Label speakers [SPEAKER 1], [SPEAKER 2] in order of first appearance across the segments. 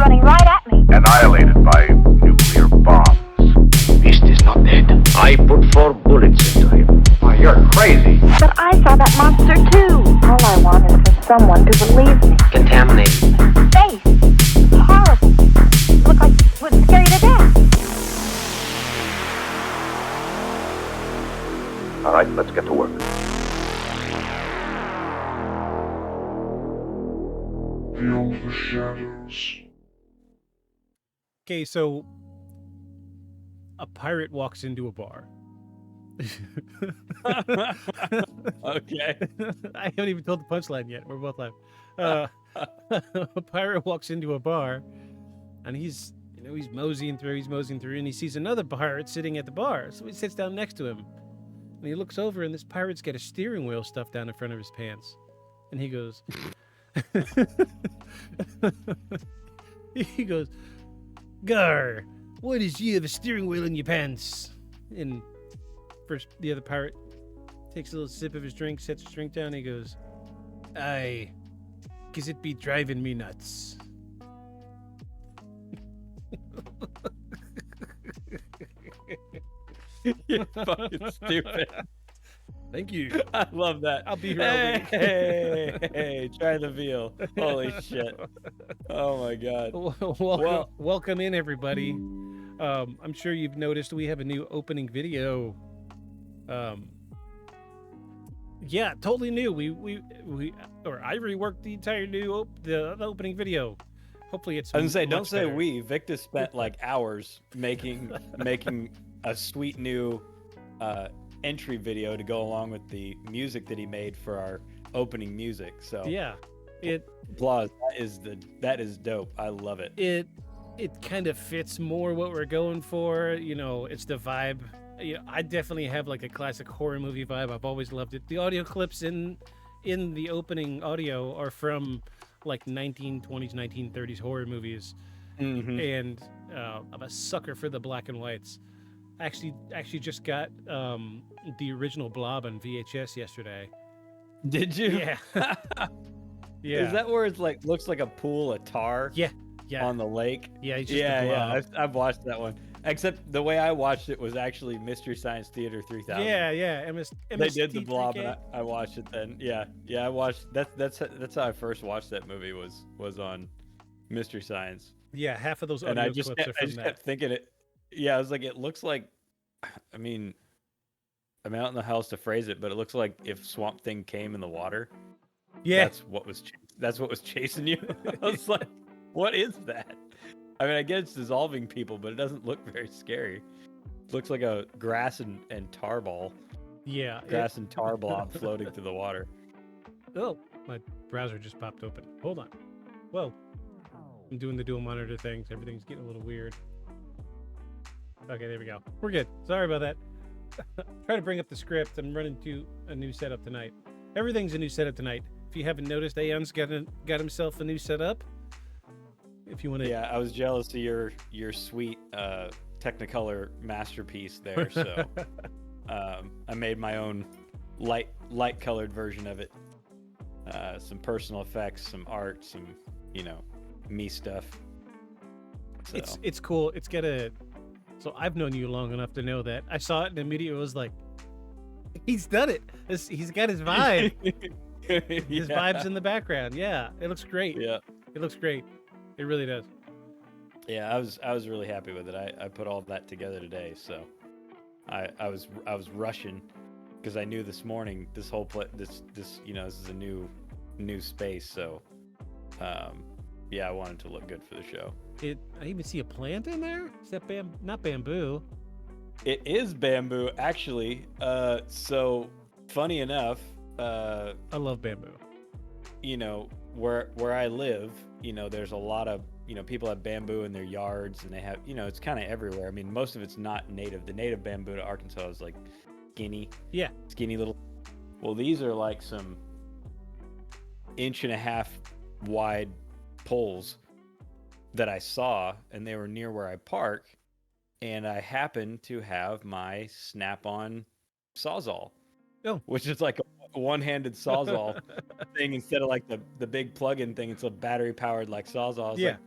[SPEAKER 1] running right at me.
[SPEAKER 2] Annihilated by nuclear bombs.
[SPEAKER 3] Beast is not dead. I put 4 bullets into him.
[SPEAKER 2] Oh, you're crazy.
[SPEAKER 1] But I saw that monster too. All I want is for someone to believe me.
[SPEAKER 3] Contaminated.
[SPEAKER 1] Face. Horrible. Look like it would scare you to death.
[SPEAKER 2] All right, let's get to work.
[SPEAKER 4] Beyond the shadows.
[SPEAKER 5] Okay, so a pirate walks into a bar.
[SPEAKER 6] Okay.
[SPEAKER 5] I haven't even told the punchline yet. We're both live. A pirate walks into a bar, and he's moseying through, and he sees another pirate sitting at the bar. So he sits down next to him, and he looks over, and this pirate's got a steering wheel stuffed down in front of his pants, and he goes, he goes, "Gar, what is you have a steering wheel in your pants?" And first, the other pirate takes a little sip of his drink, sets his drink down, and he goes, "Aye, 'cause it be driving me nuts."
[SPEAKER 6] You're fucking stupid.
[SPEAKER 5] Thank you.
[SPEAKER 6] I love that.
[SPEAKER 5] I'll be here all week.
[SPEAKER 6] Hey, try the veal. Holy shit. Oh my god.
[SPEAKER 5] Welcome in, everybody. I'm sure you've noticed we have a new opening video. Yeah, totally new. I reworked the entire the opening video. Hopefully it's.
[SPEAKER 6] I was gonna say, don't
[SPEAKER 5] much
[SPEAKER 6] say
[SPEAKER 5] better.
[SPEAKER 6] we. Victor spent like hours making a sweet new entry video to go along with the music that he made for our opening music. So
[SPEAKER 5] Yeah,
[SPEAKER 6] applause. That is dope. I love it.
[SPEAKER 5] it kind of fits more what we're going for. You know, it's the vibe. You know, I definitely have like a classic horror movie vibe. I've always loved it. The audio clips in the opening audio are from like 1920s, 1930s horror movies, and I'm a sucker for the black and whites. Actually just got the original Blob on VHS yesterday.
[SPEAKER 6] Did you?
[SPEAKER 5] Yeah. Yeah.
[SPEAKER 6] Is that where it's like looks like a pool of tar?
[SPEAKER 5] Yeah.
[SPEAKER 6] On the lake.
[SPEAKER 5] Yeah. He's just
[SPEAKER 6] Yeah,
[SPEAKER 5] a
[SPEAKER 6] yeah.
[SPEAKER 5] blob.
[SPEAKER 6] I've watched that one. Except the way I watched it was actually Mystery Science Theater 3000.
[SPEAKER 5] Yeah.
[SPEAKER 6] They did the Blob, and I watched it then. Yeah, I watched. That's how I first watched that movie was on Mystery Science.
[SPEAKER 5] Yeah, half of those
[SPEAKER 6] And
[SPEAKER 5] audio
[SPEAKER 6] I just
[SPEAKER 5] clips are from
[SPEAKER 6] kept thinking it. Yeah, I was like, it looks like. I mean, I don't know how else to phrase it, but it looks like if Swamp Thing came in the water.
[SPEAKER 5] Yeah.
[SPEAKER 6] That's what was chasing you. I was like, what is that? I mean, I guess it's dissolving people, but it doesn't look very scary. It looks like a grass and tar ball.
[SPEAKER 5] Yeah.
[SPEAKER 6] Grass and tar blob floating through the water.
[SPEAKER 5] Oh, my browser just popped open. Hold on. Whoa. I'm doing the dual monitor things. Everything's getting a little weird. Okay, there we go. We're good. Sorry about that. Try to bring up the script. I'm running to a new setup tonight. Everything's a new setup tonight. If you haven't noticed, Aeon's got himself a new setup. If you want to.
[SPEAKER 6] Yeah, I was jealous of your sweet Technicolor masterpiece there. So I made my own light colored version of it. Some personal effects, some art, some me stuff. So.
[SPEAKER 5] It's cool. It's got a. So I've known you long enough to know that I saw it and immediately was like, he's done it. He's got his vibe. His vibe's in the background. Yeah, it looks great.
[SPEAKER 6] Yeah,
[SPEAKER 5] it looks great. It really does.
[SPEAKER 6] Yeah, I was really happy with it. I put all of that together today, so I was rushing because I knew this morning this whole this this is a new space, so yeah, I wanted to look good for the show.
[SPEAKER 5] I even see a plant in there. Is that not bamboo?
[SPEAKER 6] It is bamboo, actually. So funny enough,
[SPEAKER 5] I love bamboo.
[SPEAKER 6] Where I live, there's a lot of people have bamboo in their yards, and they have it's kind of everywhere. I mean, most of it's not native. The native bamboo to Arkansas is like skinny little. Well, these are like some 1.5 inch wide poles that I saw, and they were near where I park, and I happened to have my Snap-on Sawzall, which is like a one-handed Sawzall thing instead of like the big plug-in thing. It's a battery-powered like Sawzall. Like,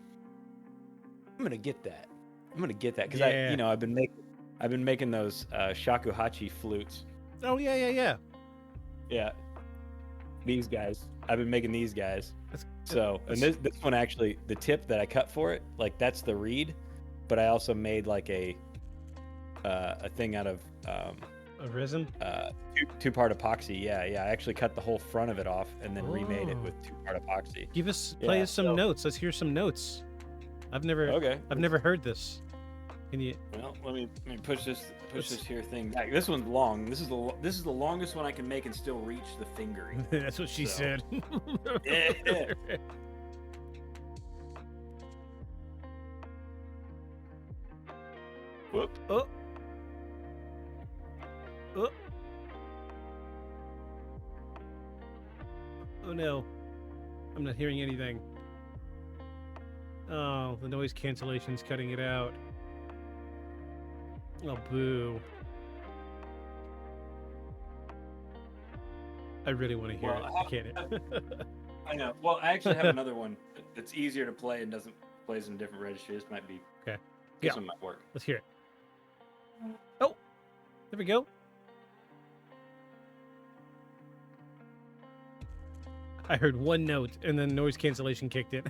[SPEAKER 6] gonna get that. I'm gonna get that because
[SPEAKER 5] Yeah.
[SPEAKER 6] I've been making those shakuhachi flutes.
[SPEAKER 5] Oh yeah.
[SPEAKER 6] Yeah, these guys. I've been making these guys.
[SPEAKER 5] That's,
[SPEAKER 6] So, and this one actually, the tip that I cut for it, like that's the reed, but I also made like a thing out of
[SPEAKER 5] a resin.
[SPEAKER 6] two-part epoxy. Yeah. I actually cut the whole front of it off and then remade it
[SPEAKER 5] Oh.
[SPEAKER 6] with two-part epoxy.
[SPEAKER 5] Play
[SPEAKER 6] Yeah,
[SPEAKER 5] us some
[SPEAKER 6] so-
[SPEAKER 5] notes. Let's hear some notes. I've never heard this. Can you?
[SPEAKER 6] Well, let me push this here thing back. This one's long. This is the longest one I can make and still reach the fingering.
[SPEAKER 5] That's what she
[SPEAKER 6] So-
[SPEAKER 5] said.
[SPEAKER 6] Yeah. Whoop.
[SPEAKER 5] Oh. Oh. Oh no. I'm not hearing anything. Oh, the noise cancellation's cutting it out. Oh, boo. I really want to hear
[SPEAKER 6] Well,
[SPEAKER 5] it.
[SPEAKER 6] I
[SPEAKER 5] I can't.
[SPEAKER 6] I know. Well, I actually have another one that's easier to play and plays in a different registry. This might be.
[SPEAKER 5] Okay.
[SPEAKER 6] This
[SPEAKER 5] Yeah.
[SPEAKER 6] one might work.
[SPEAKER 5] Let's hear it. Oh, there we go. I heard one note and then noise cancellation kicked in.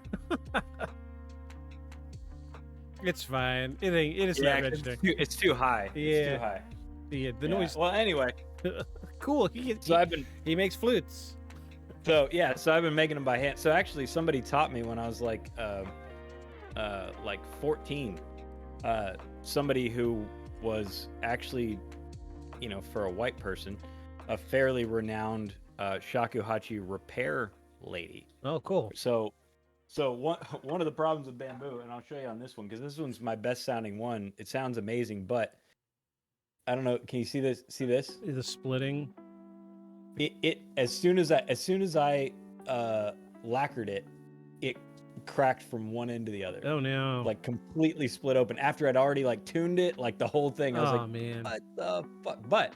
[SPEAKER 5] It's fine. It is not registering.
[SPEAKER 6] It's too high.
[SPEAKER 5] Yeah.
[SPEAKER 6] It's too high.
[SPEAKER 5] Yeah, the
[SPEAKER 6] Yeah.
[SPEAKER 5] noise.
[SPEAKER 6] Well, anyway.
[SPEAKER 5] Cool.
[SPEAKER 6] So
[SPEAKER 5] He makes flutes.
[SPEAKER 6] So I've been making them by hand. So actually, somebody taught me when I was like 14. Somebody who was actually, for a white person, a fairly renowned shakuhachi repair lady.
[SPEAKER 5] Oh, cool.
[SPEAKER 6] So one of the problems with bamboo, and I'll show you on this one because this one's my best sounding one. It sounds amazing, but I don't know. Can you see this? See this?
[SPEAKER 5] The splitting.
[SPEAKER 6] It as soon as I lacquered it, it cracked from one end to the other.
[SPEAKER 5] Oh no.
[SPEAKER 6] Like completely split open after I'd already like tuned it, like the whole thing. I was
[SPEAKER 5] Oh
[SPEAKER 6] like,
[SPEAKER 5] man.
[SPEAKER 6] what the fuck?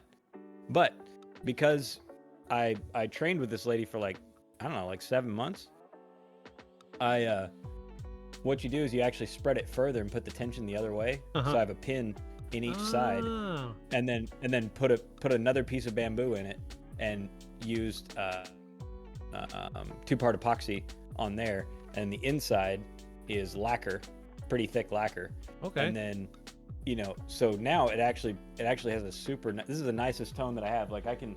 [SPEAKER 6] But because I trained with this lady for like, I don't know, like 7 months. What you do is you actually spread it further and put the tension the other way.
[SPEAKER 5] Uh-huh.
[SPEAKER 6] So I have a pin in each side,
[SPEAKER 5] Oh.
[SPEAKER 6] and then put another piece of bamboo in it, and used two-part epoxy on there, and the inside is lacquer, pretty thick lacquer.
[SPEAKER 5] Okay.
[SPEAKER 6] And then, so now it actually has a super. This is the nicest tone that I have. Like I can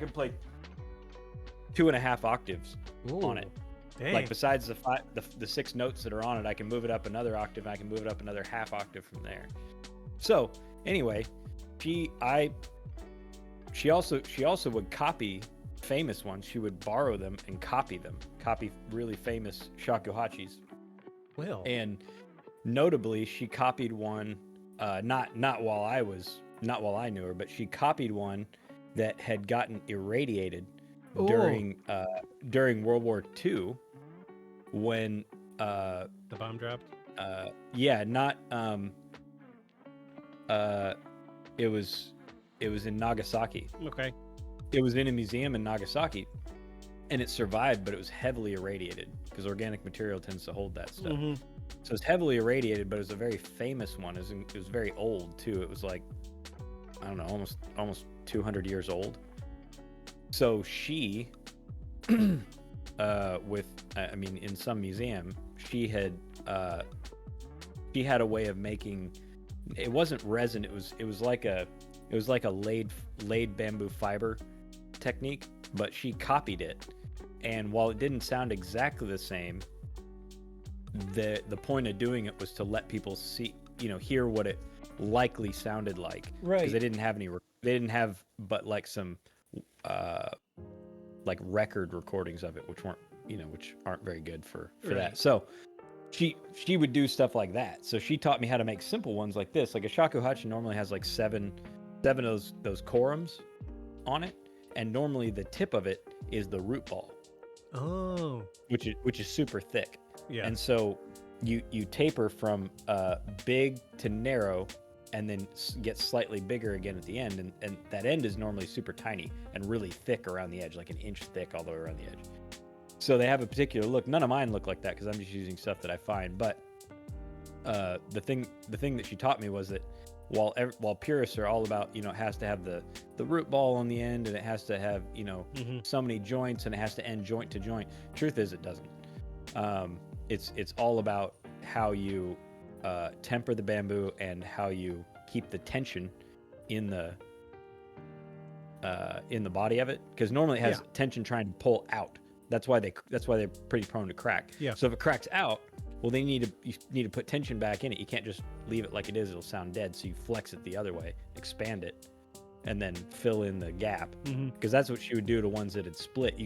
[SPEAKER 6] play 2.5 octaves on it.
[SPEAKER 5] Dang.
[SPEAKER 6] Like besides the 6 notes that are on it, I can move it up another octave. And I can move it up another half octave from there. So anyway, she also would copy famous ones. She would borrow them and copy really famous shakuhachis.
[SPEAKER 5] Well.
[SPEAKER 6] And notably, she copied one, not while I knew her, but she copied one that had gotten irradiated
[SPEAKER 5] Ooh.
[SPEAKER 6] during World War II, when
[SPEAKER 5] The bomb dropped.
[SPEAKER 6] it was in Nagasaki.
[SPEAKER 5] Okay.
[SPEAKER 6] It was in a museum in Nagasaki, and it survived, but it was heavily irradiated because organic material tends to hold that stuff.
[SPEAKER 5] Mhm.
[SPEAKER 6] So it's heavily irradiated, but it was a very famous one. It was very old too. It was like, I don't know, almost 200 years old. So she, in some museum, she had a way of making. It wasn't resin. It was like a laid bamboo fiber technique, but she copied it. And while it didn't sound exactly the same, the point of doing it was to let people hear what it likely sounded like.
[SPEAKER 5] Right.
[SPEAKER 6] Because they didn't have but like some like record recordings of it, which aren't very good for
[SPEAKER 5] Right.
[SPEAKER 6] that. So she would do stuff like that. So she taught me how to make simple ones like this. Like a shakuhachi normally has like seven of those korums on it, and normally the tip of it is the root ball,
[SPEAKER 5] Oh.
[SPEAKER 6] which is super thick.
[SPEAKER 5] Yeah.
[SPEAKER 6] And so you taper from big to narrow, and then get slightly bigger again at the end, and that end is normally super tiny and really thick around the edge, like an inch thick all the way around the edge. So they have a particular look. None of mine look like that because I'm just using stuff that I find. But the thing that she taught me was that while purists are all about, it has to have the root ball on the end, and it has to have, so many joints, and it has to end joint to joint. Truth is, it doesn't. It's all about how you temper the bamboo and how you keep the tension in the body of it, because normally it has tension trying to pull out. That's why they're pretty prone to crack.
[SPEAKER 5] Yeah.
[SPEAKER 6] So if it cracks out, well, you need to put tension back in it. You can't just leave it like it is; it'll sound dead. So you flex it the other way, expand it, and then fill in the gap. Because that's what she would do to ones that had split.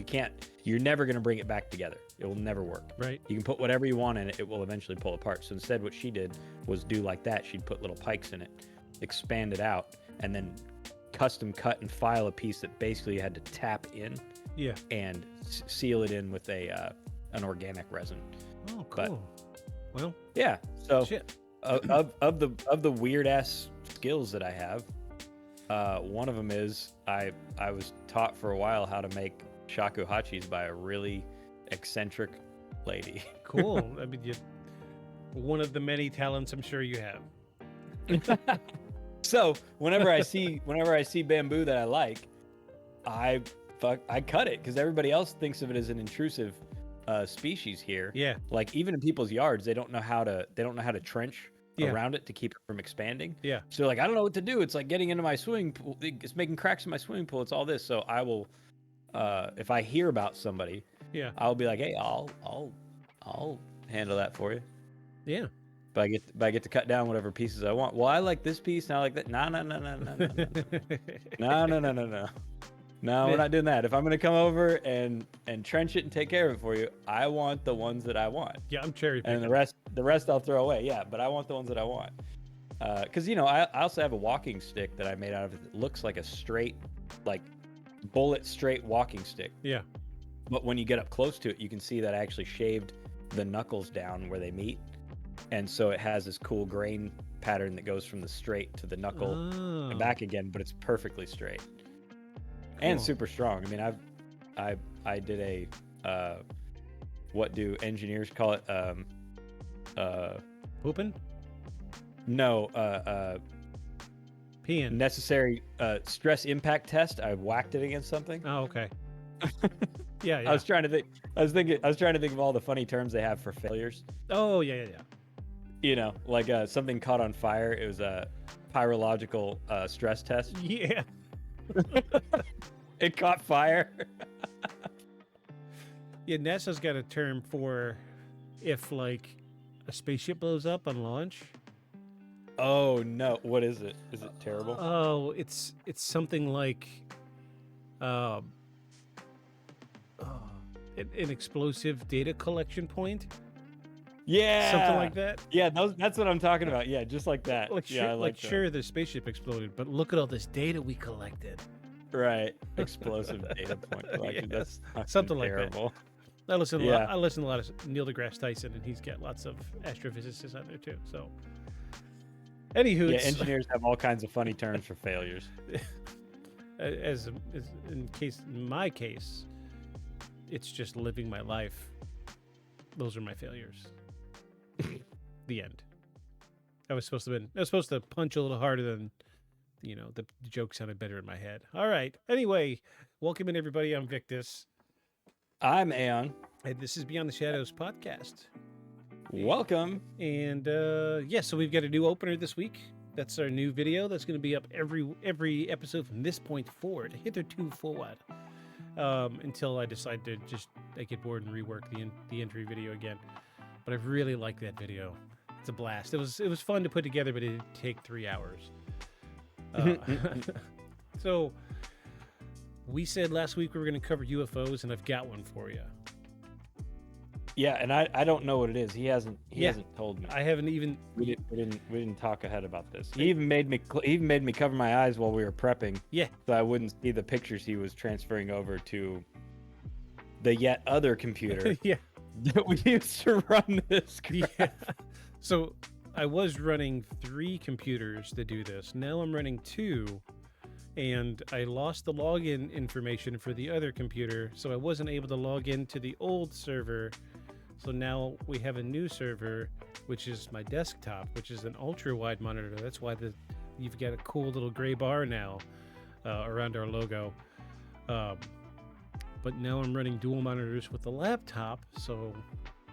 [SPEAKER 6] You're never going to bring it back together. It will never work.
[SPEAKER 5] Right.
[SPEAKER 6] You can put whatever you want in it; it will eventually pull apart. So instead, what she did was do like that. She'd put little pikes in it, expand it out, and then custom cut and file a piece that basically you had to tap in.
[SPEAKER 5] Yeah.
[SPEAKER 6] And seal it in with an organic resin.
[SPEAKER 5] Oh, cool. Well,
[SPEAKER 6] yeah. So
[SPEAKER 5] shit.
[SPEAKER 6] of the weird ass skills that I have, one of them is I was taught for a while how to make shakuhachis by a really eccentric lady.
[SPEAKER 5] Cool. I mean, one of the many talents I'm sure you have.
[SPEAKER 6] So whenever I see bamboo that I like, I cut it, because everybody else thinks of it as an intrusive species here.
[SPEAKER 5] Yeah.
[SPEAKER 6] Like, even in people's yards, they don't know how to trench around it to keep it from expanding.
[SPEAKER 5] Yeah.
[SPEAKER 6] So like, I don't know what to do. It's like getting into my swimming pool. It's making cracks in my swimming pool. It's all this. So I will, if I hear about somebody, I'll be like, hey, I'll handle that for you.
[SPEAKER 5] Yeah.
[SPEAKER 6] But I get to cut down whatever pieces I want. Well, I like this piece and I like that. No, we're not doing that. If I'm going to come over and trench it and take care of it for you, I want the ones that I want.
[SPEAKER 5] Yeah, I'm cherry picking.
[SPEAKER 6] And the rest I'll throw away. Yeah, but I want the ones that I want. Because, I also have a walking stick that I made out of it that looks like a straight, like bullet straight walking stick.
[SPEAKER 5] Yeah.
[SPEAKER 6] But when you get up close to it, you can see that I actually shaved the knuckles down where they meet. And so it has this cool grain pattern that goes from the straight to the knuckle and back again, but it's perfectly straight. And super strong. I mean, I did a what do engineers call it?
[SPEAKER 5] Pooping?
[SPEAKER 6] No,
[SPEAKER 5] peeing.
[SPEAKER 6] Necessary stress impact test. I whacked it against something.
[SPEAKER 5] Oh, okay. Yeah.
[SPEAKER 6] I was trying to think of all the funny terms they have for failures.
[SPEAKER 5] Oh, yeah.
[SPEAKER 6] Like something caught on fire. It was a pyrological stress test.
[SPEAKER 5] Yeah.
[SPEAKER 6] It caught fire.
[SPEAKER 5] Yeah, NASA's got a term for if, like, a spaceship blows up on launch.
[SPEAKER 6] Oh no! What is it? Is it terrible?
[SPEAKER 5] Oh, it's something like, an explosive data collection point.
[SPEAKER 6] Yeah,
[SPEAKER 5] something like that.
[SPEAKER 6] Yeah, that's what I'm talking about. Yeah, just like that.
[SPEAKER 5] Like,
[SPEAKER 6] yeah,
[SPEAKER 5] sure, the spaceship exploded, but look at all this data we collected.
[SPEAKER 6] Right, explosive data point collection.
[SPEAKER 5] Yeah,
[SPEAKER 6] That's
[SPEAKER 5] something
[SPEAKER 6] terrible.
[SPEAKER 5] Like that. I listen to a lot of Neil deGrasse Tyson, and he's got lots of astrophysicists out there too. So, anywho,
[SPEAKER 6] yeah, engineers have all kinds of funny terms for failures.
[SPEAKER 5] as in my case, it's just living my life. Those are my failures. The end. I was supposed to punch a little harder than, the joke sounded better in my head. All right. Anyway, welcome in everybody. I'm Victus.
[SPEAKER 6] I'm Aeon.
[SPEAKER 5] And this is Beyond the Shadows podcast.
[SPEAKER 6] Welcome.
[SPEAKER 5] And so we've got a new opener this week. That's our new video. That's going to be up every episode from this point forward, hitherto forward, until I decide to I get bored and rework the entry video again. But I really like that video. It's a blast. It was fun to put together, but it did take 3 hours. So we said last week we were going to cover UFOs, and I've got one for you.
[SPEAKER 6] Yeah, and I don't know what it is. He hasn't told me.
[SPEAKER 5] I haven't even.
[SPEAKER 6] We didn't talk ahead about this. He even made me cover my eyes while we were prepping.
[SPEAKER 5] Yeah.
[SPEAKER 6] So I wouldn't see the pictures he was transferring over to the yet other computer.
[SPEAKER 5] Yeah.
[SPEAKER 6] That we used to run this crap.
[SPEAKER 5] Yeah. So I was running 3 computers to do this. Now I'm running 2, and I lost the login information for the other computer, so I wasn't able to log into the old server. So now we have a new server, which is my desktop, which is an ultra wide monitor. That's why you've got a cool little gray bar now around our logo. But now I'm running dual monitors with the laptop, so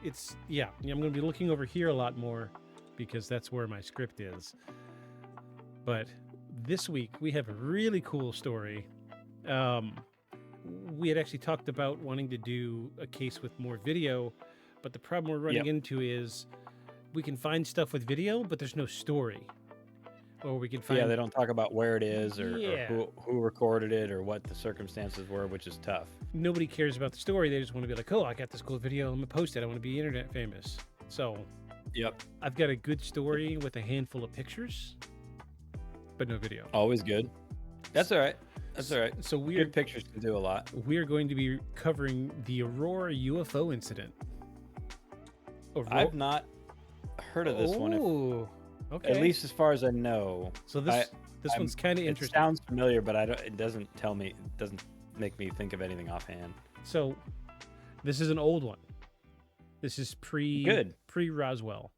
[SPEAKER 5] it's I'm going to be looking over here a lot more because that's where my script is. But this week we have a really cool story. We had actually talked about wanting to do a case with more video, but the problem we're running into is we can find stuff with video, but there's no story. Or we can find...
[SPEAKER 6] they don't talk about where it is or who recorded it or what the circumstances were, which is tough.
[SPEAKER 5] Nobody cares about the story. They just want to be like, oh, I got this cool video. I'm going to post it. I want to be internet famous. So I've got a good story with a handful of pictures, but no video.
[SPEAKER 6] Always good. That's all right. That's all right.
[SPEAKER 5] So
[SPEAKER 6] good pictures can do a lot.
[SPEAKER 5] We're going to be covering the Aurora UFO incident.
[SPEAKER 6] I've not heard of this one.
[SPEAKER 5] Okay.
[SPEAKER 6] At least as far as I know.
[SPEAKER 5] So this one's kind of interesting.
[SPEAKER 6] It sounds familiar, but it doesn't make me think of anything offhand.
[SPEAKER 5] So this is an old one. This is pre Roswell.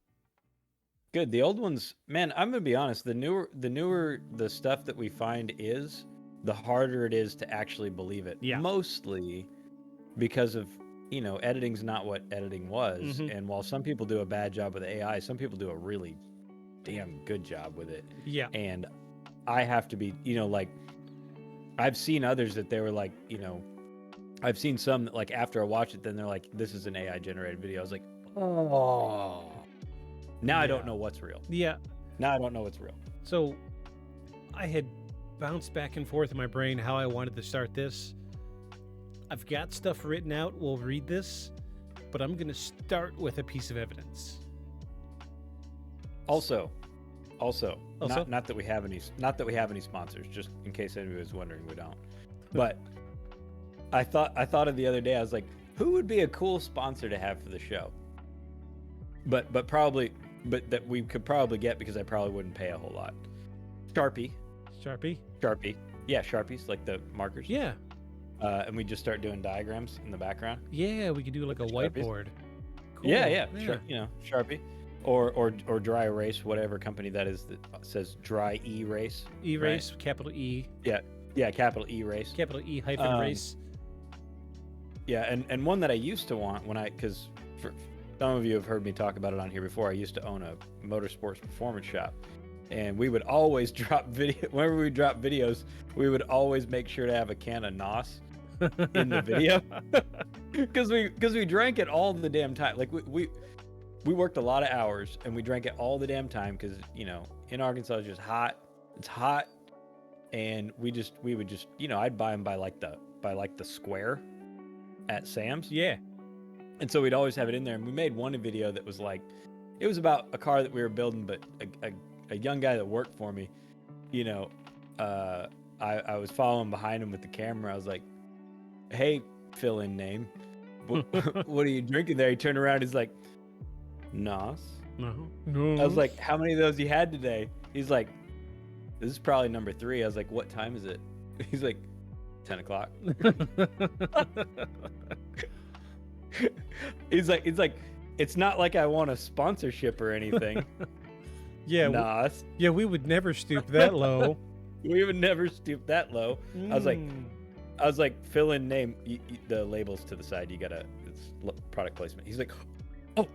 [SPEAKER 6] Good. The old ones, man, I'm gonna be honest, the newer the stuff that we find is, the harder it is to actually believe it.
[SPEAKER 5] Yeah.
[SPEAKER 6] Mostly because of, editing's not what editing was. And while some people do a bad job with AI, some people do a really damn good job with it.
[SPEAKER 5] Yeah.
[SPEAKER 6] And I have to be, like, I've seen others that they were like, I've seen some that, like, after I watch it, then they're like, this is an AI generated video. I was like, oh. Now I don't know what's real.
[SPEAKER 5] Yeah.
[SPEAKER 6] Now I don't know what's real.
[SPEAKER 5] So I had bounced back and forth in my brain how I wanted to start this. I've got stuff written out. We'll read this, but I'm going to start with a piece of evidence.
[SPEAKER 6] Also, not that we have any sponsors, just in case anybody was wondering, we don't. But I thought of the other day, I was like, who would be a cool sponsor to have for the show? But that we could probably get, because I probably wouldn't pay a whole lot. Sharpie. Yeah, Sharpies, like the markers.
[SPEAKER 5] Yeah.
[SPEAKER 6] And we just start doing diagrams in the background.
[SPEAKER 5] Yeah, we could do like a whiteboard.
[SPEAKER 6] Cool. Yeah. Sharpie. Or dry erase, whatever company that is that says dry erase.
[SPEAKER 5] Erase,
[SPEAKER 6] right?
[SPEAKER 5] capital E.
[SPEAKER 6] Yeah, capital erase.
[SPEAKER 5] Capital E hyphen race.
[SPEAKER 6] Yeah, and one that I used to want because for some of you have heard me talk about it on here before, I used to own a motorsports performance shop. And we would always drop video. Whenever we drop videos, we would always make sure to have a can of NOS in the video, because we drank it all the damn time. Like we worked a lot of hours and we drank it all the damn time because in Arkansas it's just hot. It's hot, and we would just I'd buy them by the square at Sam's.
[SPEAKER 5] Yeah. And
[SPEAKER 6] so we'd always have it in there. And we made one video that was like, it was about a car that we were building, but a young guy that worked for me, I was following behind him with the camera. I was like, hey, fill-in name, what are you drinking there? He turned around, he's like, NOS.
[SPEAKER 5] No.
[SPEAKER 6] I was like, how many of those you had today? He's like, this is probably number 3. I was like, what time is it? He's like, 10 o'clock. He's like, it's not like I want a sponsorship or anything.
[SPEAKER 5] Yeah,
[SPEAKER 6] NOS.
[SPEAKER 5] Yeah, we would never stoop that low.
[SPEAKER 6] We would never stoop that low. I was like, fill in name, the labels to the side. It's product placement. He's like, oh.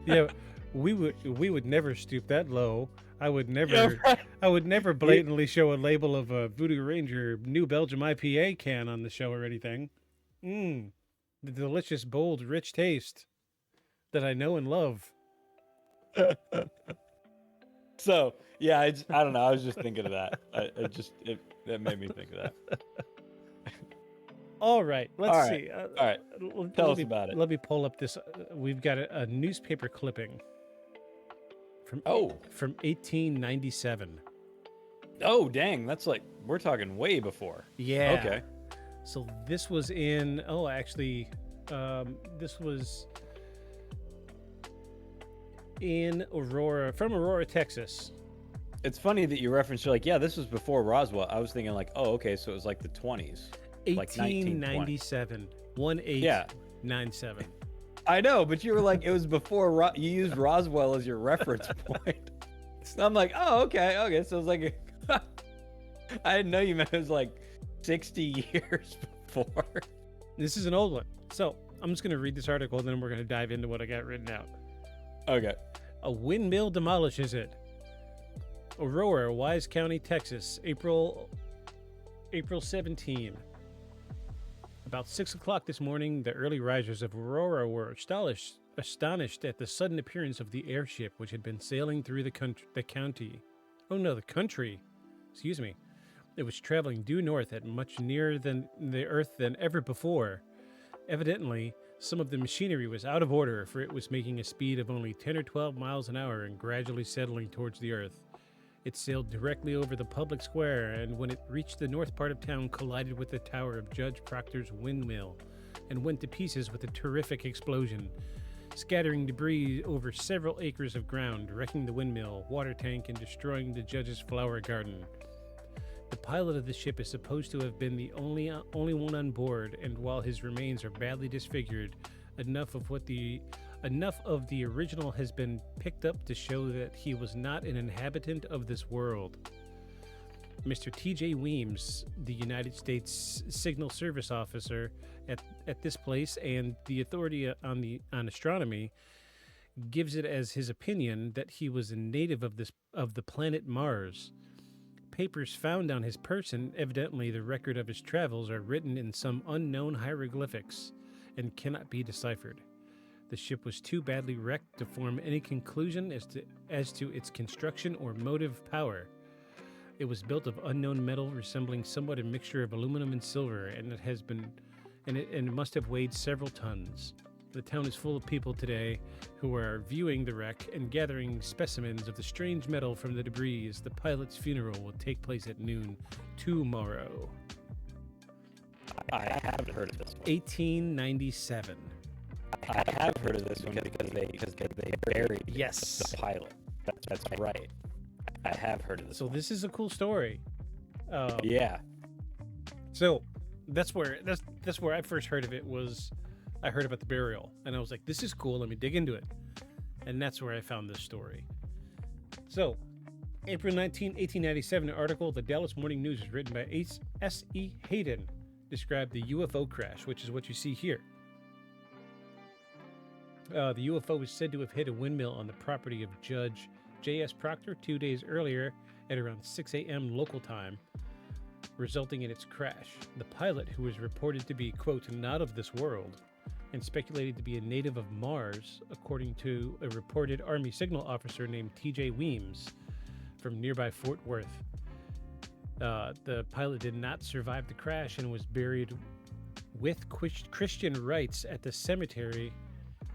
[SPEAKER 5] Yeah, we would never stoop that low. I would never blatantly show a label of a Voodoo Ranger New Belgium IPA can on the show or anything. The delicious, bold, rich taste that I know and love.
[SPEAKER 6] So yeah, I don't know. I was just thinking of that. That made me think of that.
[SPEAKER 5] All right, let's see.
[SPEAKER 6] All right, tell us about it.
[SPEAKER 5] Let me pull up this. We've got a newspaper clipping from 1897.
[SPEAKER 6] Oh dang, that's like, we're talking way before.
[SPEAKER 5] Yeah.
[SPEAKER 6] Okay.
[SPEAKER 5] So this was in. This was in Aurora, from Aurora, Texas.
[SPEAKER 6] It's funny that you referenced, you're like, yeah, this was before Roswell. I was thinking like, oh, okay, so it was like the 20s.
[SPEAKER 5] 1897. 1897.
[SPEAKER 6] I know, but you were like, it was before you used Roswell as your reference point. So I'm like, oh, okay. So it was like, I didn't know you meant it was like 60 years before.
[SPEAKER 5] This is an old one. So I'm just going to read this article, and then we're going to dive into what I got written out.
[SPEAKER 6] Okay.
[SPEAKER 5] A windmill demolishes it. Aroura, Wise County, Texas, April 17. About 6 o'clock this morning, the early risers of Aurora were astonished at the sudden appearance of the airship which had been sailing through the country. Excuse me. It was traveling due north at much nearer than the Earth than ever before. Evidently, some of the machinery was out of order, for it was making a speed of only 10 or 12 miles an hour and gradually settling towards the Earth. It sailed directly over the public square, and when it reached the north part of town, collided with the tower of Judge Proctor's windmill and went to pieces with a terrific explosion, scattering debris over several acres of ground, wrecking the windmill, water tank, and destroying the judge's flower garden. The pilot of the ship is supposed to have been the only one on board, and while his remains are badly disfigured, enough of the original has been picked up to show that he was not an inhabitant of this world. Mr. T.J. Weems, the United States Signal Service officer at this place and the authority on astronomy, gives it as his opinion that he was a native of the planet Mars. Papers found on his person, evidently the record of his travels, are written in some unknown hieroglyphics and cannot be deciphered. The ship was too badly wrecked to form any conclusion as to its construction or motive power. It was built of unknown metal resembling somewhat a mixture of aluminum and silver, and it must have weighed several tons. The town is full of people today who are viewing the wreck and gathering specimens of the strange metal from the debris, as the pilot's funeral will take place at noon tomorrow.
[SPEAKER 6] I haven't heard of this one.
[SPEAKER 5] 1897.
[SPEAKER 6] I have heard of this one because they buried
[SPEAKER 5] Yes.
[SPEAKER 6] the pilot. That's right. I have heard of this.
[SPEAKER 5] So this is a cool story.
[SPEAKER 6] Yeah.
[SPEAKER 5] So that's where I first heard of it. Was I heard about the burial, and I was like, this is cool, let me dig into it. And that's where I found this story. So, April 19, 1897, an article, the Dallas Morning News, is written by S.E. Hayden, described the UFO crash, which is what you see here. The UFO was said to have hit a windmill on the property of Judge J.S. Proctor 2 days earlier at around 6 a.m. local time, resulting in its crash. The pilot, who was reported to be, quote, not of this world, and speculated to be a native of Mars, according to a reported Army signal officer named T.J. Weems from nearby Fort Worth. The pilot did not survive the crash and was buried with Christian rites at the cemetery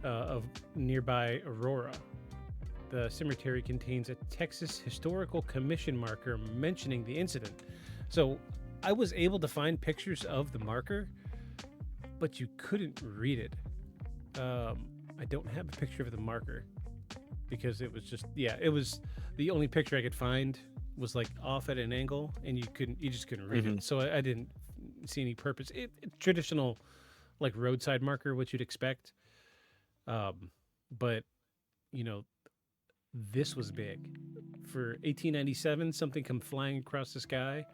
[SPEAKER 5] of nearby Aurora. The cemetery contains a Texas Historical Commission marker mentioning the incident. So I was able to find pictures of the marker, but you couldn't read it. I don't have a picture of the marker because it was just, it was the only picture I could find was like off at an angle, and you just couldn't read it. So I didn't see any purpose. Traditional, like roadside marker, what you'd expect. But this was big for 1897. Something come flying across the sky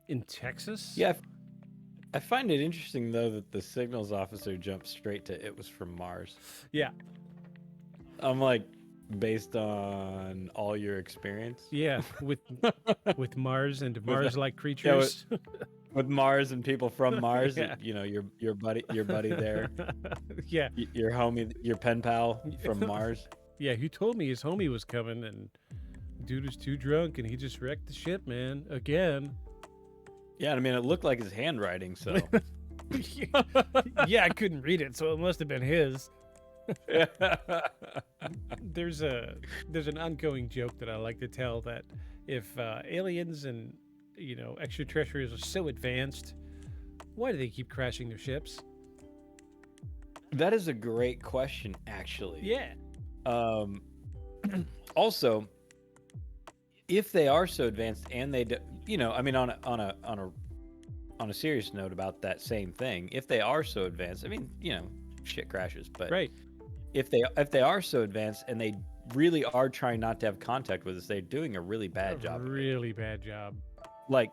[SPEAKER 5] in Texas.
[SPEAKER 6] Yeah. I find it interesting, though, that the signals officer jumped straight to it was from Mars.
[SPEAKER 5] Yeah.
[SPEAKER 6] I'm like, based on all your experience?
[SPEAKER 5] Yeah, with Mars and Mars-like creatures.
[SPEAKER 6] Yeah, with Mars and people from Mars,
[SPEAKER 5] Yeah.
[SPEAKER 6] Your buddy there.
[SPEAKER 5] Yeah.
[SPEAKER 6] Your homie, your pen pal from Mars.
[SPEAKER 5] Yeah, he told me his homie was coming, and dude was too drunk, and he just wrecked the ship, man, again.
[SPEAKER 6] Yeah, I mean, it looked like his handwriting, so.
[SPEAKER 5] Yeah, I couldn't read it, so it must have been his. There's an ongoing joke that I like to tell that if aliens and extraterrestrials are so advanced, why do they keep crashing their ships?
[SPEAKER 6] That is a great question, actually.
[SPEAKER 5] Yeah.
[SPEAKER 6] Also, if they are so advanced and they, I mean, on a serious note about that same thing, if they are so advanced, I mean, shit crashes. But
[SPEAKER 5] Right.
[SPEAKER 6] if they are so advanced and they really are trying not to have contact with us, they're doing a really bad job. of it.
[SPEAKER 5] Really bad job.
[SPEAKER 6] Like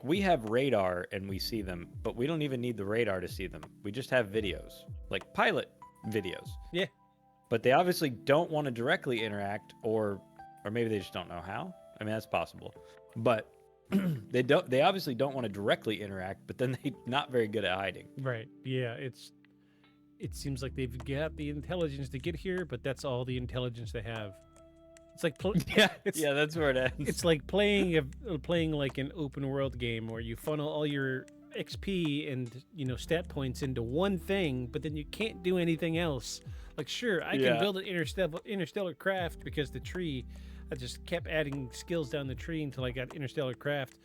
[SPEAKER 6] we have radar and we see them, but we don't even need the radar to see them. We just have videos, like pilot videos.
[SPEAKER 5] Yeah.
[SPEAKER 6] But they obviously don't want to directly interact, or maybe they just don't know how. I mean, that's possible. But they obviously don't want to directly interact, but then they're not very good at hiding.
[SPEAKER 5] Right. Yeah. It seems like they've got the intelligence to get here, but that's all the intelligence they have. It's like
[SPEAKER 6] Yeah, that's where it ends.
[SPEAKER 5] it's like playing like an open world game where you funnel all your XP and stat points into one thing, but then you can't do anything else. Like, sure, I can build an interstellar craft because the tree. I just kept adding skills down the tree until I got interstellar craft,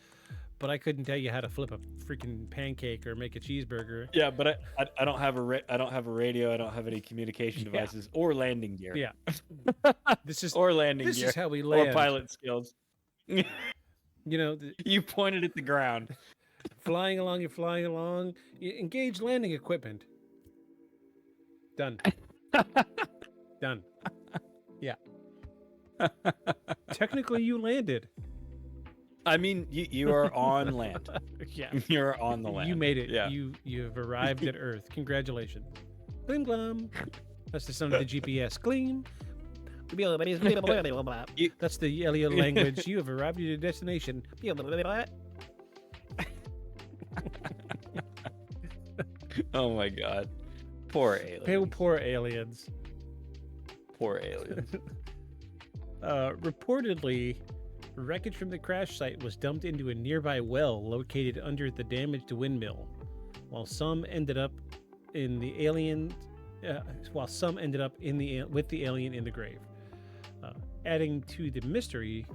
[SPEAKER 5] but I couldn't tell you how to flip a freaking pancake or make a cheeseburger.
[SPEAKER 6] Yeah, but I don't have I don't have a radio. I don't have any communication devices or landing gear.
[SPEAKER 5] Yeah. This is
[SPEAKER 6] This
[SPEAKER 5] is how we land.
[SPEAKER 6] Or pilot skills.
[SPEAKER 5] The,
[SPEAKER 6] You pointed at the ground.
[SPEAKER 5] flying along, you're flying along. You engage landing equipment. Done. Done. Yeah. Technically, you landed.
[SPEAKER 6] I mean, you are on land.
[SPEAKER 5] Yeah.
[SPEAKER 6] You're on the land.
[SPEAKER 5] You made it.
[SPEAKER 6] Yeah.
[SPEAKER 5] You have arrived at Earth. Congratulations. Gleam glum. That's the sound of the GPS. Gleam. That's the alien language. You have arrived at your destination.
[SPEAKER 6] Oh my god. Poor aliens.
[SPEAKER 5] Poor aliens.
[SPEAKER 6] Poor aliens.
[SPEAKER 5] Reportedly, wreckage from the crash site was dumped into a nearby well located under the damaged windmill, while some ended up in the alien. With the alien in the grave. Adding to the mystery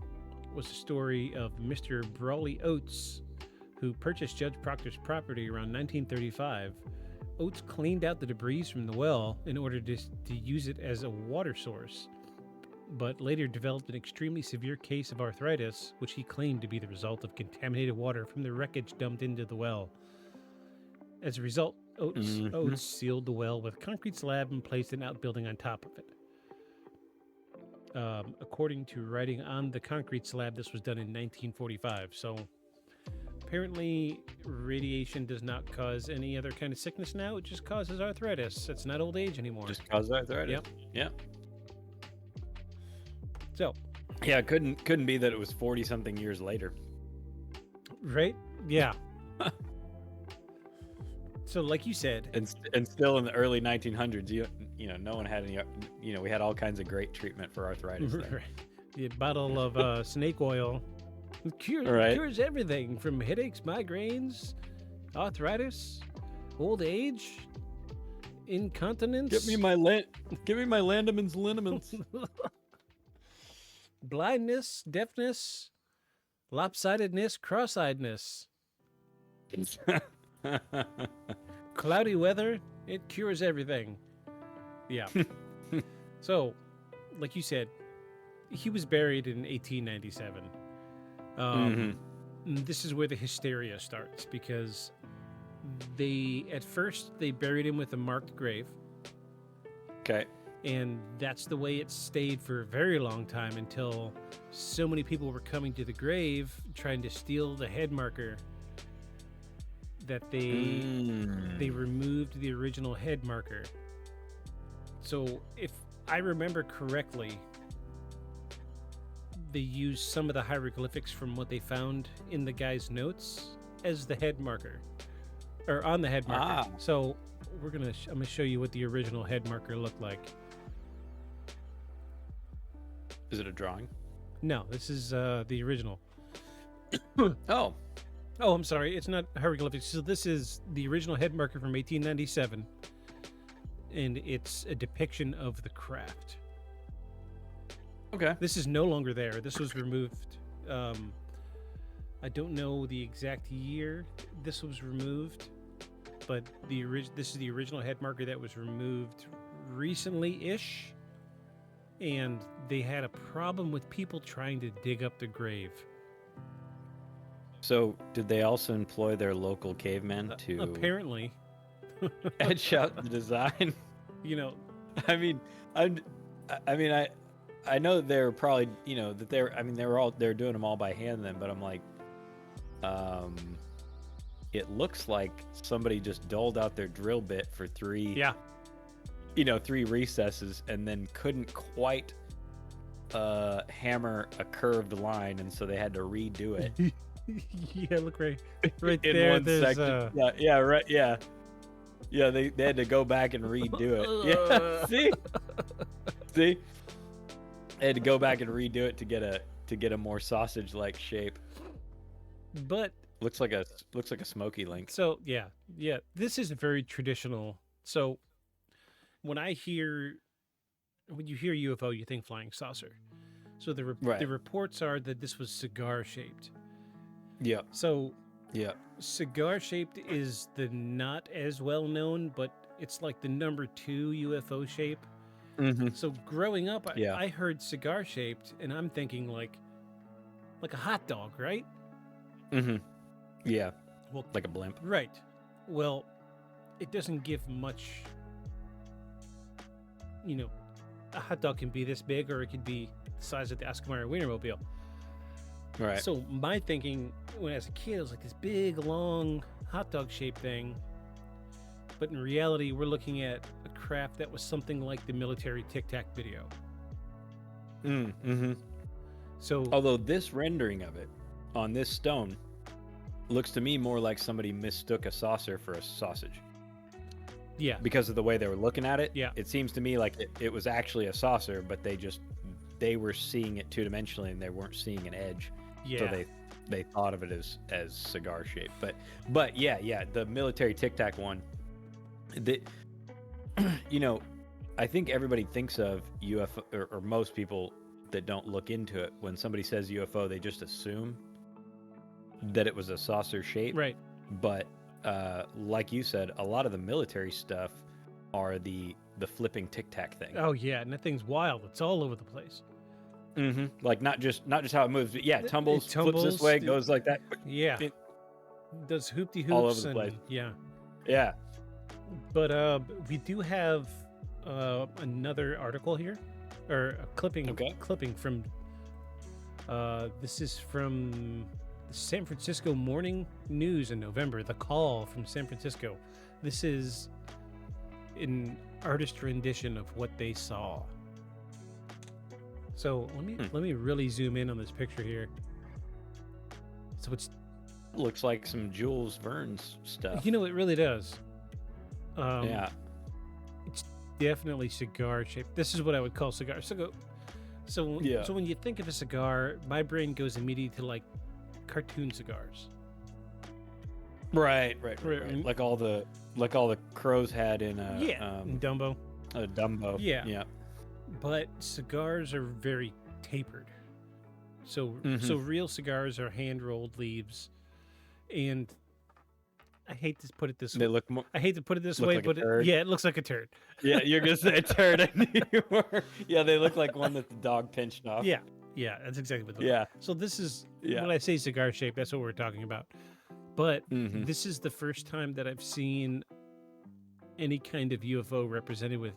[SPEAKER 5] was the story of Mr. Brawley Oates, who purchased Judge Proctor's property around 1935. Oates cleaned out the debris from the well in order to use it as a water source, but later developed an extremely severe case of arthritis, which he claimed to be the result of contaminated water from the wreckage dumped into the well. As a result, Oates sealed the well with a concrete slab and placed an outbuilding on top of it. According to writing on the concrete slab, this was done in 1945. So apparently radiation does not cause any other kind of sickness now. It just causes arthritis. It's not old age anymore.
[SPEAKER 6] Just causes arthritis.
[SPEAKER 5] Yep.
[SPEAKER 6] Yeah.
[SPEAKER 5] So.
[SPEAKER 6] Yeah, it couldn't be that it was 40 something years later.
[SPEAKER 5] Right? Yeah. So, like you said,
[SPEAKER 6] and still in the early 1900s, no one had any, we had all kinds of great treatment for arthritis. Then.
[SPEAKER 5] The bottle of snake oil cures everything from headaches, migraines, arthritis, old age, incontinence.
[SPEAKER 6] Give me my Landemann's liniments.
[SPEAKER 5] Blindness, deafness, lopsidedness, cross-eyedness. Cloudy weather, it cures everything. Yeah. So, like you said, he was buried in 1897. This is where the hysteria starts, because at first they buried him with a marked grave.
[SPEAKER 6] Okay.
[SPEAKER 5] And that's the way it stayed for a very long time, until so many people were coming to the grave trying to steal the head marker that they removed the original head marker. So if I remember correctly, they used some of the hieroglyphics from what they found in the guy's notes as the head marker, or on the head marker. So I'm gonna show you what the original head marker looked like.
[SPEAKER 6] Is it a drawing?
[SPEAKER 5] No, this is the original.
[SPEAKER 6] Oh,
[SPEAKER 5] I'm sorry. It's not hieroglyphics. So this is the original head marker from 1897, and it's a depiction of the craft.
[SPEAKER 6] okay.
[SPEAKER 5] This is no longer there. This was removed. I don't know the exact year this was removed, but this is the original head marker that was removed recently-ish, and they had a problem with people trying to dig up the grave.
[SPEAKER 6] So, did they also employ their local cavemen to?
[SPEAKER 5] Apparently.
[SPEAKER 6] Edge out the design.
[SPEAKER 5] You know,
[SPEAKER 6] I mean, I'm, I mean, I know that they're probably, that they're, I mean, they're doing them all by hand then, but I'm like, it looks like somebody just doled out their drill bit for three,
[SPEAKER 5] yeah.
[SPEAKER 6] three recesses and then couldn't quite hammer a curved line, and so they had to redo it
[SPEAKER 5] Yeah, look right
[SPEAKER 6] in
[SPEAKER 5] there.
[SPEAKER 6] one
[SPEAKER 5] There's
[SPEAKER 6] section. Yeah, right, yeah. Yeah, they had to go back and redo it. Yeah, see? See? They had to go back and redo it to get a more sausage-like shape.
[SPEAKER 5] but
[SPEAKER 6] Looks like a smoky link.
[SPEAKER 5] so yeah, this is very traditional. So when you hear UFO, you think flying saucer. So the
[SPEAKER 6] Right.
[SPEAKER 5] the reports are that this was cigar shaped.
[SPEAKER 6] Yeah,
[SPEAKER 5] So
[SPEAKER 6] yeah.
[SPEAKER 5] cigar shaped is the not as well known, but it's like the number 2 UFO shape.
[SPEAKER 6] Mm-hmm.
[SPEAKER 5] So growing up,
[SPEAKER 6] Yeah.
[SPEAKER 5] I heard cigar shaped, and I'm thinking like a hot dog, right?
[SPEAKER 6] Mm-hmm. Yeah,
[SPEAKER 5] Well,
[SPEAKER 6] like a blimp.
[SPEAKER 5] right. Well, it doesn't give much. A hot dog can be this big, or it could be the size of the Esquire Wienermobile.
[SPEAKER 6] Right.
[SPEAKER 5] So my thinking when I was a kid was like this big, long hot dog shaped thing. But in reality, we're looking at a craft that was something like the military Tic Tac video.
[SPEAKER 6] Mm-hmm.
[SPEAKER 5] So
[SPEAKER 6] Although this rendering of it on this stone looks to me more like somebody mistook a saucer for a sausage
[SPEAKER 5] yeah,
[SPEAKER 6] because of the way they were looking at it.
[SPEAKER 5] Yeah.
[SPEAKER 6] It seems to me like it was actually a saucer, but they were seeing it two-dimensionally and they weren't seeing an edge.
[SPEAKER 5] yeah,
[SPEAKER 6] So they thought of it as cigar shaped. But yeah, the military Tic Tac one. I think everybody thinks of UFO, or most people that don't look into it, when somebody says UFO, they just assume that it was a saucer shape.
[SPEAKER 5] right.
[SPEAKER 6] But like you said, a lot of the military stuff are the flipping Tic Tac thing.
[SPEAKER 5] Oh yeah, and that thing's wild. It's all over the place.
[SPEAKER 6] Mm-hmm. Like not just how it moves, but yeah,
[SPEAKER 5] It
[SPEAKER 6] tumbles, flips
[SPEAKER 5] tumbles,
[SPEAKER 6] this way,
[SPEAKER 5] it-
[SPEAKER 6] goes like that.
[SPEAKER 5] Yeah,
[SPEAKER 6] It-
[SPEAKER 5] does hoopty hoops
[SPEAKER 6] all over the
[SPEAKER 5] and
[SPEAKER 6] place.
[SPEAKER 5] yeah.
[SPEAKER 6] Yeah.
[SPEAKER 5] But we do have another article here, or a clipping.
[SPEAKER 6] Okay.
[SPEAKER 5] Clipping from. This is from the San Francisco Morning News in November. The Call from San Francisco. This is an artist rendition of what they saw. So let me really zoom in on this picture here. So it's
[SPEAKER 6] Looks like some Jules Verne's stuff.
[SPEAKER 5] it really does.
[SPEAKER 6] Yeah.
[SPEAKER 5] It's definitely cigar shaped. This is what I would call cigar. So
[SPEAKER 6] Yeah.
[SPEAKER 5] when you think of a cigar, my brain goes immediately to like cartoon cigars.
[SPEAKER 6] Right.
[SPEAKER 5] Right.
[SPEAKER 6] Like all the crows had in
[SPEAKER 5] Dumbo.
[SPEAKER 6] a Dumbo.
[SPEAKER 5] Yeah.
[SPEAKER 6] Yeah.
[SPEAKER 5] But cigars are very tapered. So real cigars are hand rolled leaves, and I hate to put it this
[SPEAKER 6] They
[SPEAKER 5] way.
[SPEAKER 6] look more.
[SPEAKER 5] I hate to put it this
[SPEAKER 6] look
[SPEAKER 5] way,
[SPEAKER 6] like a
[SPEAKER 5] but
[SPEAKER 6] turd.
[SPEAKER 5] yeah, it looks like a turd.
[SPEAKER 6] Yeah, you're gonna say a turd. I knew you were. Yeah, they look like one that the dog pinched off.
[SPEAKER 5] Yeah, that's exactly what.
[SPEAKER 6] Yeah.
[SPEAKER 5] So this is
[SPEAKER 6] Yeah.
[SPEAKER 5] when I say cigar shape, that's what we're talking about. But
[SPEAKER 6] Mhm.
[SPEAKER 5] this is the first time that I've seen any kind of UFO represented with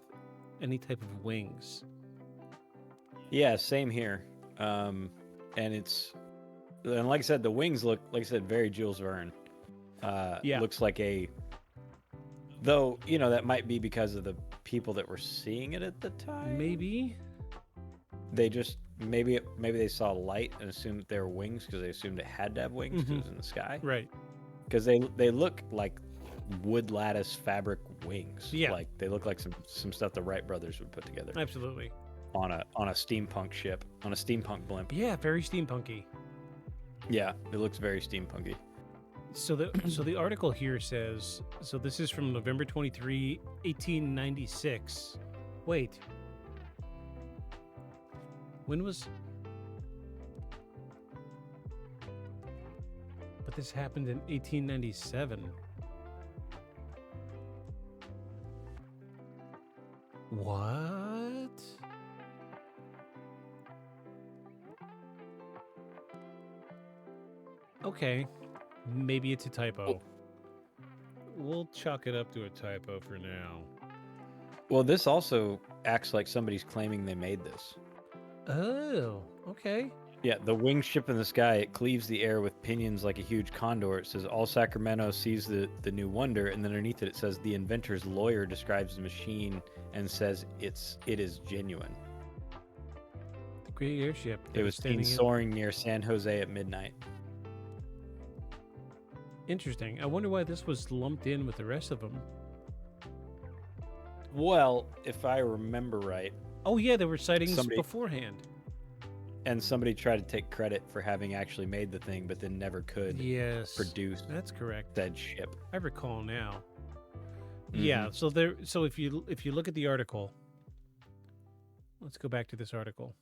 [SPEAKER 5] any type of wings.
[SPEAKER 6] Yeah, same here. And like I said, the wings look, like I said, very Jules Verne.
[SPEAKER 5] Yeah.
[SPEAKER 6] Looks like though, that might be because of the people that were seeing it at the time.
[SPEAKER 5] Maybe.
[SPEAKER 6] They just, maybe they saw light and assumed that they were wings because they assumed it had to have wings because it was in the sky.
[SPEAKER 5] Right.
[SPEAKER 6] Because they look like wood lattice fabric wings.
[SPEAKER 5] Yeah.
[SPEAKER 6] Like they look like some stuff the Wright brothers would put together
[SPEAKER 5] Absolutely.
[SPEAKER 6] on a steampunk ship, on a steampunk blimp.
[SPEAKER 5] Yeah, very steampunky.
[SPEAKER 6] Yeah, it looks very steampunky.
[SPEAKER 5] So the article here says, so this is from November 23, 1896. Wait. When was... But this happened in 1897. What? Okay. Maybe it's a typo. we'll chalk it up to a typo for now.
[SPEAKER 6] Well, this also acts like somebody's claiming they made this.
[SPEAKER 5] Oh, okay.
[SPEAKER 6] Yeah, the winged ship in the sky, it cleaves the air with pinions like a huge condor. It says, all Sacramento sees the new wonder, and then underneath it says, the inventor's lawyer describes the machine and says it is genuine.
[SPEAKER 5] The great airship.
[SPEAKER 6] It was seen soaring near San Jose at midnight.
[SPEAKER 5] Interesting. I wonder why this was lumped in with the rest of them.
[SPEAKER 6] Well, if I remember right,
[SPEAKER 5] Oh yeah, there were sightings beforehand.
[SPEAKER 6] and somebody tried to take credit for having actually made the thing, but then never could
[SPEAKER 5] Yes,
[SPEAKER 6] produce
[SPEAKER 5] that's correct.
[SPEAKER 6] said ship.
[SPEAKER 5] I recall now. Yeah. So there. So if you look at the article, let's go back to this article.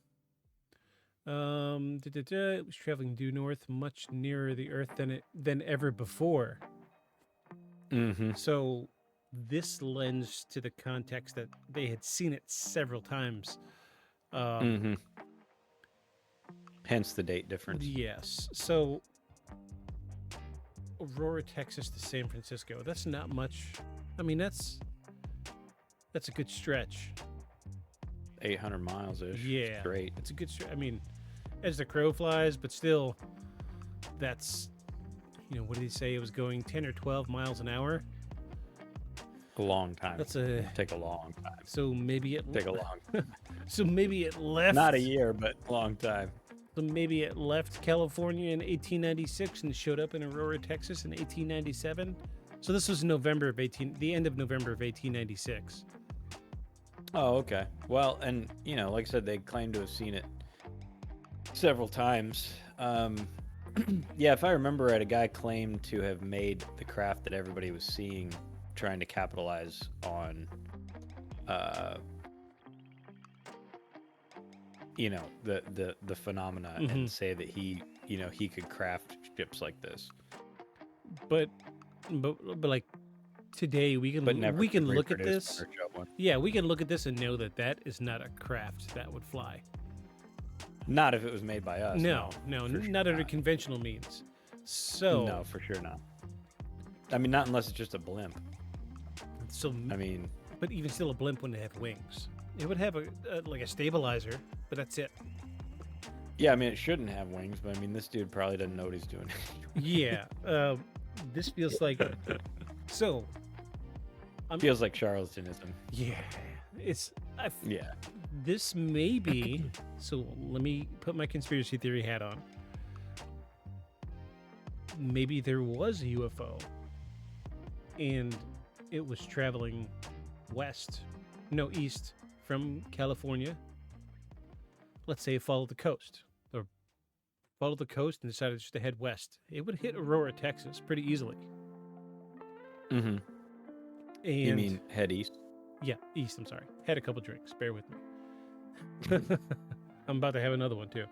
[SPEAKER 5] It was traveling due north, much nearer the Earth than ever before.
[SPEAKER 6] Mm-hmm.
[SPEAKER 5] So this lends to the context that they had seen it several times.
[SPEAKER 6] Hence the date difference.
[SPEAKER 5] Yes. So Aurora, Texas to San Francisco. That's not much. I mean, that's a good stretch.
[SPEAKER 6] 800 miles ish.
[SPEAKER 5] Yeah.
[SPEAKER 6] Great.
[SPEAKER 5] It's a good stretch. I mean, as the crow flies, but still, that's, what did he say? It was going 10 or 12 miles an hour.
[SPEAKER 6] A long time.
[SPEAKER 5] That's
[SPEAKER 6] take a long time.
[SPEAKER 5] So maybe it
[SPEAKER 6] Take a long
[SPEAKER 5] So maybe it left.
[SPEAKER 6] Not a year, but a long time.
[SPEAKER 5] So maybe it left California in 1896 and showed up in Aurora, Texas in 1897. So this was the end of November of 1896.
[SPEAKER 6] Oh, okay. Well, and like I said, they claim to have seen it several times. Yeah, if I remember right, a guy claimed to have made the craft that everybody was seeing, trying to capitalize on the phenomena and say that he could craft ships like this.
[SPEAKER 5] But like today we can look at this. Yeah, we can look at this and know that is not a craft that would fly.
[SPEAKER 6] Not if it was made by us.
[SPEAKER 5] No, not under conventional means. So
[SPEAKER 6] no, for sure not. I mean, not unless it's just a blimp.
[SPEAKER 5] So
[SPEAKER 6] I mean,
[SPEAKER 5] but even still, a blimp wouldn't have wings. It would have like a stabilizer, but that's it.
[SPEAKER 6] Yeah, I mean, it shouldn't have wings, but I mean, this dude probably doesn't know what he's doing.
[SPEAKER 5] Yeah, this feels like so.
[SPEAKER 6] Feels like charlatanism.
[SPEAKER 5] Yeah,
[SPEAKER 6] yeah.
[SPEAKER 5] This may be. So let me put my conspiracy theory hat on. Maybe there was a UFO, and it was traveling east from California. Let's say it followed the coast, or followed the coast and decided just to head west. It would hit Aurora, Texas pretty easily.
[SPEAKER 6] Mm-hmm.
[SPEAKER 5] And
[SPEAKER 6] you mean head east?
[SPEAKER 5] Yeah, east, I'm sorry. Had a couple drinks, bear with me. I'm about to have another one too.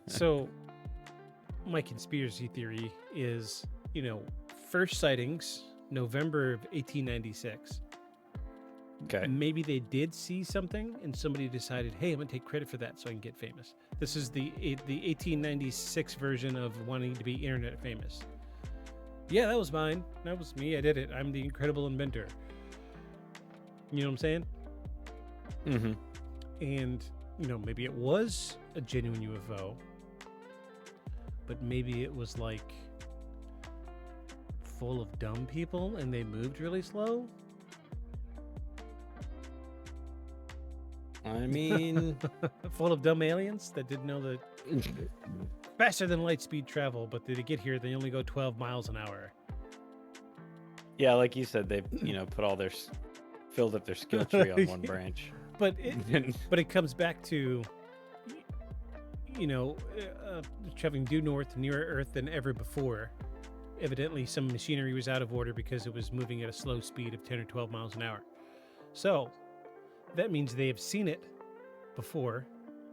[SPEAKER 5] So my conspiracy theory is, first sightings, November of 1896.
[SPEAKER 6] Okay.
[SPEAKER 5] Maybe they did see something and somebody decided, hey, I'm going to take credit for that so I can get famous. This is the 1896 version of wanting to be internet famous. Yeah, that was mine. That was me. I did it. I'm the incredible inventor. You know what I'm saying?
[SPEAKER 6] Mm-hmm.
[SPEAKER 5] And, maybe it was a genuine UFO, but maybe it was like full of dumb people and they moved really slow.
[SPEAKER 6] I mean,
[SPEAKER 5] full of dumb aliens that didn't know the faster than light speed travel, but to get here, they only go 12 miles an hour.
[SPEAKER 6] Yeah, like you said, they put all their filled up their skill tree on one branch.
[SPEAKER 5] But it comes back to traveling due north, nearer Earth than ever before. Evidently, some machinery was out of order because it was moving at a slow speed of 10 or 12 miles an hour. So that means they have seen it before.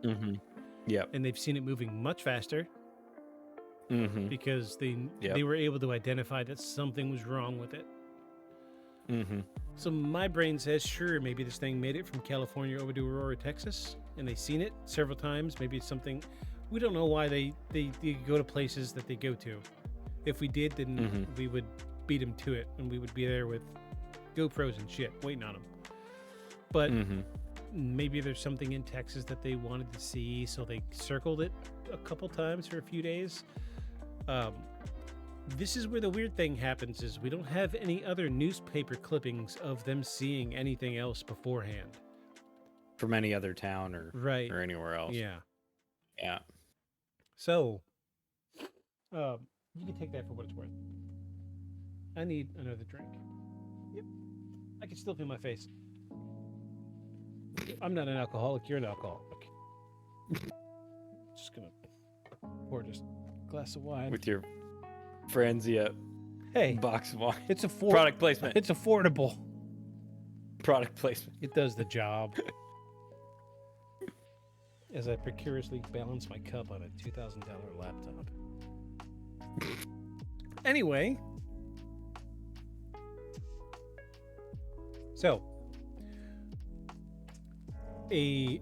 [SPEAKER 6] Mm-hmm. Yeah.
[SPEAKER 5] And they've seen it moving much faster.
[SPEAKER 6] Mm-hmm.
[SPEAKER 5] Because they were able to identify that something was wrong with it.
[SPEAKER 6] Mm-hmm.
[SPEAKER 5] So my brain says, sure, maybe this thing made it from California over to Aurora, Texas, and they've seen it several times. Maybe it's something, we don't know why they go to places that they go to. If we did, then
[SPEAKER 6] Mhm.
[SPEAKER 5] we would beat him to it, and we would be there with GoPros and shit waiting on him. But
[SPEAKER 6] Mhm.
[SPEAKER 5] maybe there's something in Texas that they wanted to see, so they circled it a couple times for a few days. This is where the weird thing happens: is we don't have any other newspaper clippings of them seeing anything else beforehand.
[SPEAKER 6] From any other town or
[SPEAKER 5] Right.
[SPEAKER 6] or anywhere else.
[SPEAKER 5] Yeah.
[SPEAKER 6] Yeah.
[SPEAKER 5] So, you can take that for what it's worth. I need another drink. Yep. I can still feel my face. I'm not an alcoholic. You're an alcoholic. Just gonna pour just a glass of wine.
[SPEAKER 6] With your Franzia
[SPEAKER 5] Hey,
[SPEAKER 6] box of wine.
[SPEAKER 5] it's
[SPEAKER 6] Product placement.
[SPEAKER 5] It's affordable.
[SPEAKER 6] Product placement.
[SPEAKER 5] It does the job. As I precariously balance my cup on a $2,000 laptop. Anyway. So, a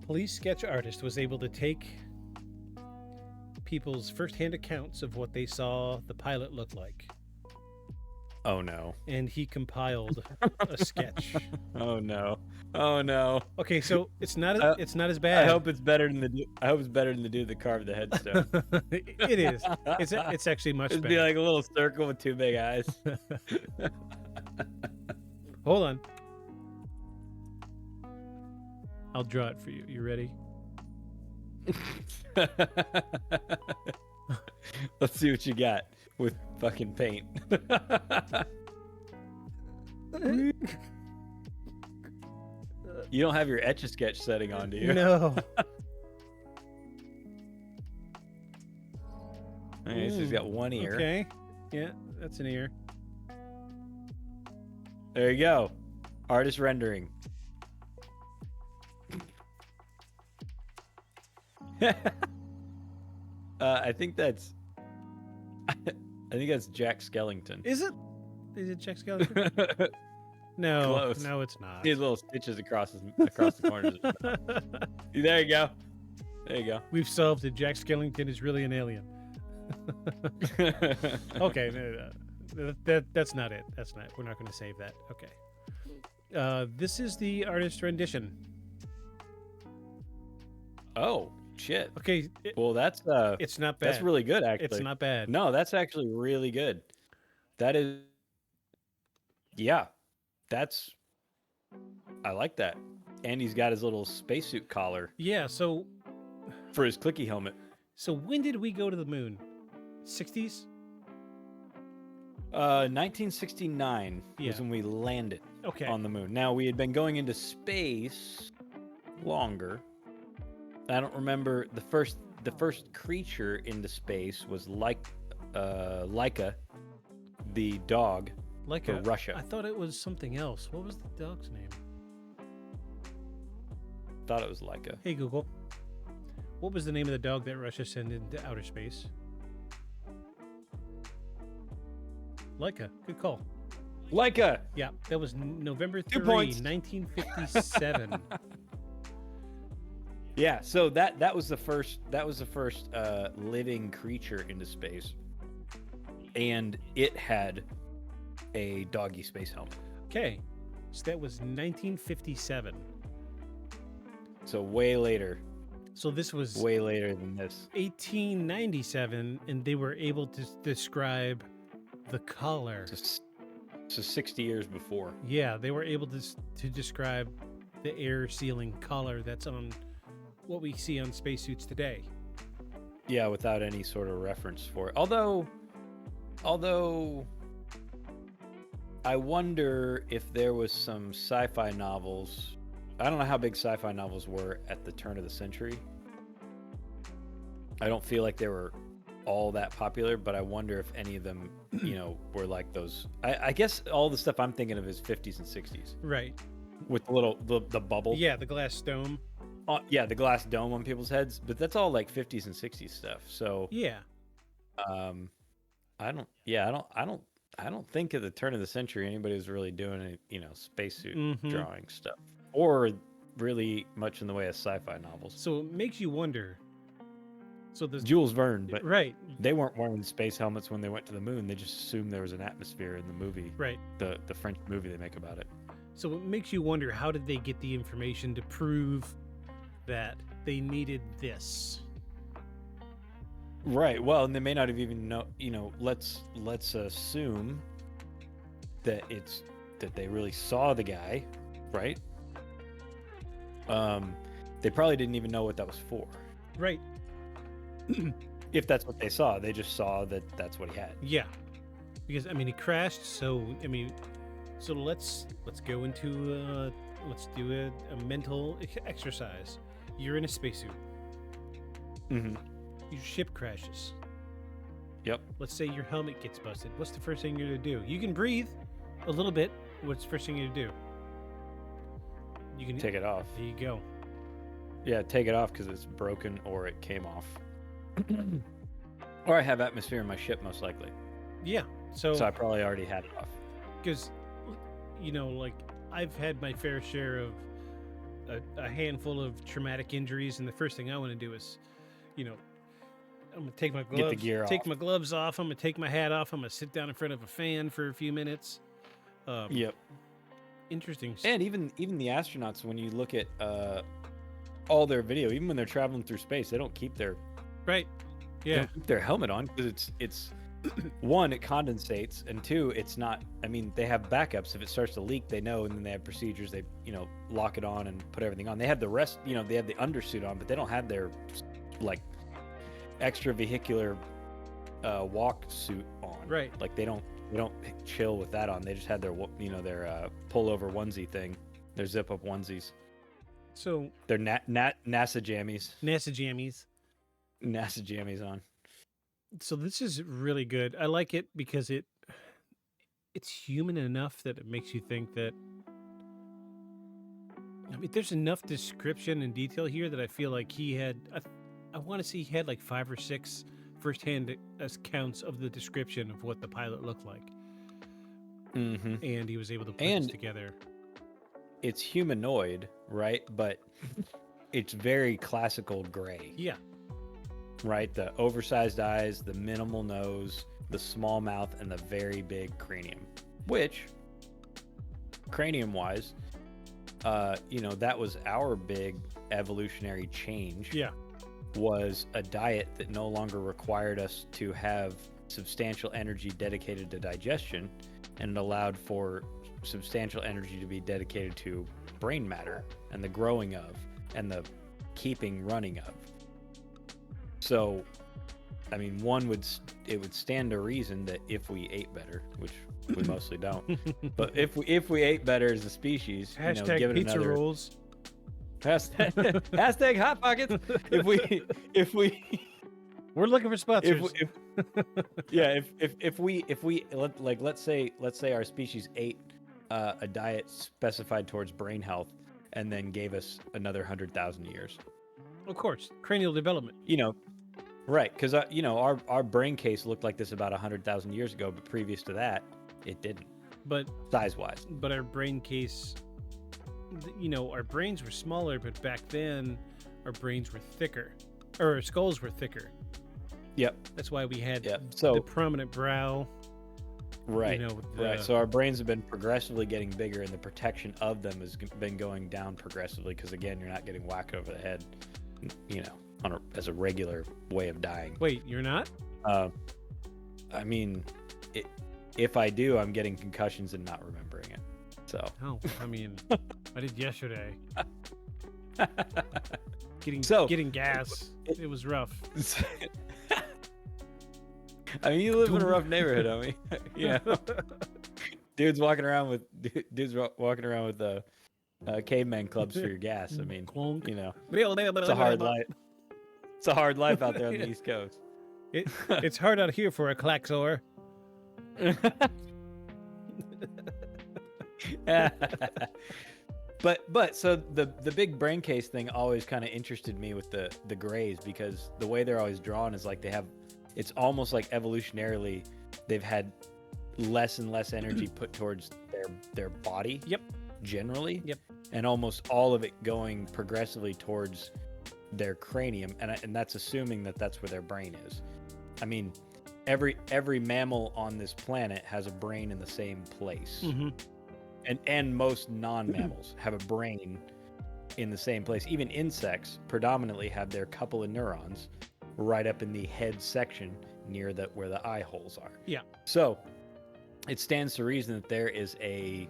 [SPEAKER 5] police sketch artist was able to take people's firsthand accounts of what they saw the pilot look like,
[SPEAKER 6] Oh no.
[SPEAKER 5] and he compiled a sketch.
[SPEAKER 6] Oh no. Oh no.
[SPEAKER 5] Okay, so it's not as
[SPEAKER 6] I
[SPEAKER 5] bad.
[SPEAKER 6] hope it's better than the dude that carved the headstone.
[SPEAKER 5] It is. It's actually much
[SPEAKER 6] It'd
[SPEAKER 5] better.
[SPEAKER 6] be like a little circle with two big eyes.
[SPEAKER 5] Hold on. I'll draw it for you. You ready?
[SPEAKER 6] Let's see what you got with fucking paint. You don't have your Etch-a-Sketch setting on, do you?
[SPEAKER 5] No.
[SPEAKER 6] Okay, so he's got one ear.
[SPEAKER 5] Okay. Yeah, that's an ear.
[SPEAKER 6] There you go. Artist rendering. I think that's Jack Skellington.
[SPEAKER 5] Is it? Is it Jack Skellington? No.
[SPEAKER 6] Close.
[SPEAKER 5] No, it's not.
[SPEAKER 6] He has little stitches across the corners. Of his mouth. There you go. There you go.
[SPEAKER 5] We've solved it. Jack Skellington is really an alien. Okay. That's not it. That's not. We're not going to save that. Okay. This is the artist rendition.
[SPEAKER 6] Oh shit.
[SPEAKER 5] Okay.
[SPEAKER 6] Well, that's
[SPEAKER 5] It's not bad.
[SPEAKER 6] that's really good actually.
[SPEAKER 5] It's not bad.
[SPEAKER 6] No, that's actually really good. That is. Yeah, that's. I like that. And he's got his little spacesuit collar
[SPEAKER 5] Yeah. So
[SPEAKER 6] for his clicky helmet.
[SPEAKER 5] when did we go to the moon? 60s?
[SPEAKER 6] 1969
[SPEAKER 5] Yeah.
[SPEAKER 6] was when we landed
[SPEAKER 5] Okay.
[SPEAKER 6] on the moon. Now we had been going into space longer. I don't remember the first creature into space was Laika, the dog
[SPEAKER 5] Like
[SPEAKER 6] for Russia.
[SPEAKER 5] I thought it was something else. What was the dog's name?
[SPEAKER 6] Thought it was Laika.
[SPEAKER 5] Hey Google. What was the name of the dog that Russia sent into outer space? Laika. Good call.
[SPEAKER 6] Laika.
[SPEAKER 5] Yeah, that was November 3,
[SPEAKER 6] 2 points.
[SPEAKER 5] 1957.
[SPEAKER 6] Yeah, so that was the first living creature into space, and it had a doggy space helmet.
[SPEAKER 5] Okay, so that was 1957.
[SPEAKER 6] So way later
[SPEAKER 5] So this was
[SPEAKER 6] than this.
[SPEAKER 5] 1897, and they were able to describe the color.
[SPEAKER 6] So 60 years before.
[SPEAKER 5] Yeah, they were able to describe the air sealing color that's on what we see on spacesuits today.
[SPEAKER 6] Yeah, without any sort of reference for it. Although I wonder if there was some sci-fi novels. I don't know how big sci-fi novels were at the turn of the century. I don't feel like they were all that popular, but I wonder if any of them, were like those. I guess all the stuff I'm thinking of is 50s and 60s
[SPEAKER 5] Right.
[SPEAKER 6] with the bubble.
[SPEAKER 5] Yeah, the glass dome.
[SPEAKER 6] Yeah, the glass dome on people's heads, but that's all like 50s and 60s stuff. So
[SPEAKER 5] Yeah.
[SPEAKER 6] I don't think at the turn of the century anybody was really doing any, spacesuit
[SPEAKER 5] Mhm.
[SPEAKER 6] drawing stuff, or really much in the way of sci-fi novels.
[SPEAKER 5] So it makes you wonder, So the
[SPEAKER 6] Jules Verne, but
[SPEAKER 5] right,
[SPEAKER 6] they weren't wearing space helmets when they went to the moon. They just assumed there was an atmosphere in the movie,
[SPEAKER 5] right.
[SPEAKER 6] the French movie they make about it.
[SPEAKER 5] So it makes you wonder, how did they get the information to prove that they needed this?
[SPEAKER 6] Right. Well, and they may not have even know. Let's assume that they really saw the guy, right? They probably didn't even know what that was for.
[SPEAKER 5] Right.
[SPEAKER 6] If that's what they saw, they just saw that that's what he had.
[SPEAKER 5] Yeah. Because I mean, he crashed. So I mean, so let's go into let's do a mental exercise. You're in a spacesuit.
[SPEAKER 6] Mm-hmm.
[SPEAKER 5] Your ship crashes.
[SPEAKER 6] Yep.
[SPEAKER 5] Let's say your helmet gets busted. What's the first thing you're gonna do? You can breathe a little bit. What's the first thing you're gonna do? You can
[SPEAKER 6] Take it off.
[SPEAKER 5] There you go.
[SPEAKER 6] Yeah, take it off because it's broken or it came off. Or I have atmosphere in my ship, most likely.
[SPEAKER 5] Yeah. So
[SPEAKER 6] I probably already had it off.
[SPEAKER 5] because like I've had my fair share of a handful of traumatic injuries, and the first thing I want to do is, I'm gonna take my gloves,
[SPEAKER 6] Get the gear
[SPEAKER 5] take
[SPEAKER 6] off.
[SPEAKER 5] my gloves off. I'm gonna take my hat off. I'm gonna sit down in front of a fan for a few minutes.
[SPEAKER 6] Yep.
[SPEAKER 5] Interesting.
[SPEAKER 6] And even the astronauts, when you look at all their video, even when they're traveling through space, they don't keep their
[SPEAKER 5] Right.
[SPEAKER 6] they
[SPEAKER 5] Yeah.
[SPEAKER 6] don't keep their helmet on because it's one, it condensates, and two, it's not. I mean, they have backups. If it starts to leak, they know, and then they have procedures. They lock it on and put everything on. They have the rest. They have the undersuit on, but they don't have their like extra vehicular walk suit on.
[SPEAKER 5] Right.
[SPEAKER 6] Like they don't chill with that on. They just had their their pullover onesie thing, their zip up onesies.
[SPEAKER 5] So
[SPEAKER 6] Their NASA jammies.
[SPEAKER 5] NASA jammies.
[SPEAKER 6] NASA jammies on.
[SPEAKER 5] So this is really good. I like it because it's human enough that it makes you think that. I mean, there's enough description and detail here that I feel like he had. I want to see he had like 5 or 6 firsthand accounts of the description of what the pilot looked like,
[SPEAKER 6] Mm-hmm.
[SPEAKER 5] and he was able to put this together.
[SPEAKER 6] It's humanoid, right? But it's very classical gray,
[SPEAKER 5] Yeah,
[SPEAKER 6] right? The oversized eyes, the minimal nose, the small mouth, and the very big cranium. Which, cranium-wise, that was our big evolutionary change.
[SPEAKER 5] yeah,
[SPEAKER 6] Was a diet that no longer required us to have substantial energy dedicated to digestion, and it allowed for substantial energy to be dedicated to brain matter and the growing of and the keeping running of. So, I mean, it would stand to reason that if we ate better, which we mostly don't, but if we ate better as a species,
[SPEAKER 5] hashtag
[SPEAKER 6] give it
[SPEAKER 5] pizza
[SPEAKER 6] another
[SPEAKER 5] rolls.
[SPEAKER 6] hashtag hot pockets. If we
[SPEAKER 5] We're looking for sponsors.
[SPEAKER 6] if we let's say our species ate a diet specified towards brain health and then gave us another 100,000 years.
[SPEAKER 5] Of course, cranial development.
[SPEAKER 6] Right? Because our brain case looked like this about 100,000 years ago, but previous to that, it didn't.
[SPEAKER 5] But
[SPEAKER 6] Size-wise.
[SPEAKER 5] but our brain case, our brains were smaller, but back then our brains were thicker, or our skulls were thicker.
[SPEAKER 6] Yep.
[SPEAKER 5] That's why we had
[SPEAKER 6] Yep.
[SPEAKER 5] the
[SPEAKER 6] So
[SPEAKER 5] prominent brow.
[SPEAKER 6] right.
[SPEAKER 5] with
[SPEAKER 6] Right.
[SPEAKER 5] the-
[SPEAKER 6] So our brains have been progressively getting bigger, and the protection of them has been going down progressively. Because again, you're not getting whacked over the head, as a regular way of dying.
[SPEAKER 5] Wait, you're not?
[SPEAKER 6] I mean, if I do, I'm getting concussions and not remembering it. So
[SPEAKER 5] Oh, I mean, I did yesterday.
[SPEAKER 6] So-
[SPEAKER 5] Getting gas. It was rough.
[SPEAKER 6] I mean, you live in a rough neighborhood, homie. Dudes walking around with caveman clubs for your gas. I mean,
[SPEAKER 5] Clonk.
[SPEAKER 6] it's a hard life. It's a hard life out there on the East Coast.
[SPEAKER 5] It's hard out here for a klaxor.
[SPEAKER 6] But so the big brain case thing always kind of interested me with the grays, because the way they're always drawn is like it's almost like evolutionarily they've had less and less energy put towards their body.
[SPEAKER 5] Yep.
[SPEAKER 6] Generally.
[SPEAKER 5] Yep.
[SPEAKER 6] And almost all of it going progressively towards their cranium, and that's assuming that that's where their brain is. I mean, every mammal on this planet has a brain in the same place, and most non-mammals have a brain in the same place. Even insects predominantly have their couple of neurons right up in the head section near where the eye holes are.
[SPEAKER 5] Yeah.
[SPEAKER 6] So it stands to reason that there is a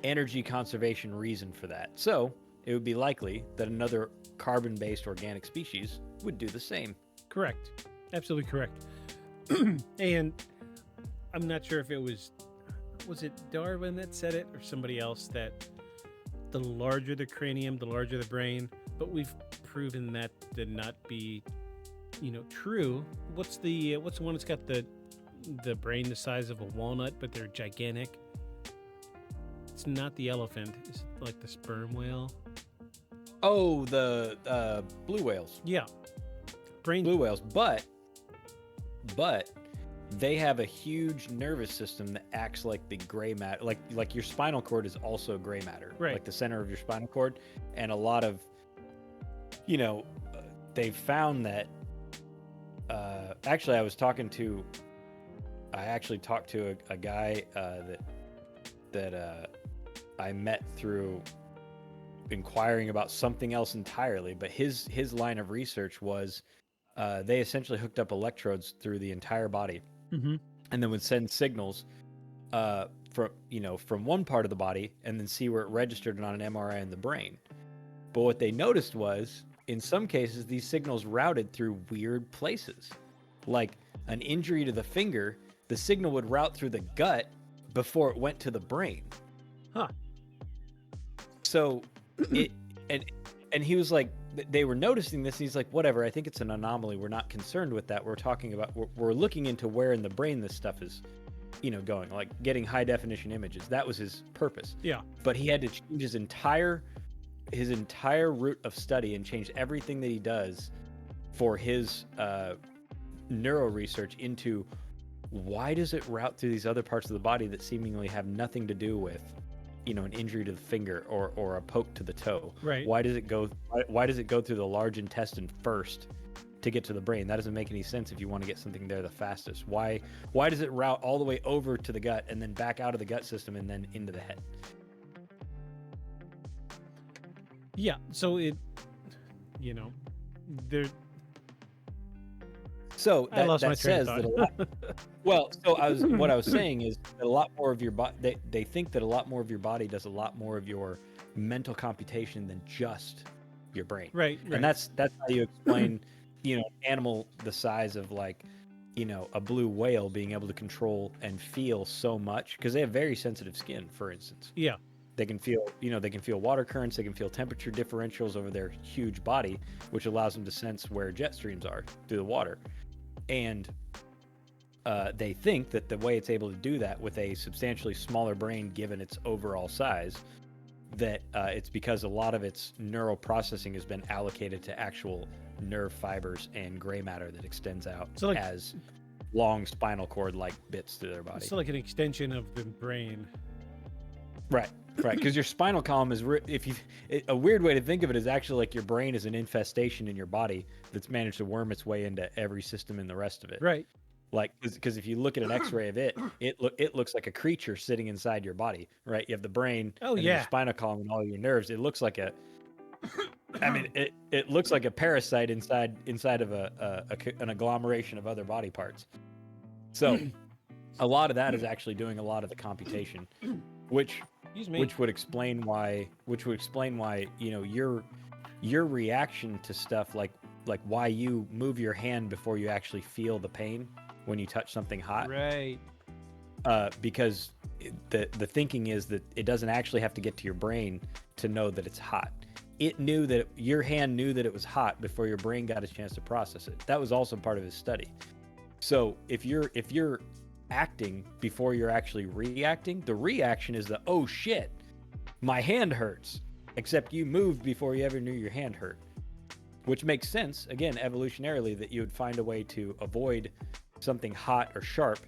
[SPEAKER 6] energy conservation reason for that. So it would be likely that another carbon-based organic species would do the same.
[SPEAKER 5] Correct. Absolutely correct. And I'm not sure if it was it Darwin that said it or somebody else, that the larger the cranium, the larger the brain, but we've proven that to not be, true. What's the one that's got the brain the size of a walnut, but they're gigantic? It's not the elephant. It's like the sperm whale.
[SPEAKER 6] Oh, the blue whales.
[SPEAKER 5] Yeah.
[SPEAKER 6] Blue whales, but they have a huge nervous system that acts like the gray matter. Like your spinal cord is also gray matter.
[SPEAKER 5] Right.
[SPEAKER 6] Like the center of your spinal cord. And a lot of, they've found that, actually I actually talked to a guy that I met through inquiring about something else entirely, but his line of research was they essentially hooked up electrodes through the entire body, and then would send signals from one part of the body and then see where it registered on an MRI in the brain. But what they noticed was, in some cases, these signals routed through weird places. Like an injury to the finger, the signal would route through the gut before it went to the brain.
[SPEAKER 5] Huh.
[SPEAKER 6] So and he was like, they were noticing this, and he's like, whatever, I think it's an anomaly. We're not concerned with that. We're talking about, we're looking into where in the brain this stuff is, going, like getting high definition images. That was his purpose.
[SPEAKER 5] Yeah.
[SPEAKER 6] But he had to change his entire route of study and change everything that he does for his neuro research into why does it route through these other parts of the body that seemingly have nothing to do with, an injury to the finger or a poke to the toe.
[SPEAKER 5] Right.
[SPEAKER 6] Why does it go through the large intestine first to get to the brain? That doesn't make any sense if you want to get something there the fastest. Why does it route all the way over to the gut and then back out of the gut system and then into the head?
[SPEAKER 5] Yeah. So
[SPEAKER 6] So
[SPEAKER 5] I lost my train
[SPEAKER 6] says
[SPEAKER 5] of
[SPEAKER 6] that a
[SPEAKER 5] thought.
[SPEAKER 6] lot. Well, so what I was saying is that a lot more of your body. They think that a lot more of your body does a lot more of your mental computation than just your brain.
[SPEAKER 5] Right.
[SPEAKER 6] And that's how you explain, an animal the size of like, a blue whale being able to control and feel so much, because they have very sensitive skin, for instance.
[SPEAKER 5] Yeah.
[SPEAKER 6] They can feel, water currents. They can feel temperature differentials over their huge body, which allows them to sense where jet streams are through the water. And they think that the way it's able to do that with a substantially smaller brain, given its overall size, that it's because a lot of its neural processing has been allocated to actual nerve fibers and gray matter that extends out as long spinal cord-like bits through their body.
[SPEAKER 5] So like an extension of the brain.
[SPEAKER 6] Right. Because your spinal column is, a weird way to think of it is actually like your brain is an infestation in your body that's managed to worm its way into every system in the rest of it.
[SPEAKER 5] Right.
[SPEAKER 6] Like, because if you look at an X-ray of it looks like a creature sitting inside your body, right? You have the brain, your spinal column, and all your nerves. It looks like it looks like a parasite inside of an agglomeration of other body parts. So, a lot of that is actually doing a lot of the computation, which would explain why your reaction to stuff like why you move your hand before you actually feel the pain when you touch something hot.
[SPEAKER 5] Right.
[SPEAKER 6] Because the thinking is that it doesn't actually have to get to your brain to know that it's hot. It knew that your hand knew that it was hot before your brain got a chance to process it. That was also part of his study. So if you're acting before you're actually reacting, the reaction is the, oh shit, my hand hurts. Except you moved before you ever knew your hand hurt. Which makes sense, again, evolutionarily, that you would find a way to avoid something hot or sharp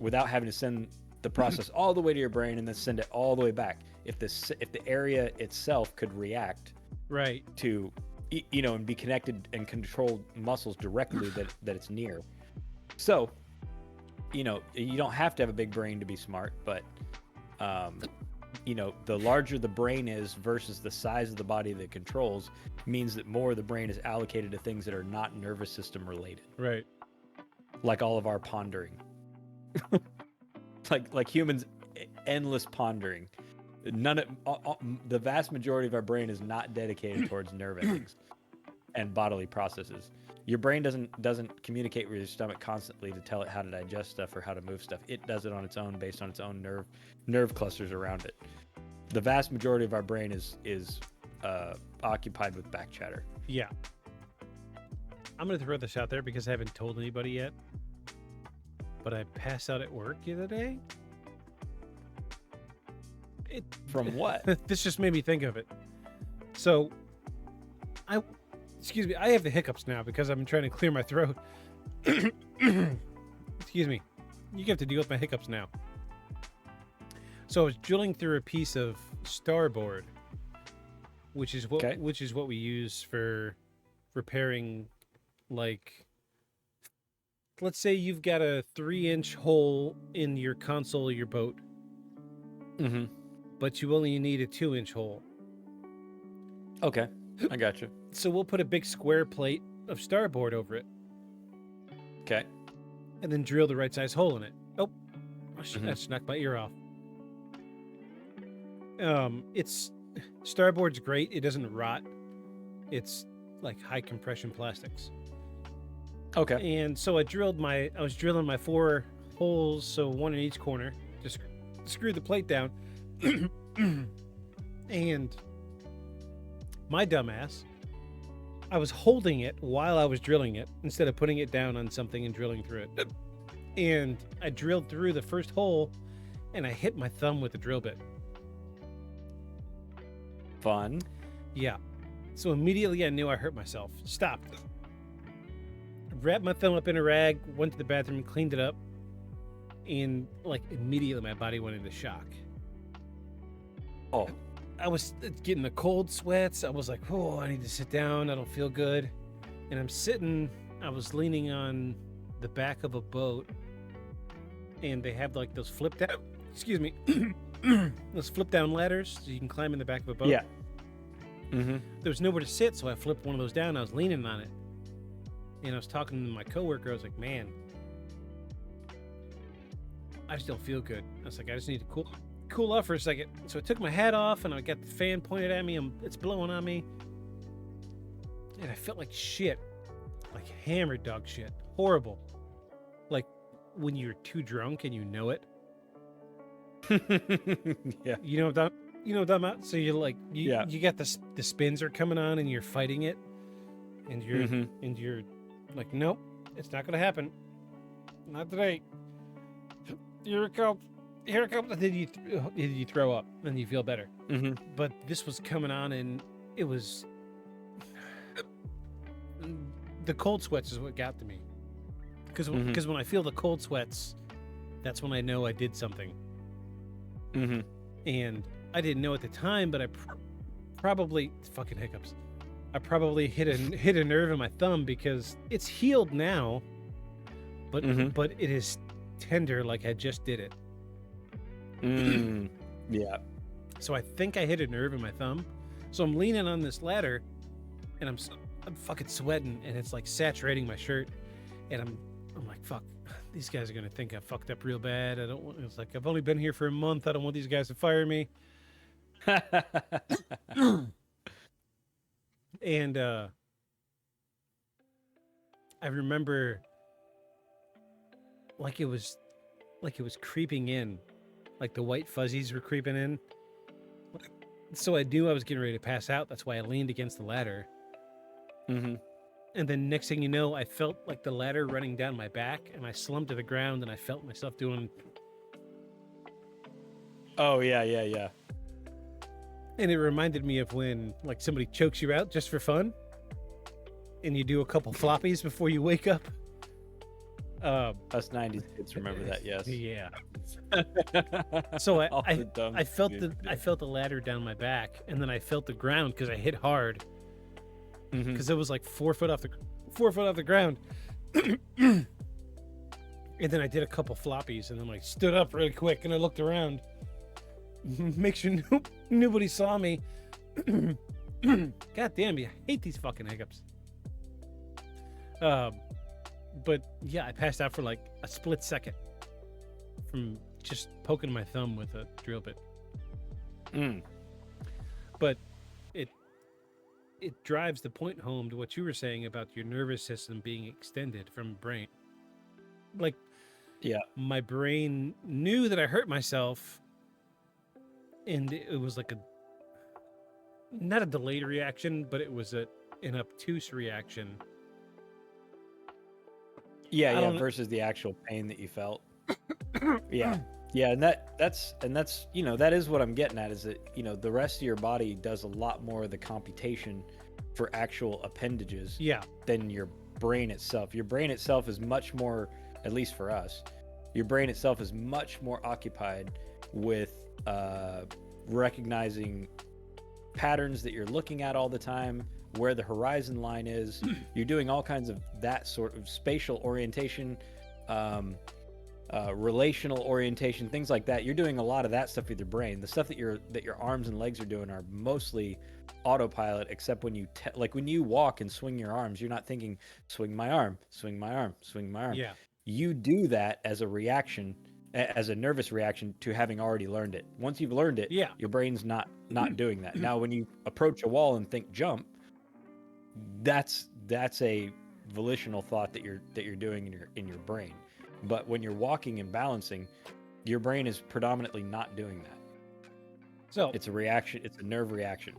[SPEAKER 6] without having to send the process all the way to your brain and then send it all the way back. If the area itself could react
[SPEAKER 5] Right.
[SPEAKER 6] to, and be connected and control muscles directly that it's near. So, you don't have to have a big brain to be smart, but, the larger the brain is versus the size of the body that it controls means that more of the brain is allocated to things that are not nervous system related.
[SPEAKER 5] Right.
[SPEAKER 6] Like all of our pondering. like humans, endless pondering. The vast majority of our brain is not dedicated towards nerve endings and bodily processes. Your brain doesn't communicate with your stomach constantly to tell it how to digest stuff or how to move stuff. It does it on its own, based on its own nerve clusters around it. The vast majority of our brain is occupied with back chatter.
[SPEAKER 5] Yeah. I'm gonna throw this out there because I haven't told anybody yet. But I passed out at work the other day.
[SPEAKER 6] From what?
[SPEAKER 5] This just made me think of it. So, I have the hiccups now because I'm trying to clear my throat. Excuse me. You have to deal with my hiccups now. So I was drilling through a piece of starboard, which is what we use for repairing, like, let's say you've got a 3-inch hole in your console of your boat.
[SPEAKER 6] Mm-hmm.
[SPEAKER 5] But you only need a 2-inch hole.
[SPEAKER 6] Okay, I got you.
[SPEAKER 5] So we'll put a big square plate of starboard over it.
[SPEAKER 6] Okay.
[SPEAKER 5] And then drill the right size hole in it. Oh, that just knocked my ear off. It's starboard's great. It doesn't rot. It's like high compression plastics.
[SPEAKER 6] Okay.
[SPEAKER 5] And so I was drilling my 4 holes, so 1 in each corner. Just screw the plate down. And my dumbass, I was holding it while I was drilling it instead of putting it down on something and drilling through it. And I drilled through the first hole and I hit my thumb with the drill bit.
[SPEAKER 6] Fun.
[SPEAKER 5] Yeah. So immediately I knew I hurt myself. Stopped. Wrapped my thumb up in a rag, went to the bathroom, cleaned it up, and like immediately my body went into shock.
[SPEAKER 6] Oh.
[SPEAKER 5] I was getting the cold sweats. I was like, oh, I need to sit down. I don't feel good. And I was leaning on the back of a boat, and they have like those flip down, those flip down ladders so you can climb in the back of a boat.
[SPEAKER 6] Yeah. Mm-hmm.
[SPEAKER 5] There was nowhere to sit, so I flipped one of those down. I was leaning on it. And I was talking to my coworker. I was like, man, I just don't feel good. I was like, I just need to cool off for a second. So I took my hat off and I got the fan pointed at me and it's blowing on me. And I felt like shit. Like hammered dog shit. Horrible. Like when you're too drunk and you know it.
[SPEAKER 6] Yeah.
[SPEAKER 5] You know what I'm talking about? So you're like, you got the spins are coming on and you're fighting it. And you're like, nope, it's not gonna happen. Not today. Here it comes. And then you throw up and you feel better.
[SPEAKER 6] Mm-hmm.
[SPEAKER 5] But this was coming on and it was the cold sweats is what got to me. Because when I feel the cold sweats, that's when I know I did something.
[SPEAKER 6] Mm-hmm.
[SPEAKER 5] And I didn't know at the time, but I probably fucking hiccups. I probably hit a nerve in my thumb because it's healed now, but it is tender like I just did it.
[SPEAKER 6] Yeah.
[SPEAKER 5] So I think I hit a nerve in my thumb. So I'm leaning on this ladder, and I'm fucking sweating, and it's like saturating my shirt, and I'm like, fuck, these guys are gonna think I fucked up real bad. It's like I've only been here for a month. I don't want these guys to fire me. And I remember like it was creeping in, like the white fuzzies were creeping in. So I knew I was getting ready to pass out. That's why I leaned against the ladder.
[SPEAKER 6] Mm-hmm.
[SPEAKER 5] And then next thing you know, I felt like the ladder running down my back, and I slumped to the ground, and I felt myself doing.
[SPEAKER 6] Oh yeah.
[SPEAKER 5] And it reminded me of when like somebody chokes you out just for fun, and you do a couple floppies before you wake up.
[SPEAKER 6] Us 90s kids remember that, yes.
[SPEAKER 5] Yeah. So
[SPEAKER 6] All the dumb
[SPEAKER 5] I felt
[SPEAKER 6] shit.
[SPEAKER 5] I felt the ladder down my back, and then I felt the ground because I hit hard
[SPEAKER 6] Mhm.
[SPEAKER 5] because it was like 4 foot off the ground. And then I did a couple floppies, and then like stood up really quick, and I looked around, make sure nobody saw me. God damn you! I hate these fucking hiccups. But yeah, I passed out for like a split second from just poking my thumb with a drill bit.
[SPEAKER 6] Mm.
[SPEAKER 5] But it drives the point home to what you were saying about your nervous system being extended from brain. Like,
[SPEAKER 6] Yeah.
[SPEAKER 5] my brain knew that I hurt myself, and it was like not a delayed reaction, but it was an obtuse reaction.
[SPEAKER 6] Yeah,
[SPEAKER 5] I
[SPEAKER 6] yeah,
[SPEAKER 5] don't-
[SPEAKER 6] versus the actual pain that you felt. Yeah. Yeah, and that's that is what I'm getting at, is that, the rest of your body does a lot more of the computation for actual appendages
[SPEAKER 5] Yeah,
[SPEAKER 6] than your brain itself. Your brain itself is much more, at least for us, your brain itself is much more occupied with recognizing patterns that you're looking at all the time, where the horizon line is. You're doing all kinds of that sort of spatial orientation, relational orientation, things like that. You're doing a lot of that stuff with your brain. The stuff that your arms and legs are doing are mostly autopilot, except when you like when you walk and swing your arms, you're not thinking swing my arm, swing my arm, swing my arm.
[SPEAKER 5] yeah,
[SPEAKER 6] You do that as a reaction, as a nervous reaction to having already learned it. Once you've learned it,
[SPEAKER 5] Yeah.
[SPEAKER 6] your brain's not doing that. Now, when you approach a wall and think jump, that's a volitional thought that you're doing in your brain. But when you're walking and balancing, your brain is predominantly not doing that.
[SPEAKER 5] So
[SPEAKER 6] It's a reaction. It's a nerve reaction.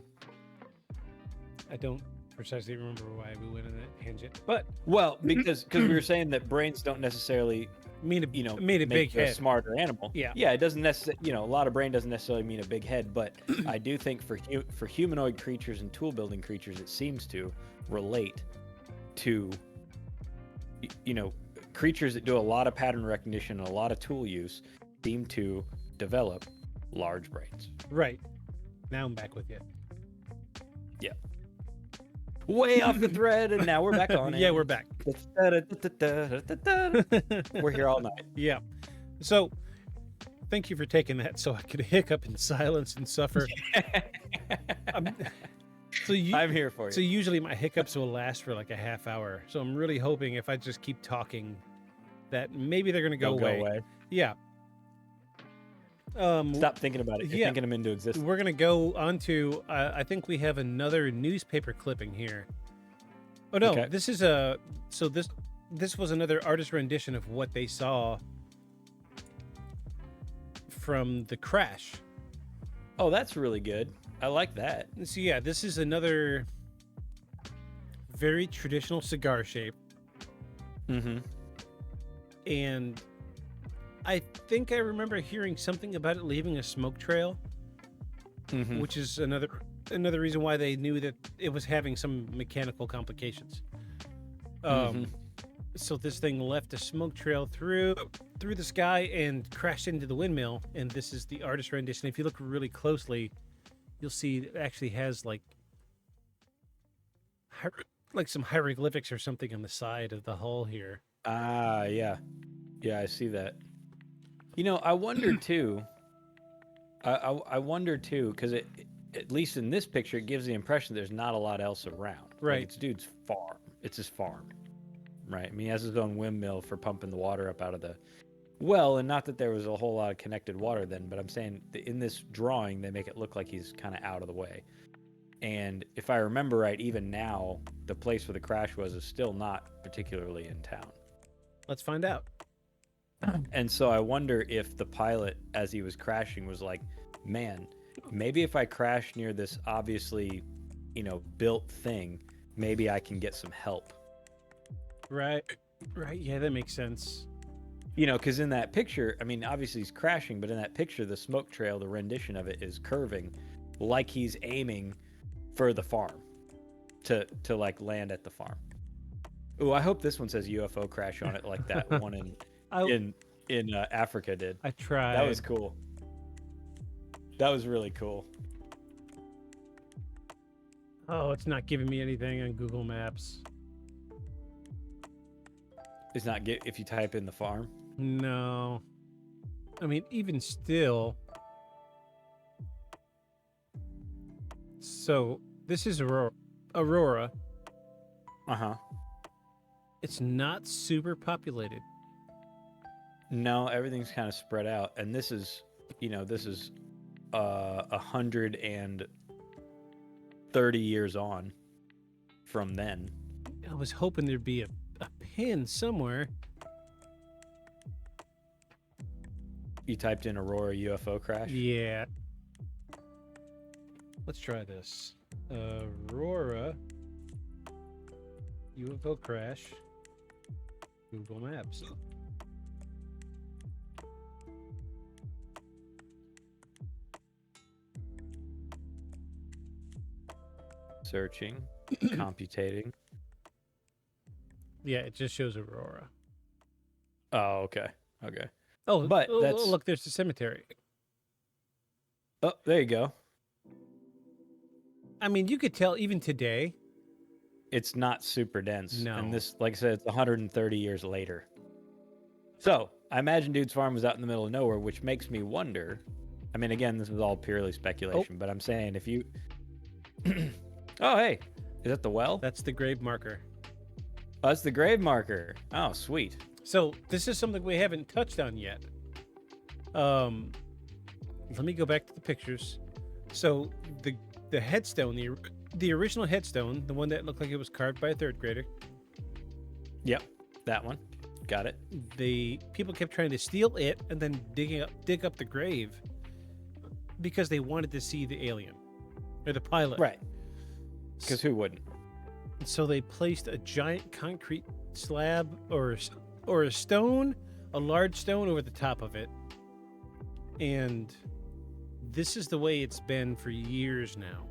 [SPEAKER 5] I don't precisely remember why we went in that tangent, but
[SPEAKER 6] Well, because we were saying that brains don't necessarily
[SPEAKER 5] made a
[SPEAKER 6] made
[SPEAKER 5] big
[SPEAKER 6] make you a
[SPEAKER 5] head.
[SPEAKER 6] smarter animal.
[SPEAKER 5] Yeah.
[SPEAKER 6] Yeah, it doesn't necessarily, a lot of brain doesn't necessarily mean a big head, but I do think for humanoid creatures and tool building creatures, it seems to relate to, creatures that do a lot of pattern recognition and a lot of tool use seem to develop large brains.
[SPEAKER 5] Right. Now I'm back with you.
[SPEAKER 6] Yeah. Way off the thread, and now we're back on it.
[SPEAKER 5] Yeah, we're back.
[SPEAKER 6] We're here all night.
[SPEAKER 5] Yeah. So thank you for taking that so I could hiccup in silence and suffer.
[SPEAKER 6] I'm here for you.
[SPEAKER 5] So usually my hiccups will last for like a half hour. So I'm really hoping if I just keep talking that maybe they're going to
[SPEAKER 6] They'll
[SPEAKER 5] go away. Yeah.
[SPEAKER 6] Stop thinking about it. You're
[SPEAKER 5] yeah.
[SPEAKER 6] thinking them into existence.
[SPEAKER 5] We're going to go on to, I think we have another newspaper clipping here. Oh, no.
[SPEAKER 6] Okay.
[SPEAKER 5] This is this was another artist rendition of what they saw from the crash.
[SPEAKER 6] Oh, that's really good. I like that.
[SPEAKER 5] So yeah, this is another very traditional cigar shape.
[SPEAKER 6] Mm-hmm.
[SPEAKER 5] And I think I remember hearing something about it leaving a smoke trail,
[SPEAKER 6] Mm-hmm.
[SPEAKER 5] which is another reason why they knew that it was having some mechanical complications. So this thing left a smoke trail through the sky and crashed into the windmill. And this is the artist rendition. If you look really closely, you'll see it actually has like some hieroglyphics or something on the side of the hull here.
[SPEAKER 6] Ah, yeah. Yeah, I see that. I wonder too. I wonder too, because at least in this picture, it gives the impression there's not a lot else around. Like,
[SPEAKER 5] Right.
[SPEAKER 6] it's dude's farm. It's his farm. Right. I mean, he has his own windmill for pumping the water up out of the well, and not that there was a whole lot of connected water then, but I'm saying that in this drawing, they make it look like he's kind of out of the way. And if I remember right, even now, the place where the crash was is still not particularly in town.
[SPEAKER 5] Let's find out.
[SPEAKER 6] And so I wonder if the pilot, as he was crashing, was like, man, maybe if I crash near this obviously, built thing, maybe I can get some help.
[SPEAKER 5] Right. Yeah, that makes sense.
[SPEAKER 6] Because in that picture, I mean, obviously he's crashing, but in that picture, the smoke trail, the rendition of it is curving like he's aiming for the farm to like land at the farm. Ooh, I hope this one says UFO crash on it, like that one
[SPEAKER 5] I
[SPEAKER 6] in Africa did.
[SPEAKER 5] I tried.
[SPEAKER 6] That was cool. That was really cool.
[SPEAKER 5] Oh, it's not giving me anything on Google Maps.
[SPEAKER 6] It's not get if you type in the farm.
[SPEAKER 5] No. I mean, even still. So, this is Aurora.
[SPEAKER 6] Uh-huh.
[SPEAKER 5] It's not super populated.
[SPEAKER 6] No, everything's kind of spread out, and this is 130 years on from then.
[SPEAKER 5] I was hoping there'd be a pin somewhere.
[SPEAKER 6] You typed in Aurora UFO crash?
[SPEAKER 5] Yeah. Let's try this. Aurora UFO crash. Google Maps.
[SPEAKER 6] Searching, computating.
[SPEAKER 5] Yeah, it just shows Aurora.
[SPEAKER 6] Oh, okay. Okay.
[SPEAKER 5] Oh,
[SPEAKER 6] But that's-
[SPEAKER 5] look, there's the cemetery.
[SPEAKER 6] Oh, there you go.
[SPEAKER 5] I mean, you could tell even today.
[SPEAKER 6] It's not super dense.
[SPEAKER 5] No.
[SPEAKER 6] And this, like I said, it's 130 years later. So, I imagine Dude's Farm was out in the middle of nowhere, which makes me wonder. I mean, again, this is all purely speculation, but I'm saying if you... Oh, hey. Is that the well?
[SPEAKER 5] That's the grave marker.
[SPEAKER 6] Oh, that's the grave marker. Oh, sweet.
[SPEAKER 5] So this is something we haven't touched on yet. Let me go back to the pictures. So the headstone, the original headstone, the one that looked like it was carved by a third grader.
[SPEAKER 6] Yep, that one. Got it.
[SPEAKER 5] The people kept trying to steal it and then dig up the grave because they wanted to see the alien or the pilot.
[SPEAKER 6] Right. Because who wouldn't?
[SPEAKER 5] So they placed a giant concrete slab or a stone, a large stone over the top of it. And this is the way it's been for years now.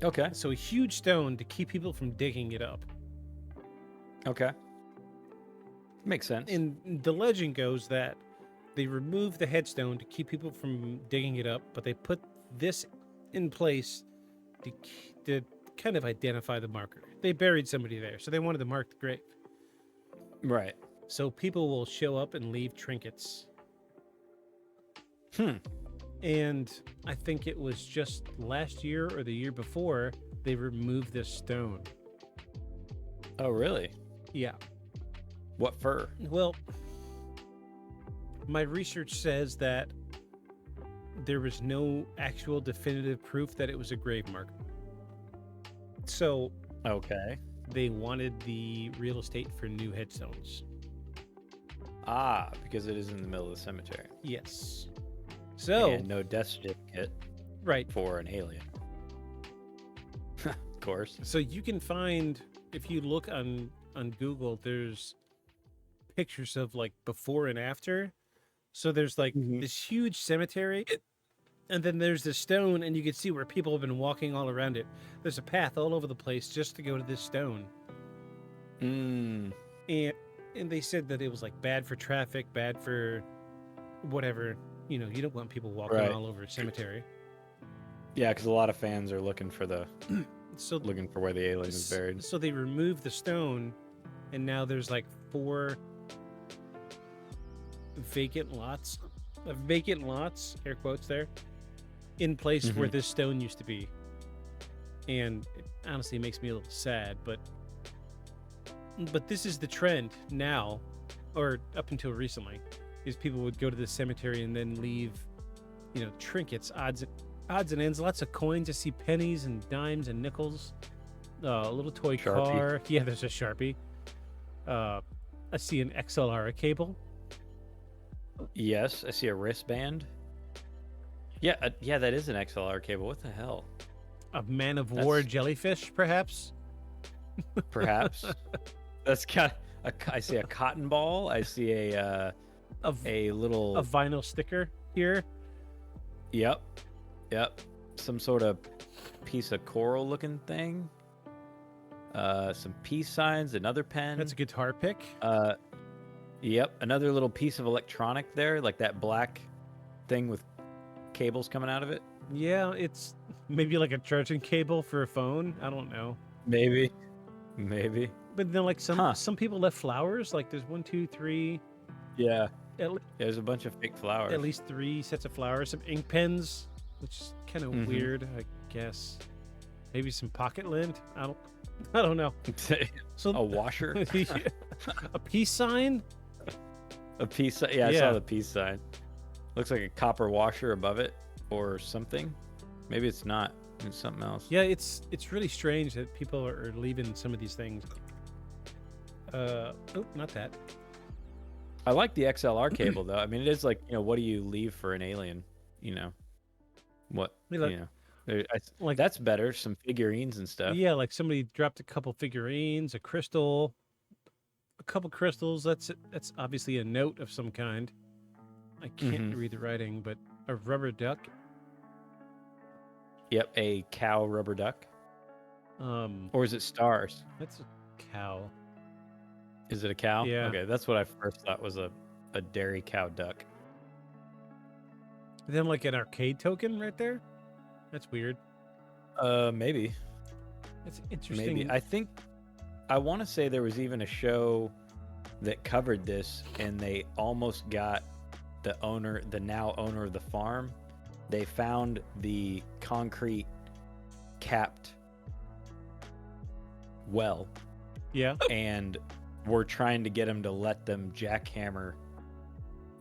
[SPEAKER 6] Okay.
[SPEAKER 5] So a huge stone to keep people from digging it up.
[SPEAKER 6] Okay. Makes sense.
[SPEAKER 5] And the legend goes that they removed the headstone to keep people from digging it up, but they put this in place to kind of identify the marker. They buried somebody there, so they wanted to mark the grave.
[SPEAKER 6] Right.
[SPEAKER 5] So people will show up and leave trinkets.
[SPEAKER 6] Hmm.
[SPEAKER 5] And I think it was just last year or the year before they removed this stone.
[SPEAKER 6] Oh, really?
[SPEAKER 5] Yeah.
[SPEAKER 6] What for?
[SPEAKER 5] Well, my research says that there was no actual definitive proof that it was a grave marker. So
[SPEAKER 6] Okay.
[SPEAKER 5] they wanted the real estate for new headstones.
[SPEAKER 6] Ah, because it is in the middle of the cemetery.
[SPEAKER 5] Yes. So,
[SPEAKER 6] And no death certificate
[SPEAKER 5] right.
[SPEAKER 6] for an alien. Of course.
[SPEAKER 5] So you can find, if you look on Google, there's pictures of like before and after. So there's like this huge cemetery, and then there's this stone, and you can see where people have been walking all around it. There's a path all over the place just to go to this stone.
[SPEAKER 6] Mm.
[SPEAKER 5] And they said that it was like bad for traffic, bad for whatever. You know, you don't want people walking
[SPEAKER 6] Right.
[SPEAKER 5] all over a cemetery.
[SPEAKER 6] Yeah, because a lot of fans are looking for
[SPEAKER 5] So
[SPEAKER 6] where the alien is buried.
[SPEAKER 5] So they removed the stone, and now there's like 4 vacant lots, air quotes there, in place where this stone used to be. And it honestly makes me a little sad, but this is the trend now, or up until recently, is people would go to the cemetery and then leave, you know, trinkets, odds and ends, lots of coins. I see pennies and dimes and nickels, a little toy
[SPEAKER 6] Sharpie.
[SPEAKER 5] car. Yeah, there's a Sharpie. I see an XLR cable.
[SPEAKER 6] Yes, I see a wristband. Yeah, that is an XLR cable. What the hell?
[SPEAKER 5] A Man of War jellyfish, perhaps.
[SPEAKER 6] Perhaps. That's got. I see a cotton ball. I see a little.
[SPEAKER 5] A vinyl sticker here.
[SPEAKER 6] Yep. Some sort of piece of coral looking thing. Some peace signs, another pen.
[SPEAKER 5] That's a guitar pick.
[SPEAKER 6] Yep, another little piece of electronic there, like that black thing with cables coming out of it.
[SPEAKER 5] Yeah, it's maybe like a charging cable for a phone. I don't know.
[SPEAKER 6] Maybe.
[SPEAKER 5] But then, like
[SPEAKER 6] Huh.
[SPEAKER 5] some people left flowers. Like there's 1, 2, 3.
[SPEAKER 6] Yeah.
[SPEAKER 5] At,
[SPEAKER 6] There's a bunch of fake flowers.
[SPEAKER 5] at least 3 sets of flowers. Some ink pens, which is kind of weird, I guess. Maybe some pocket lint. I don't know. So
[SPEAKER 6] A washer,
[SPEAKER 5] a peace sign.
[SPEAKER 6] a peace. Yeah, I
[SPEAKER 5] Yeah.
[SPEAKER 6] saw the peace sign. Looks like a copper washer above it, or something. Maybe it's not. It's something else.
[SPEAKER 5] Yeah, it's really strange that people are leaving some of these things. Oh, not that.
[SPEAKER 6] I like the XLR cable though. I mean, it is like, what do you leave for an alien? What?
[SPEAKER 5] We like- like-
[SPEAKER 6] that's better. Some figurines and stuff.
[SPEAKER 5] Yeah, like somebody dropped a couple figurines, a crystal, a couple crystals. That's obviously a note of some kind. I can't read the writing, but a rubber duck.
[SPEAKER 6] Yep, a cow rubber duck. Or is it stars?
[SPEAKER 5] That's a cow.
[SPEAKER 6] Is it a cow?
[SPEAKER 5] Yeah.
[SPEAKER 6] Okay, that's what I first thought was a dairy cow duck.
[SPEAKER 5] Then like an arcade token right there. That's weird.
[SPEAKER 6] Maybe.
[SPEAKER 5] That's interesting.
[SPEAKER 6] Maybe. I want to say there was even a show that covered this, and they almost got the now owner of the farm. They found the concrete capped well,
[SPEAKER 5] Yeah.
[SPEAKER 6] and were trying to get him to let them jackhammer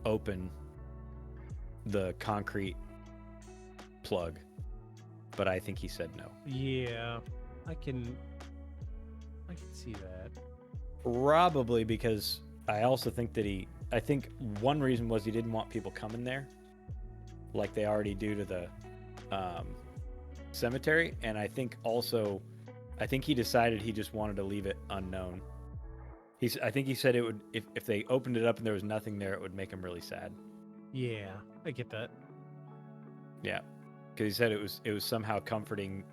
[SPEAKER 6] open the concrete plug, but I think he said no.
[SPEAKER 5] Yeah. I can see that.
[SPEAKER 6] Probably because I also think that I think one reason was he didn't want people coming there like they already do to the cemetery, and I think he decided he just wanted to leave it unknown. I think he said it would, if they opened it up and there was nothing there, it would make him really sad.
[SPEAKER 5] Yeah, I get that.
[SPEAKER 6] Yeah, because he said it was somehow comforting,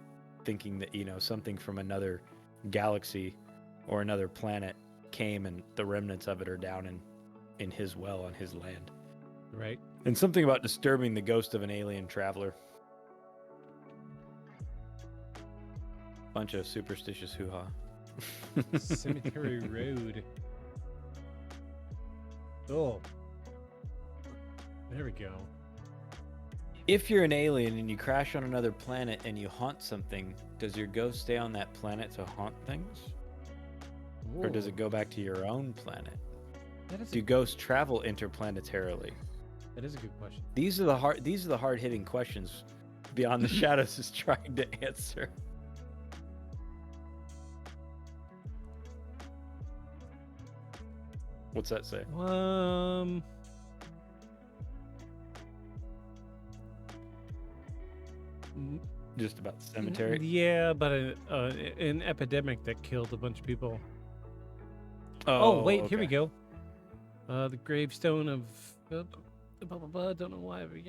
[SPEAKER 6] thinking that something from another galaxy or another planet came and the remnants of it are down in his well on his land.
[SPEAKER 5] Right.
[SPEAKER 6] And something about disturbing the ghost of an alien traveler. Bunch of superstitious hoo-ha.
[SPEAKER 5] Cemetery Road. Oh. There we go.
[SPEAKER 6] If you're an alien and you crash on another planet and you haunt something, does your ghost stay on that planet to haunt things? Or does it go back to your own planet? Do ghosts travel interplanetarily?
[SPEAKER 5] That is a good question.
[SPEAKER 6] These are the hard-hitting questions Beyond the Shadows is trying to answer. What's that say? Just about the cemetery?
[SPEAKER 5] Yeah, but an epidemic that killed a bunch of people.
[SPEAKER 6] Oh,
[SPEAKER 5] wait,
[SPEAKER 6] okay.
[SPEAKER 5] here we go. The gravestone of blah, blah, blah, don't know why, but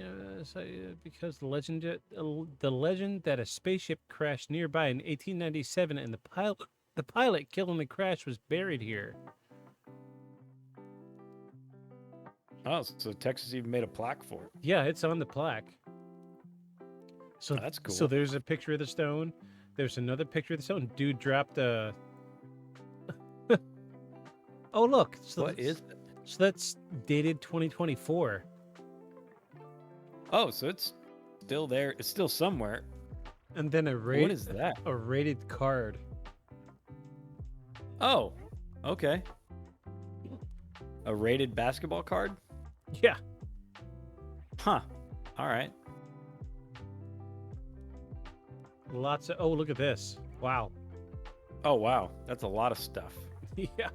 [SPEAKER 5] because the legend that a spaceship crashed nearby in 1897 and the pilot killed in the crash was buried here.
[SPEAKER 6] Oh, so Texas even made a plaque for it.
[SPEAKER 5] Yeah, it's on the plaque. So
[SPEAKER 6] That's cool.
[SPEAKER 5] So there's a picture of the stone. There's another picture of the stone. Dude dropped a. Oh look! So
[SPEAKER 6] What is it?
[SPEAKER 5] So that's dated 2024.
[SPEAKER 6] Oh, so it's still there. It's still somewhere.
[SPEAKER 5] And then
[SPEAKER 6] What is that?
[SPEAKER 5] a rated card.
[SPEAKER 6] Oh, okay. A rated basketball card?
[SPEAKER 5] Yeah.
[SPEAKER 6] Huh. All right.
[SPEAKER 5] Lots of. Oh, look at this! Wow.
[SPEAKER 6] Oh, wow. That's a lot of stuff.
[SPEAKER 5] Yeah.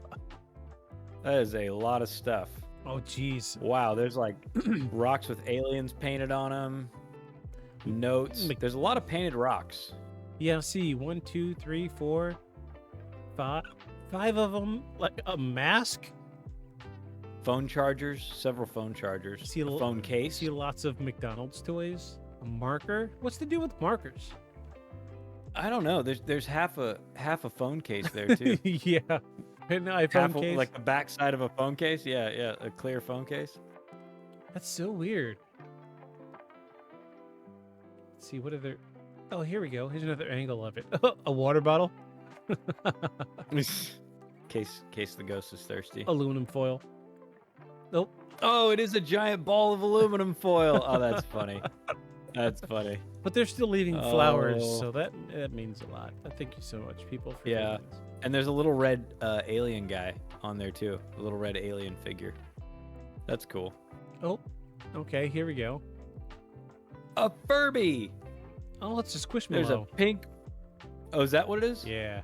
[SPEAKER 6] That is a lot of stuff.
[SPEAKER 5] Oh, geez.
[SPEAKER 6] Wow. There's like rocks with aliens painted on them. Notes. There's a lot of painted rocks.
[SPEAKER 5] Yeah. See, 1, 2, 3, 4, 5. 5 of them. Like a mask.
[SPEAKER 6] Phone chargers. Several phone chargers.
[SPEAKER 5] See
[SPEAKER 6] a phone case.
[SPEAKER 5] See lots of McDonald's toys. A marker. What's the deal with markers?
[SPEAKER 6] I don't know. There's half a phone case there too.
[SPEAKER 5] Yeah, an iPhone
[SPEAKER 6] Half
[SPEAKER 5] case.
[SPEAKER 6] like the back side of a phone case. Yeah, yeah, a clear phone case.
[SPEAKER 5] That's so weird. Let's see, what other... Oh, here we go. Here's another angle of it. A water bottle.
[SPEAKER 6] case the ghost is thirsty.
[SPEAKER 5] Aluminum foil. Nope.
[SPEAKER 6] Oh, it is a giant ball of aluminum foil. Oh, that's funny. That's funny.
[SPEAKER 5] But they're still leaving flowers,
[SPEAKER 6] Oh.
[SPEAKER 5] so that means a lot. Thank you so much, people, for
[SPEAKER 6] Yeah.
[SPEAKER 5] doing this.
[SPEAKER 6] And there's a little red alien guy on there too. A little red alien figure. That's cool.
[SPEAKER 5] Oh, okay, here we go.
[SPEAKER 6] A Furby.
[SPEAKER 5] Oh, it's a Squishmallow.
[SPEAKER 6] There's a pink. Oh, is that what it is?
[SPEAKER 5] Yeah.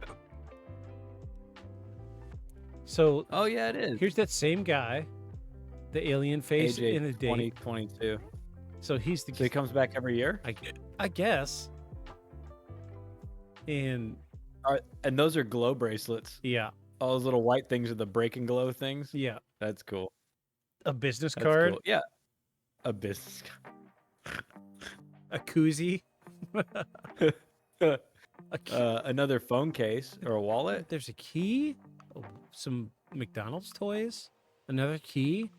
[SPEAKER 5] So
[SPEAKER 6] Oh yeah, it is.
[SPEAKER 5] here's that same guy, the alien face
[SPEAKER 6] AJ
[SPEAKER 5] in a date.
[SPEAKER 6] 2022.
[SPEAKER 5] So he's the
[SPEAKER 6] So he comes back every year.
[SPEAKER 5] I guess. And
[SPEAKER 6] And those are glow bracelets.
[SPEAKER 5] yeah,
[SPEAKER 6] All those little white things are the break and glow things.
[SPEAKER 5] yeah,
[SPEAKER 6] That's cool.
[SPEAKER 5] a business
[SPEAKER 6] That's
[SPEAKER 5] card,
[SPEAKER 6] cool. Yeah. A business
[SPEAKER 5] a koozie.
[SPEAKER 6] card.
[SPEAKER 5] A key.
[SPEAKER 6] Another phone case or a wallet.
[SPEAKER 5] There's a key, some McDonald's toys, another key.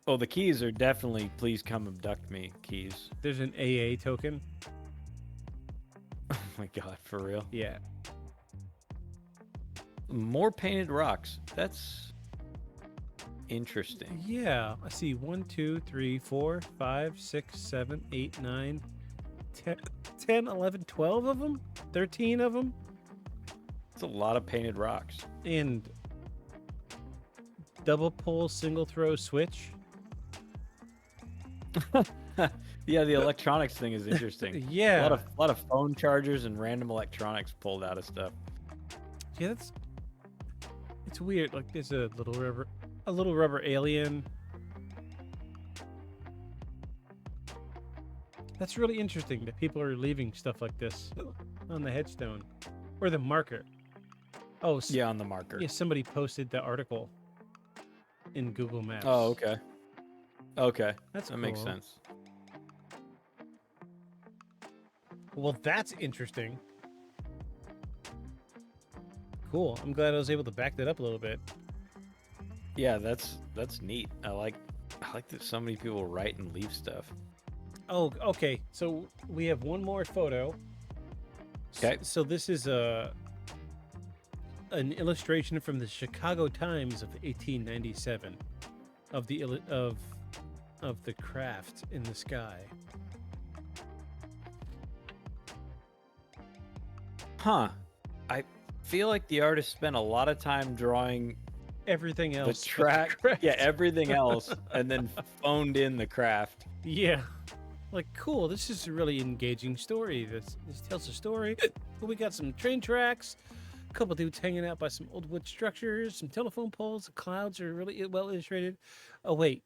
[SPEAKER 6] Oh, the keys are definitely please come abduct me keys.
[SPEAKER 5] There's an AA token.
[SPEAKER 6] Oh my god, for real.
[SPEAKER 5] Yeah.
[SPEAKER 6] More painted rocks. That's interesting.
[SPEAKER 5] Yeah. I see 1, 2, 3, 4, 5, 6, 7, 8, 9, 10, 11, 12 of them? 13 of them?
[SPEAKER 6] It's a lot of painted rocks.
[SPEAKER 5] And double pull, single throw switch.
[SPEAKER 6] Yeah, the electronics thing is interesting.
[SPEAKER 5] Yeah.
[SPEAKER 6] A lot of phone chargers and random electronics pulled out of stuff.
[SPEAKER 5] Yeah, it's weird. Like there's a little rubber alien. That's really interesting that people are leaving stuff like this on the headstone or the marker. Oh,
[SPEAKER 6] Yeah, on the marker.
[SPEAKER 5] yeah, somebody posted the article in Google Maps.
[SPEAKER 6] Oh, okay. Okay.
[SPEAKER 5] That's
[SPEAKER 6] That makes
[SPEAKER 5] cool.
[SPEAKER 6] sense.
[SPEAKER 5] Well, that's interesting. Cool. I'm glad I was able to back that up a little bit.
[SPEAKER 6] Yeah, that's neat. I like that so many people write and leave stuff.
[SPEAKER 5] Oh, okay. So we have one more photo.
[SPEAKER 6] Okay.
[SPEAKER 5] So this is an illustration from the Chicago Times of 1897 of the craft in the sky.
[SPEAKER 6] Huh. I feel like the artist spent a lot of time drawing
[SPEAKER 5] Everything
[SPEAKER 6] the
[SPEAKER 5] else. but
[SPEAKER 6] track,
[SPEAKER 5] craft.
[SPEAKER 6] yeah, everything else, and then phoned in the craft.
[SPEAKER 5] Yeah. Like, cool. This is a really engaging story. This tells a story. We got some train tracks, a couple dudes hanging out by some old wood structures, some telephone poles. The clouds are really well illustrated. Oh, wait.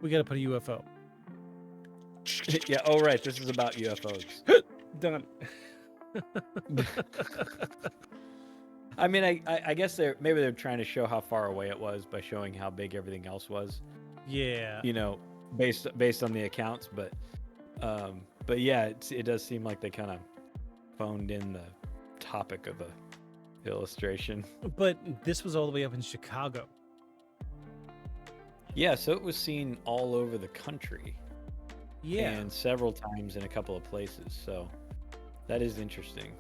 [SPEAKER 5] We got to put a UFO.
[SPEAKER 6] Yeah. Oh, right. This is about UFOs.
[SPEAKER 5] Done.
[SPEAKER 6] I mean, I guess maybe they're trying to show how far away it was by showing how big everything else was.
[SPEAKER 5] Yeah.
[SPEAKER 6] You know, based on the accounts, but yeah, it does seem like they kind of phoned in the topic of the illustration.
[SPEAKER 5] But this was all the way up in Chicago.
[SPEAKER 6] Yeah, so it was seen all over the country.
[SPEAKER 5] Yeah.
[SPEAKER 6] And several times in a couple of places. So that is interesting.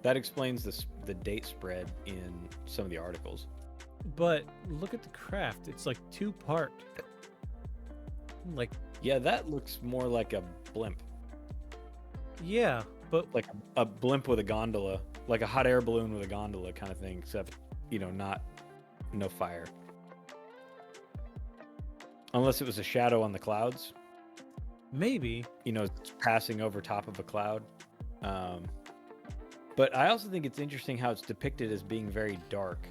[SPEAKER 6] That explains the date spread in some of the articles.
[SPEAKER 5] But look at the craft. It's like two-part. Like,
[SPEAKER 6] Yeah, that looks more like a blimp.
[SPEAKER 5] yeah, but
[SPEAKER 6] Like a blimp with a gondola. Like a hot air balloon with a gondola kind of thing, except, no fire. Unless it was a shadow on the clouds.
[SPEAKER 5] maybe.
[SPEAKER 6] It's passing over top of a cloud. But I also think it's interesting how it's depicted as being very dark.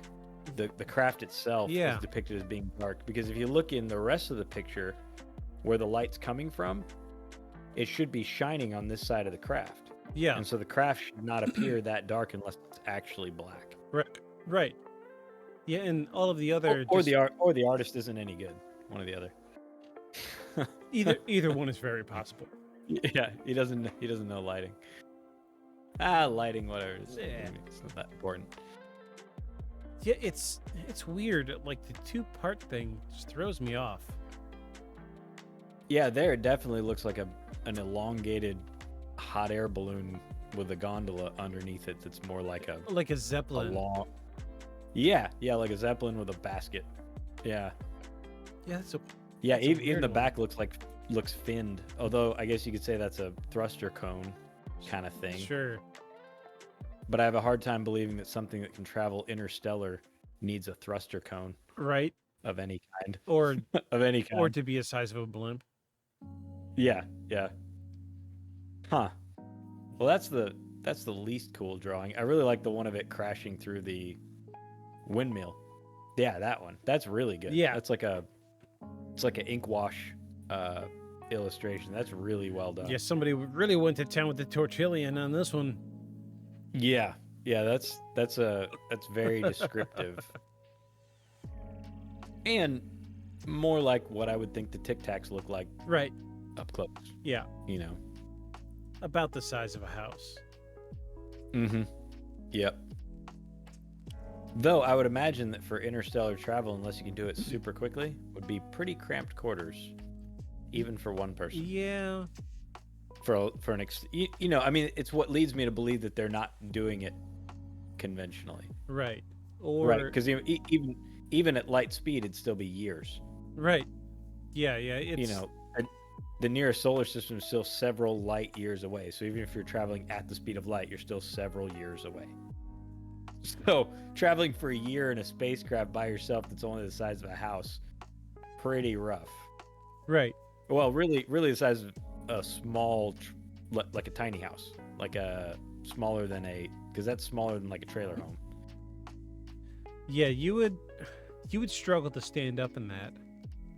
[SPEAKER 6] The craft itself
[SPEAKER 5] Yeah.
[SPEAKER 6] is depicted as being dark, because if you look in the rest of the picture where the light's coming from, it should be shining on this side of the craft.
[SPEAKER 5] Yeah.
[SPEAKER 6] And so the craft should not appear that dark unless it's actually black.
[SPEAKER 5] Right. Yeah, and all of the other
[SPEAKER 6] Or the artist isn't any good. One or the other.
[SPEAKER 5] either one is very possible.
[SPEAKER 6] Yeah, he doesn't know lighting. Lighting, whatever.
[SPEAKER 5] Yeah.
[SPEAKER 6] It's not that important.
[SPEAKER 5] Yeah, it's weird. Like the two-part thing just throws me off.
[SPEAKER 6] Yeah, there it definitely looks like an elongated hot air balloon with a gondola underneath it. That's more like a
[SPEAKER 5] Zeppelin.
[SPEAKER 6] long. Yeah, like a Zeppelin with a basket. Yeah.
[SPEAKER 5] Yeah, that's a
[SPEAKER 6] Even
[SPEAKER 5] weird
[SPEAKER 6] the
[SPEAKER 5] one.
[SPEAKER 6] back looks finned. Although I guess you could say that's a thruster cone kind of thing.
[SPEAKER 5] Sure.
[SPEAKER 6] But I have a hard time believing that something that can travel interstellar needs a thruster cone
[SPEAKER 5] Right.
[SPEAKER 6] of any kind.
[SPEAKER 5] Or
[SPEAKER 6] Of any kind.
[SPEAKER 5] or to be a size of a balloon.
[SPEAKER 6] Yeah. Huh. Well, that's the least cool drawing. I really like the one of it crashing through the windmill. Yeah, that one. That's really good.
[SPEAKER 5] Yeah.
[SPEAKER 6] It's like an ink wash illustration. That's really well done.
[SPEAKER 5] Yeah, somebody really went to town with the tortillion on this one.
[SPEAKER 6] Yeah, that's very descriptive, and more like what I would think the Tic Tacs look like
[SPEAKER 5] Right.
[SPEAKER 6] up close.
[SPEAKER 5] Yeah.
[SPEAKER 6] You know.
[SPEAKER 5] About the size of a house.
[SPEAKER 6] Mm-hmm. Yep. Though I would imagine that for interstellar travel, unless you can do it super quickly, would be pretty cramped quarters, even for one person.
[SPEAKER 5] Yeah.
[SPEAKER 6] For an I mean, it's what leads me to believe that they're not doing it conventionally.
[SPEAKER 5] Right. Or
[SPEAKER 6] Right, because even at light speed, it'd still be years.
[SPEAKER 5] Right. Yeah. It's
[SPEAKER 6] The nearest solar system is still several light years away. So even if you're traveling at the speed of light, you're still several years away. So traveling for a year in a spacecraft by yourself that's only the size of a house, pretty rough.
[SPEAKER 5] right.
[SPEAKER 6] Well, really the size of a small, like a tiny house, like because that's smaller than like a trailer home.
[SPEAKER 5] Yeah, you would struggle to stand up in that.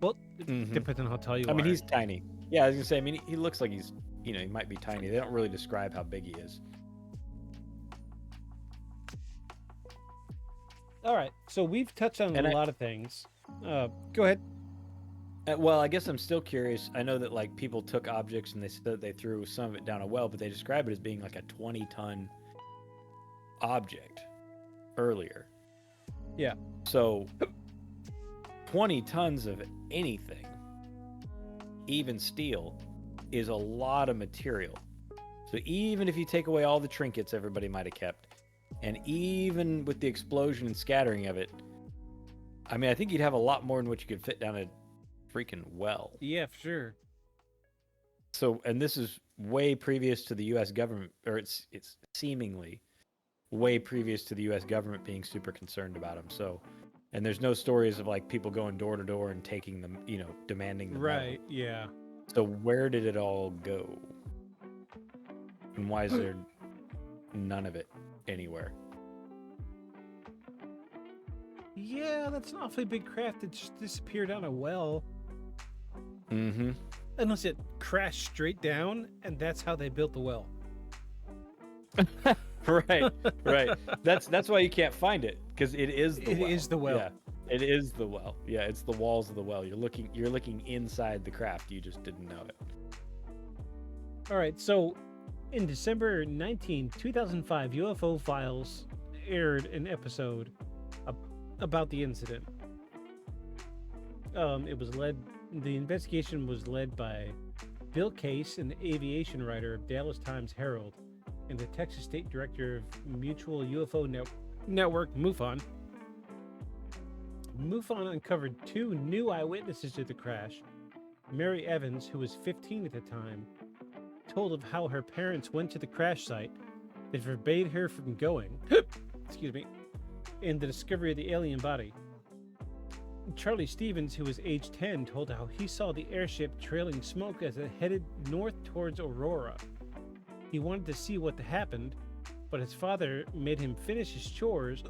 [SPEAKER 5] Well, it
[SPEAKER 6] Mhm.
[SPEAKER 5] depends on how tall you are.
[SPEAKER 6] I mean, he's tiny. Yeah, I was gonna say. I mean, he looks like he's, he might be tiny. They don't really describe how big he is.
[SPEAKER 5] All right. So we've touched on
[SPEAKER 6] And
[SPEAKER 5] a
[SPEAKER 6] I-
[SPEAKER 5] lot of things. Go ahead.
[SPEAKER 6] Well, I guess I'm still curious. I know that like people took objects and they said that they threw some of it down a well, but they describe it as being like a 20-ton object earlier.
[SPEAKER 5] Yeah.
[SPEAKER 6] So 20 tons of anything, even steel, is a lot of material. So even if you take away all the trinkets everybody might have kept, and even with the explosion and scattering of it, I mean, I think you'd have a lot more than what you could fit down a freaking well.
[SPEAKER 5] Yeah, for sure.
[SPEAKER 6] So, and this is way previous to the U.S. government, or it's seemingly way previous to the U.S. government being super concerned about them. So, and there's no stories of like people going door to door and taking them, demanding them.
[SPEAKER 5] Right. Yeah.
[SPEAKER 6] So where did it all go? And why is there none of it anywhere?
[SPEAKER 5] Yeah, that's an awfully big craft that just disappeared down a well.
[SPEAKER 6] Mm-hmm.
[SPEAKER 5] Unless it crashed straight down, and that's how they built the well.
[SPEAKER 6] Right. That's why you can't find it, because it is the well.
[SPEAKER 5] It is the well.
[SPEAKER 6] Yeah, it is the well. Yeah, it's the walls of the well. You're looking inside the craft. You just didn't know it.
[SPEAKER 5] All right, so in December 19, 2005, UFO Files aired an episode about the incident. The investigation was led by Bill Case, an aviation writer of Dallas Times Herald, and the Texas State Director of Mutual UFO Network, MUFON. MUFON uncovered two new eyewitnesses to the crash. Mary Evans, who was 15 at the time, told of how her parents went to the crash site that forbade her from going, excuse me, in the discovery of the alien body. Charlie Stevens, who was age 10, told how he saw the airship trailing smoke as it headed north towards Aurora. He wanted to see what happened, but his father made him finish his chores,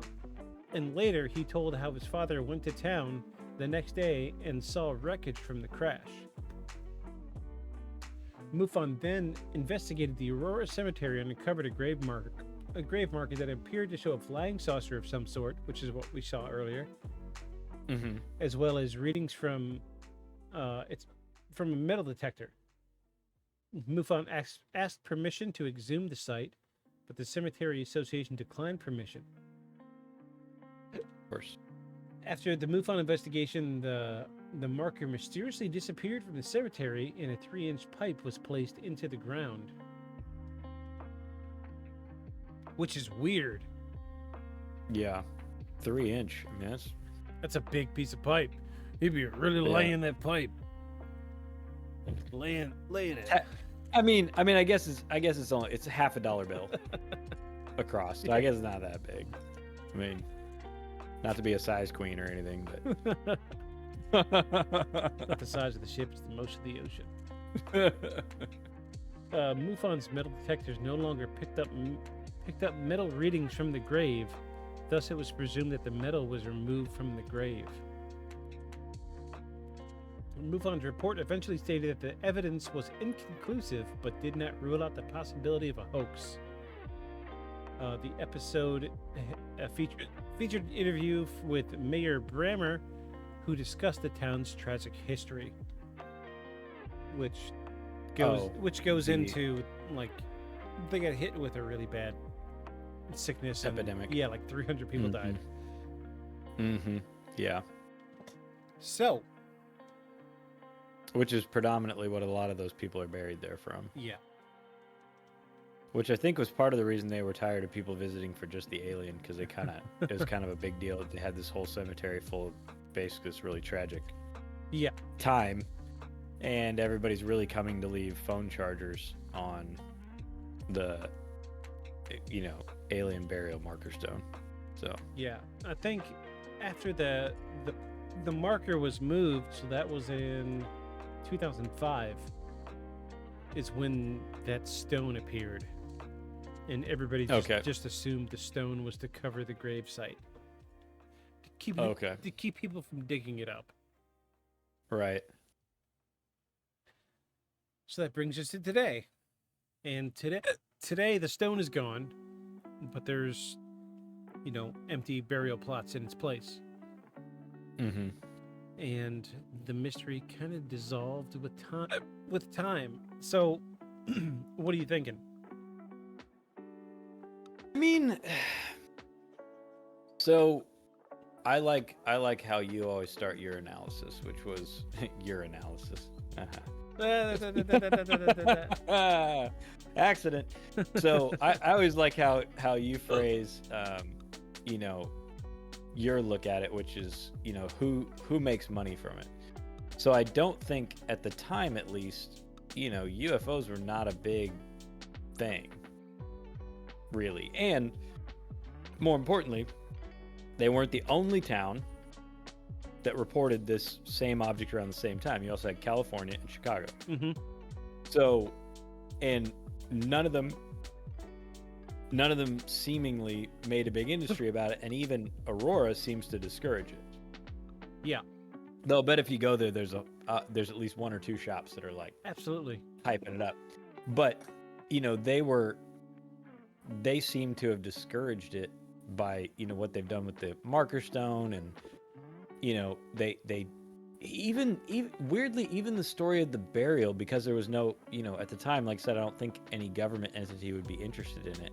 [SPEAKER 5] and later he told how his father went to town the next day and saw wreckage from the crash. MUFON then investigated the Aurora cemetery and uncovered a grave marker that appeared to show a flying saucer of some sort, which is what we saw earlier,
[SPEAKER 6] Mm-hmm.
[SPEAKER 5] as well as readings from it's from a metal detector. MUFON asked permission to exhume the site, but the Cemetery Association declined permission.
[SPEAKER 6] Of course.
[SPEAKER 5] After the MUFON investigation, the marker mysteriously disappeared from the cemetery and a 3-inch pipe was placed into the ground. Which is weird.
[SPEAKER 6] Yeah. 3-inch. I mean,
[SPEAKER 5] That's a big piece of pipe. You'd be really laying that pipe. Laying it.
[SPEAKER 6] I mean, I guess it's half $1 bill across. So I guess it's not that big. I mean, not to be a size queen or anything, but
[SPEAKER 5] Not the size of the ship, it's the most of the ocean. MUFON's metal detectors no longer picked up metal readings from the grave. Thus, it was presumed that the metal was removed from the grave. MUFON's report eventually stated that the evidence was inconclusive, but did not rule out the possibility of a hoax. The episode featured an interview with Mayor Brammer, who discussed the town's tragic history, which goes into like they got hit with a really bad sickness
[SPEAKER 6] epidemic.
[SPEAKER 5] Yeah, like 300 people died.
[SPEAKER 6] Mm-hmm. Yeah.
[SPEAKER 5] So,
[SPEAKER 6] which is predominantly what a lot of those people are buried there from.
[SPEAKER 5] Yeah.
[SPEAKER 6] Which I think was part of the reason they were tired of people visiting for just the alien, because it was kind of a big deal that they had this whole cemetery full of basically this really tragic time, and everybody's really coming to leave phone chargers on the alien burial marker stone. So
[SPEAKER 5] yeah, I think after the marker was moved, so that was in 2005, is when that stone appeared. And everybody just assumed the stone was to cover the grave site. To keep people from digging it up.
[SPEAKER 6] Right.
[SPEAKER 5] So that brings us to today. And today the stone is gone, but there's, empty burial plots in its place.
[SPEAKER 6] Mm-hmm.
[SPEAKER 5] And the mystery kind of dissolved with time. So, what are you thinking?
[SPEAKER 6] I mean, so I like how you always start your analysis, which was your analysis. Accident. So I always like how you phrase, your look at it, which is, who makes money from it. So I don't think at the time, at least, UFOs were not a big thing, really. And more importantly, they weren't the only town that reported this same object around the same time. You also had California and Chicago.
[SPEAKER 5] Mm-hmm.
[SPEAKER 6] So, and none of them seemingly made a big industry about it, and even Aurora seems to discourage it.
[SPEAKER 5] Yeah.
[SPEAKER 6] Though I bet if you go there, there's at least one or two shops that are like
[SPEAKER 5] absolutely
[SPEAKER 6] hyping it up. But they seem to have discouraged it by what they've done with the marker stone, and they even weirdly, even the story of the burial, because there was no at the time, like I said, I don't think any government entity would be interested in it,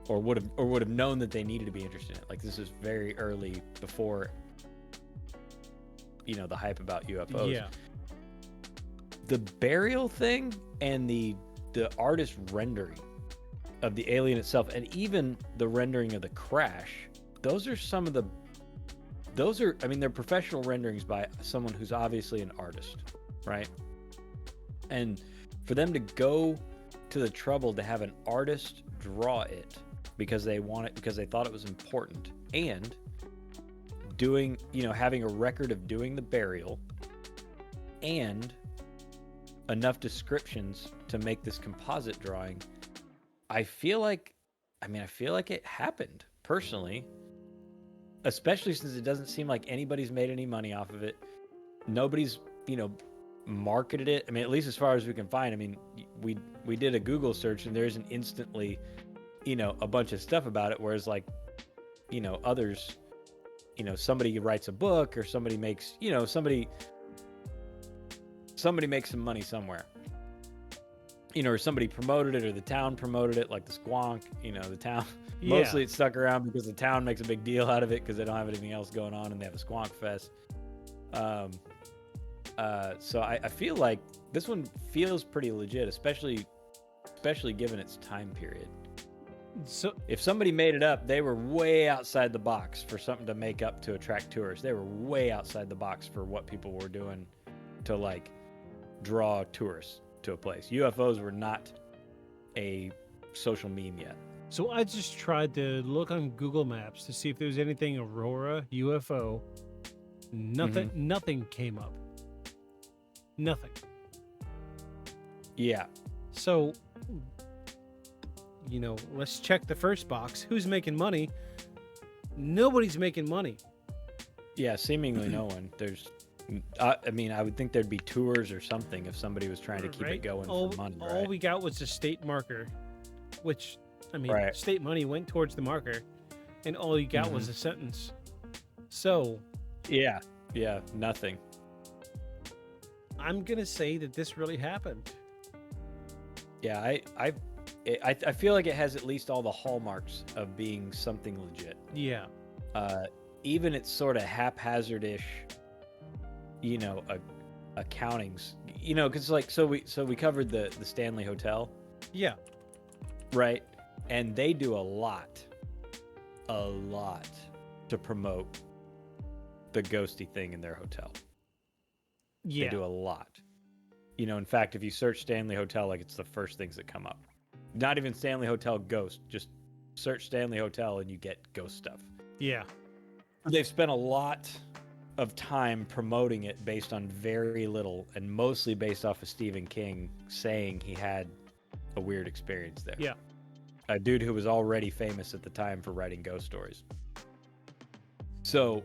[SPEAKER 6] or would have known that they needed to be interested in it. Like, this is very early, before the hype about UFOs.
[SPEAKER 5] Yeah.
[SPEAKER 6] The burial thing and the artist rendering of the alien itself, and even the rendering of the crash, they're professional renderings by someone who's obviously an artist, right? And for them to go to the trouble to have an artist draw it because they thought it was important, and doing, having a record of doing the burial and enough descriptions to make this composite drawing, I feel like it happened, personally, especially since it doesn't seem like anybody's made any money off of it. Nobody's, marketed it. I mean, at least as far as we can find. I mean, we did a Google search, and there isn't instantly, a bunch of stuff about it, whereas like, others, somebody writes a book, or somebody makes, somebody makes some money somewhere. or somebody promoted it or the town promoted it, like the Squonk, the town.
[SPEAKER 5] Yeah.
[SPEAKER 6] Mostly it stuck around because the town makes a big deal out of it because they don't have anything else going on and they have a Squonk Fest. So I feel like this one feels pretty legit, especially given its time period.
[SPEAKER 5] So
[SPEAKER 6] If somebody made it up, they were way outside the box for something to make up to attract tourists. They were way outside the box for what people were doing to like draw tourists to a place. UFOs were not a social meme yet.
[SPEAKER 5] So I just tried to look on Google Maps to see if there was anything Aurora UFO. Nothing came up. Nothing.
[SPEAKER 6] Yeah.
[SPEAKER 5] So, let's check the first box. Who's making money? Nobody's making money.
[SPEAKER 6] Yeah, seemingly no one. I would think there'd be tours or something if somebody was trying to keep it going for money, right?
[SPEAKER 5] All we got was a state marker, which,
[SPEAKER 6] Right.
[SPEAKER 5] state money went towards the marker, and all you got was a sentence. So,
[SPEAKER 6] Yeah, nothing.
[SPEAKER 5] I'm gonna say that this really happened.
[SPEAKER 6] Yeah, I feel like it has at least all the hallmarks of being something legit.
[SPEAKER 5] Yeah.
[SPEAKER 6] Even it's sort of haphazardish, accountings. Because we covered the Stanley Hotel,
[SPEAKER 5] Yeah.
[SPEAKER 6] right? And they do a lot to promote the ghosty thing in their hotel.
[SPEAKER 5] Yeah.
[SPEAKER 6] They do a lot. In fact, if you search Stanley Hotel, like it's the first things that come up. Not even Stanley Hotel ghost, just search Stanley Hotel and you get ghost stuff.
[SPEAKER 5] Yeah.
[SPEAKER 6] They've spent a lot of time promoting it based on very little and mostly based off of Stephen King saying he had a weird experience there.
[SPEAKER 5] Yeah.
[SPEAKER 6] A dude who was already famous at the time for writing ghost stories. So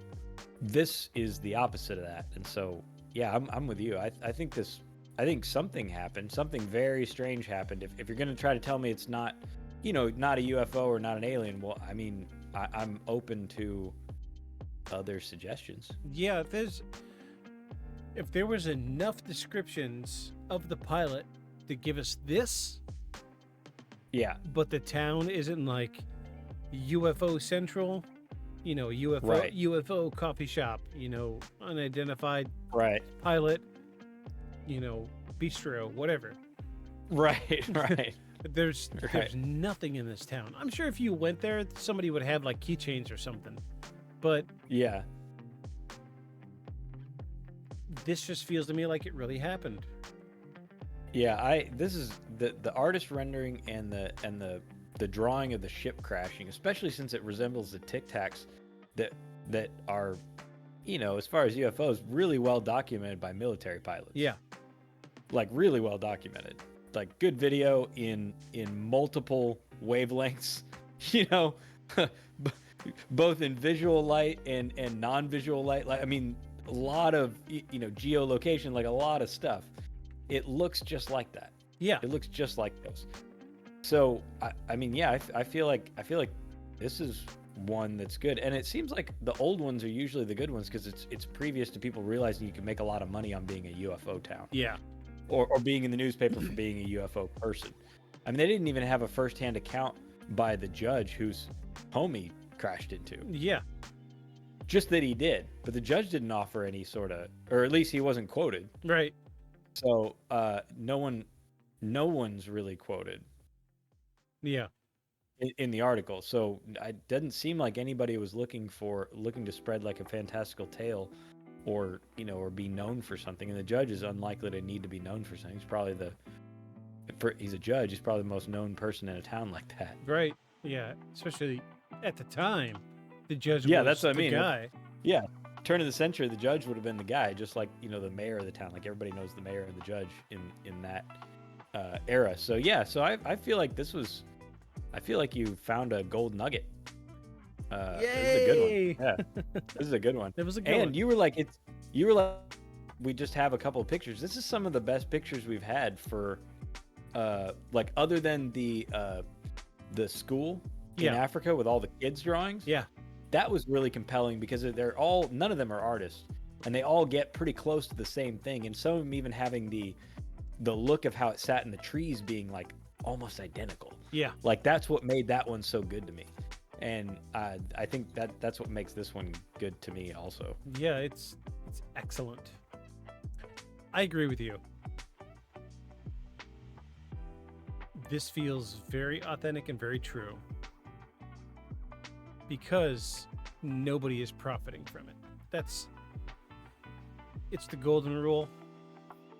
[SPEAKER 6] this is the opposite of that. And so, yeah, I'm with you. I think something happened. Something very strange happened. If you're going to try to tell me it's not, not a UFO or not an alien, well, I'm open to other suggestions.
[SPEAKER 5] Yeah, if there was enough descriptions of the pilot to give us this,
[SPEAKER 6] Yeah.
[SPEAKER 5] but the town isn't like UFO Central, UFO
[SPEAKER 6] Right.
[SPEAKER 5] UFO coffee shop, unidentified
[SPEAKER 6] Right.
[SPEAKER 5] pilot, bistro, whatever.
[SPEAKER 6] Right.
[SPEAKER 5] There's
[SPEAKER 6] Right.
[SPEAKER 5] nothing in this town. I'm sure if you went there, somebody would have like keychains or something. But
[SPEAKER 6] Yeah.
[SPEAKER 5] this just feels to me like it really happened.
[SPEAKER 6] Yeah, this is the artist rendering and the drawing of the ship crashing, especially since it resembles the Tic Tacs that are, as far as UFOs, really well documented by military pilots.
[SPEAKER 5] Yeah.
[SPEAKER 6] Like really well documented. Like good video in multiple wavelengths, both in visual light and non-visual light. Like, a lot of, geolocation, like a lot of stuff. It looks just like that.
[SPEAKER 5] Yeah.
[SPEAKER 6] It looks just like those. So, I feel like this is one that's good. And it seems like the old ones are usually the good ones because it's previous to people realizing you can make a lot of money on being a UFO town.
[SPEAKER 5] Yeah.
[SPEAKER 6] Or being in the newspaper for being a UFO person. They didn't even have a first-hand account by the judge whose home he crashed into.
[SPEAKER 5] Yeah.
[SPEAKER 6] Just that he did. But the judge didn't offer any sort of, or at least he wasn't quoted.
[SPEAKER 5] Right.
[SPEAKER 6] So no one's really quoted
[SPEAKER 5] Yeah.
[SPEAKER 6] in the article. So it doesn't seem like anybody was looking to spread like a fantastical tale or be known for something. And the judge is unlikely to need to be known for something. He's probably he's a judge. He's probably the most known person in a town like that.
[SPEAKER 5] Right. Yeah. Especially at the time, the judge
[SPEAKER 6] Yeah,
[SPEAKER 5] was
[SPEAKER 6] that's what I
[SPEAKER 5] the
[SPEAKER 6] mean.
[SPEAKER 5] guy.
[SPEAKER 6] Yeah. Turn of the century, the judge would have been the guy, just like, the mayor of the town. Like everybody knows the mayor and the judge in that era. So yeah, I feel like I feel like you found a gold nugget. This is a good one. Yeah, this is a good one.
[SPEAKER 5] It was a good
[SPEAKER 6] And
[SPEAKER 5] one.
[SPEAKER 6] you were like, we just have a couple of pictures. This is some of the best pictures we've had for, like other than the school in
[SPEAKER 5] Yeah.
[SPEAKER 6] Africa with all the kids drawings.
[SPEAKER 5] Yeah.
[SPEAKER 6] That was really compelling because none of them are artists, and they all get pretty close to the same thing. And some of them even having the the look of how it sat in the trees being like almost identical.
[SPEAKER 5] Yeah.
[SPEAKER 6] Like that's what made that one so good to me. And I think that's what makes this one good to me also.
[SPEAKER 5] Yeah, it's excellent. I agree with you. This feels very authentic and very true because nobody is profiting from it. It's the golden rule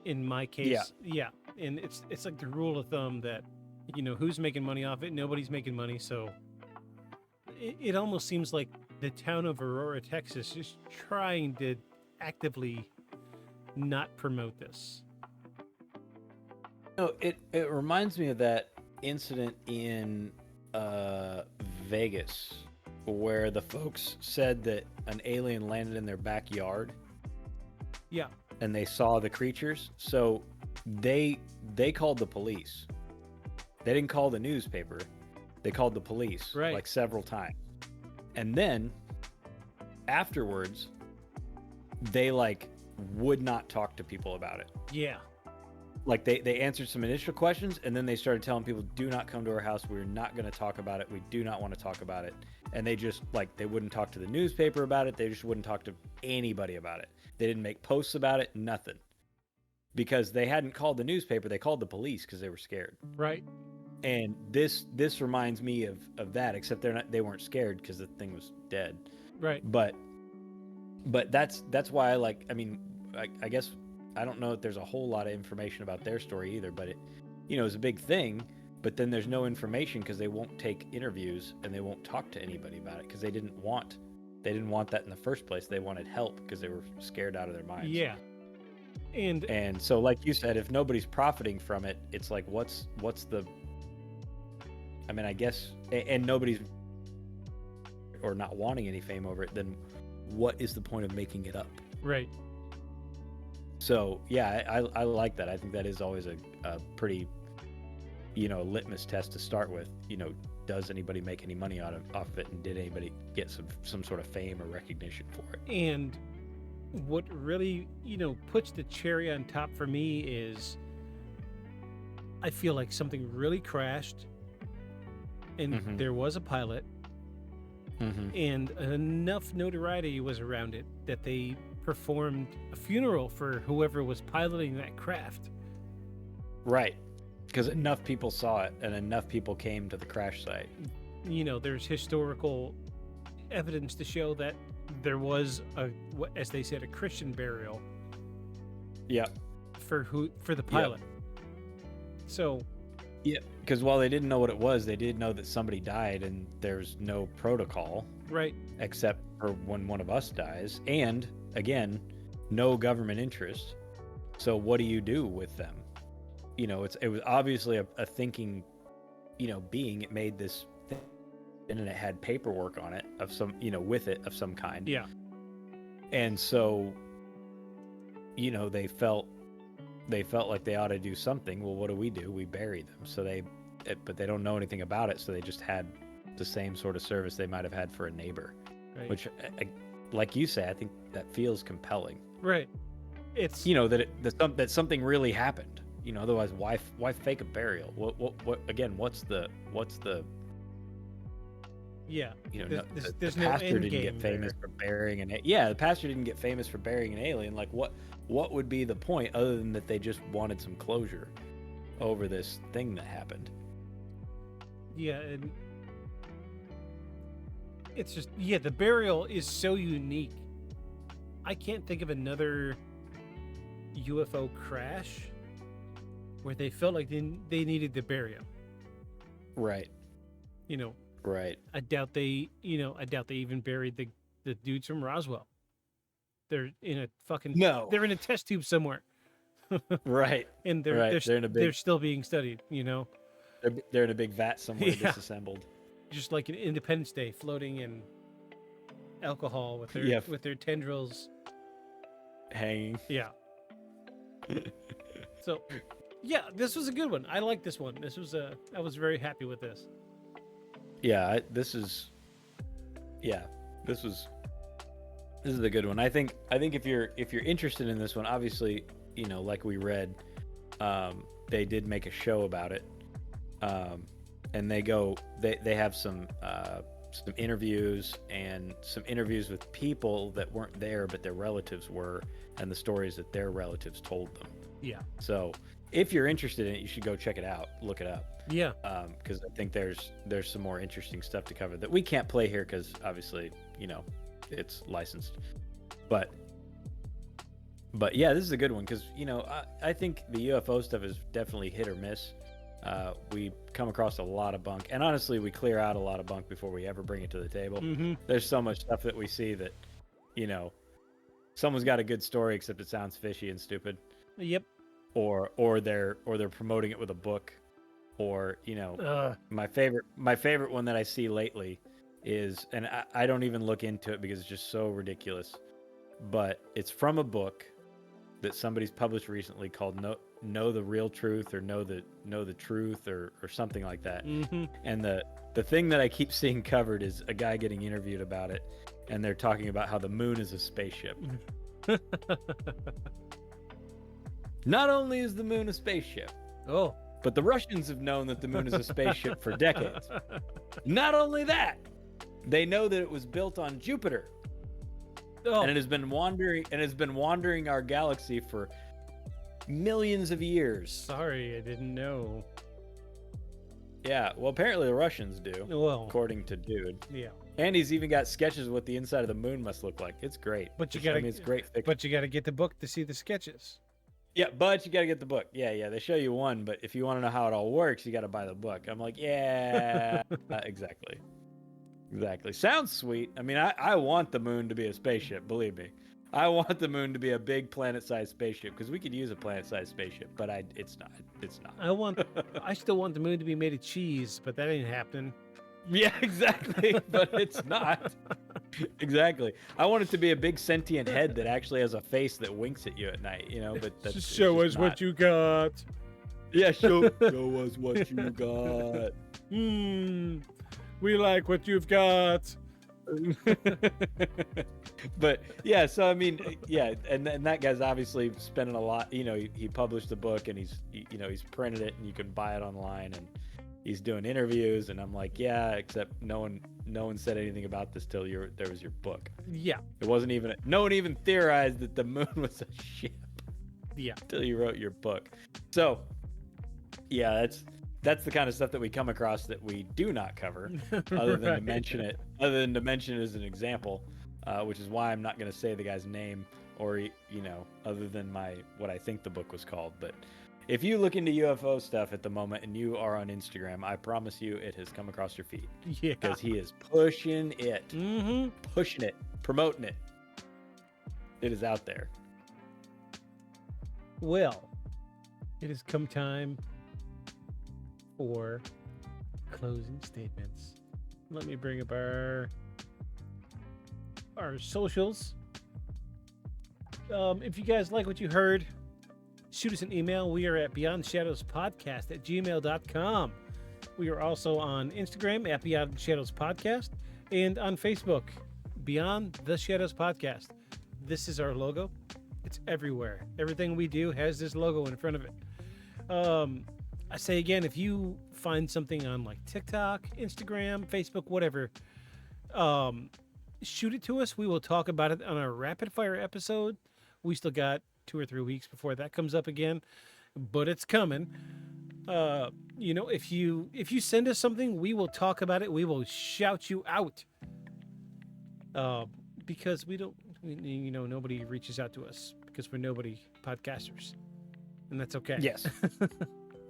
[SPEAKER 5] in my case. Yeah. And it's like the rule of thumb that, who's making money off it? Nobody's making money. So it almost seems like the town of Aurora, Texas is trying to actively not promote this.
[SPEAKER 6] No, it reminds me of that incident in Vegas where the folks said that an alien landed in their backyard.
[SPEAKER 5] Yeah.
[SPEAKER 6] And they saw the creatures. So they called the police. They didn't call the newspaper. They called the police like several times. And then afterwards, they like would not talk to people about it.
[SPEAKER 5] Yeah.
[SPEAKER 6] Like they answered some initial questions and then they started telling people, do not come to our house. We're not going to talk about it. We do not want to talk about it. And they just they wouldn't talk to the newspaper about it. They just wouldn't talk to anybody about it. They didn't make posts about it. Nothing. Because they hadn't called the newspaper. They called the police because they were scared.
[SPEAKER 5] Right.
[SPEAKER 6] And this reminds me of that, except they weren't scared because the thing was dead.
[SPEAKER 5] Right.
[SPEAKER 6] But that's why I guess I don't know if there's a whole lot of information about their story either, but it was a big thing, but then there's no information because they won't take interviews and they won't talk to anybody about it because they didn't want that in the first place. They wanted help because they were scared out of their minds.
[SPEAKER 5] Yeah. And
[SPEAKER 6] so like you said, if nobody's profiting from it, it's like what's the I guess, and nobody's or not wanting any fame over it, then what is the point of making it up?
[SPEAKER 5] Right.
[SPEAKER 6] So yeah, I like that. I think that is always a pretty, litmus test to start with. Does anybody make any money off of it, and did anybody get some sort of fame or recognition for it?
[SPEAKER 5] And what really, puts the cherry on top for me is I feel like something really crashed and there was a pilot and enough notoriety was around it that they performed a funeral for whoever was piloting that craft.
[SPEAKER 6] Right. Because enough people saw it and enough people came to the crash site.
[SPEAKER 5] There's historical evidence to show that there was as they said, a Christian burial.
[SPEAKER 6] Yeah.
[SPEAKER 5] For the pilot. So.
[SPEAKER 6] Yeah. Because while they didn't know what it was, they did know that somebody died, and there's no protocol.
[SPEAKER 5] Right.
[SPEAKER 6] Except for when one of us dies, and again, no government interest. So what do you do with them? It was obviously a thinking, being. It made this thing, and it had paperwork on it of some, with it of some kind.
[SPEAKER 5] Yeah.
[SPEAKER 6] And so, they felt like they ought to do something. Well, what do? We bury them. So but they don't know anything about it. So they just had the same sort of service they might have had for a neighbor,
[SPEAKER 5] Right.
[SPEAKER 6] which, like you say, I think that feels compelling.
[SPEAKER 5] Right. It's
[SPEAKER 6] that something really happened. Otherwise, why fake a burial? What again? What's the
[SPEAKER 5] yeah.
[SPEAKER 6] The
[SPEAKER 5] there's
[SPEAKER 6] pastor
[SPEAKER 5] no
[SPEAKER 6] didn't get famous for burying an the pastor didn't get famous for burying an alien. Like what would be the point other than that they just wanted some closure over this thing that happened?
[SPEAKER 5] Yeah, and it's just the burial is so unique. I can't think of another UFO crash where they felt like they needed the burial.
[SPEAKER 6] Right. Right.
[SPEAKER 5] I doubt they even buried the dudes from Roswell. They're in a fucking they're in a test tube somewhere.
[SPEAKER 6] Right.
[SPEAKER 5] And they're still being studied,
[SPEAKER 6] They're in a big vat somewhere disassembled.
[SPEAKER 5] Just like an Independence Day floating in alcohol with their tendrils
[SPEAKER 6] hanging.
[SPEAKER 5] Yeah. So, yeah, this was a good one. I like this one. I was very happy with this.
[SPEAKER 6] Yeah, this is a good one. I think if you're interested in this one, obviously, like we read, they did make a show about it, and they have some interviews and some interviews with people that weren't there but their relatives were, and the stories that their relatives told them.
[SPEAKER 5] Yeah.
[SPEAKER 6] So if you're interested in it, you should go check it out, look it up.
[SPEAKER 5] Yeah.
[SPEAKER 6] Because I think there's some more interesting stuff to cover that we can't play here because obviously, it's licensed. But yeah, this is a good one because, I think the UFO stuff is definitely hit or miss. We come across a lot of bunk, and honestly, we clear out a lot of bunk before we ever bring it to the table.
[SPEAKER 5] Mm-hmm.
[SPEAKER 6] There's so much stuff that we see that, someone's got a good story, except it sounds fishy and stupid.
[SPEAKER 5] Yep.
[SPEAKER 6] Or they're promoting it with a book, or my favorite one that I see lately is, and I don't even look into it because it's just so ridiculous, but it's from a book that somebody's published recently called Know the Real Truth, or Know the Truth, or something like that.
[SPEAKER 5] Mm-hmm.
[SPEAKER 6] And the thing that I keep seeing covered is a guy getting interviewed about it, and they're talking about how the moon is a spaceship. Not only is the moon a spaceship, but the Russians have known that the moon is a spaceship for decades. Not only that, they know that it was built on Jupiter. And it has been wandering our galaxy for millions of years.
[SPEAKER 5] Sorry, I didn't know.
[SPEAKER 6] Yeah, well, apparently the Russians do, according to Dude.
[SPEAKER 5] Yeah.
[SPEAKER 6] And he's even got sketches of what the inside of the moon must look like. It's great.
[SPEAKER 5] But you
[SPEAKER 6] it's great fiction.
[SPEAKER 5] But you gotta get the book to see the sketches.
[SPEAKER 6] Yeah, but you gotta get the book. Yeah. They show you one, but if you want to know how it all works, you gotta buy the book. I'm like, yeah, exactly. Sounds sweet. I mean, I want the moon to be a spaceship. Believe me, I want the moon to be a big planet-sized spaceship because we could use a planet-sized spaceship, but it's not. It's not.
[SPEAKER 5] I still want the moon to be made of cheese, but that ain't happening.
[SPEAKER 6] Yeah, exactly. But it's not. Exactly. I want it to be a big sentient head that actually has a face that winks at you at night, but that's
[SPEAKER 5] show us what you got.
[SPEAKER 6] Yeah, show us what you got.
[SPEAKER 5] We like what you've got.
[SPEAKER 6] But yeah, so I mean, yeah, and that guy's obviously spending a lot. He published the book, and he's printed it, and you can buy it online, and he's doing interviews, and I'm like, yeah, except no one said anything about this till there was your book.
[SPEAKER 5] Yeah,
[SPEAKER 6] it wasn't even. No one even theorized that the moon was a ship.
[SPEAKER 5] Yeah,
[SPEAKER 6] till you wrote your book. So, yeah, that's the kind of stuff that we come across that we do not cover, other than to mention it. Other than to mention it as an example, which is why I'm not going to say the guy's name, or other than what I think the book was called. But if you look into UFO stuff at the moment and you are on Instagram, I promise you it has come across your feed.
[SPEAKER 5] Yeah,
[SPEAKER 6] because he is pushing it,
[SPEAKER 5] pushing
[SPEAKER 6] it, promoting it. It is out there.
[SPEAKER 5] Well, it has come time for closing statements. Let me bring up our socials. If you guys like what you heard, shoot us an email. We are at beyondshadowspodcast@gmail.com. We are also on Instagram at Beyond Shadows Podcast, and on Facebook, Beyond the Shadows Podcast. This is our logo. It's everywhere. Everything we do has this logo in front of it. I say again, if you find something on like TikTok, Instagram, Facebook, whatever, shoot it to us. We will talk about it on our rapid fire episode. We still got 2 or 3 weeks before that comes up again, but it's coming. If you send us something, we will talk about it. We will shout you out. Because nobody reaches out to us because we're nobody podcasters, and that's okay.
[SPEAKER 6] Yes.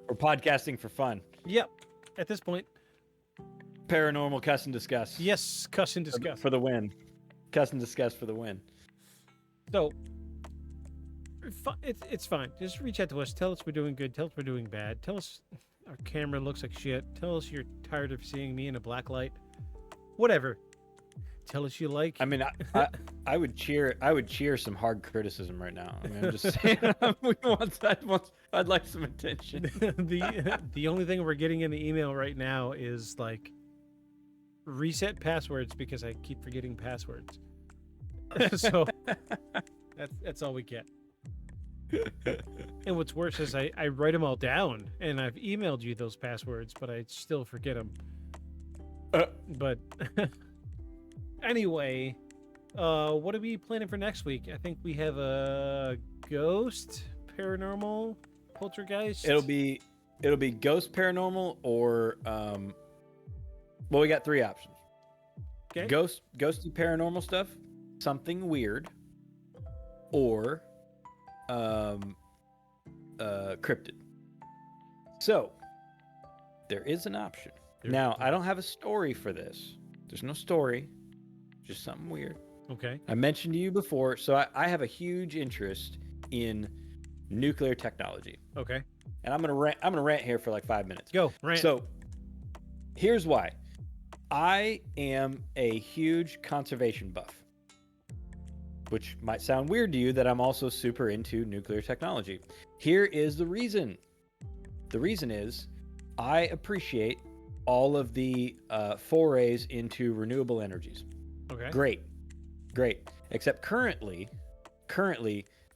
[SPEAKER 6] We're podcasting for fun.
[SPEAKER 5] Yep. At this point.
[SPEAKER 6] Paranormal cuss and discuss.
[SPEAKER 5] Yes, cuss and discuss.
[SPEAKER 6] For the win. Cuss and discuss for the win.
[SPEAKER 5] So, it's fine. Just reach out to us. Tell us we're doing good. Tell us we're doing bad. Tell us our camera looks like shit. Tell us you're tired of seeing me in a black light. Whatever. Tell us you like.
[SPEAKER 6] I mean, I would cheer some hard criticism right now. I mean, I'm just saying. I'd like some attention.
[SPEAKER 5] The only thing we're getting in the email right now is like reset passwords because I keep forgetting passwords. So that's all we get. And what's worse is I write them all down, and I've emailed you those passwords, but I still forget them. But anyway, what are we planning for next week? I think we have a ghost, paranormal, poltergeist.
[SPEAKER 6] It'll be ghost paranormal or well, we got 3 options.
[SPEAKER 5] Okay.
[SPEAKER 6] Ghosty paranormal stuff, something weird, or cryptid. So there is an option. Now, I don't have a story for this. There's no story, just something weird.
[SPEAKER 5] Okay.
[SPEAKER 6] I mentioned to you before, so I have a huge interest in nuclear technology.
[SPEAKER 5] Okay.
[SPEAKER 6] And I'm gonna rant here for like 5 minutes.
[SPEAKER 5] Go, rant.
[SPEAKER 6] So here's why. I am a huge conservation buff, which might sound weird to you that I'm also super into nuclear technology. Here is the reason. The reason is I appreciate all of the forays into renewable energies.
[SPEAKER 5] Okay.
[SPEAKER 6] Great. Except currently,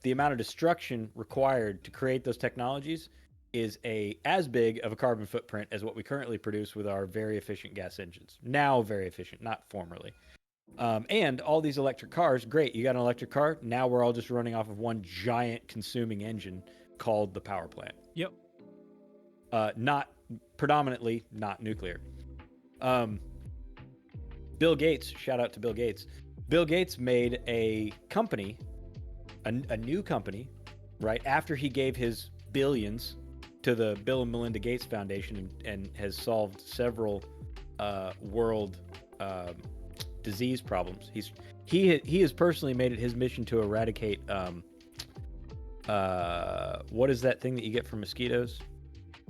[SPEAKER 6] the amount of destruction required to create those technologies is as big of a carbon footprint as what we currently produce with our very efficient gas engines. Now very efficient, not formerly. And all these electric cars, great. You got an electric car. Now we're all just running off of one giant consuming engine called the power plant.
[SPEAKER 5] Yep.
[SPEAKER 6] Not predominantly not nuclear. Bill Gates, shout out to Bill Gates. Bill Gates made a company, a new company, right after he gave his billions to the Bill and Melinda Gates Foundation and has solved several world disease problems. He has personally made it his mission to eradicate what is that thing that you get from mosquitoes?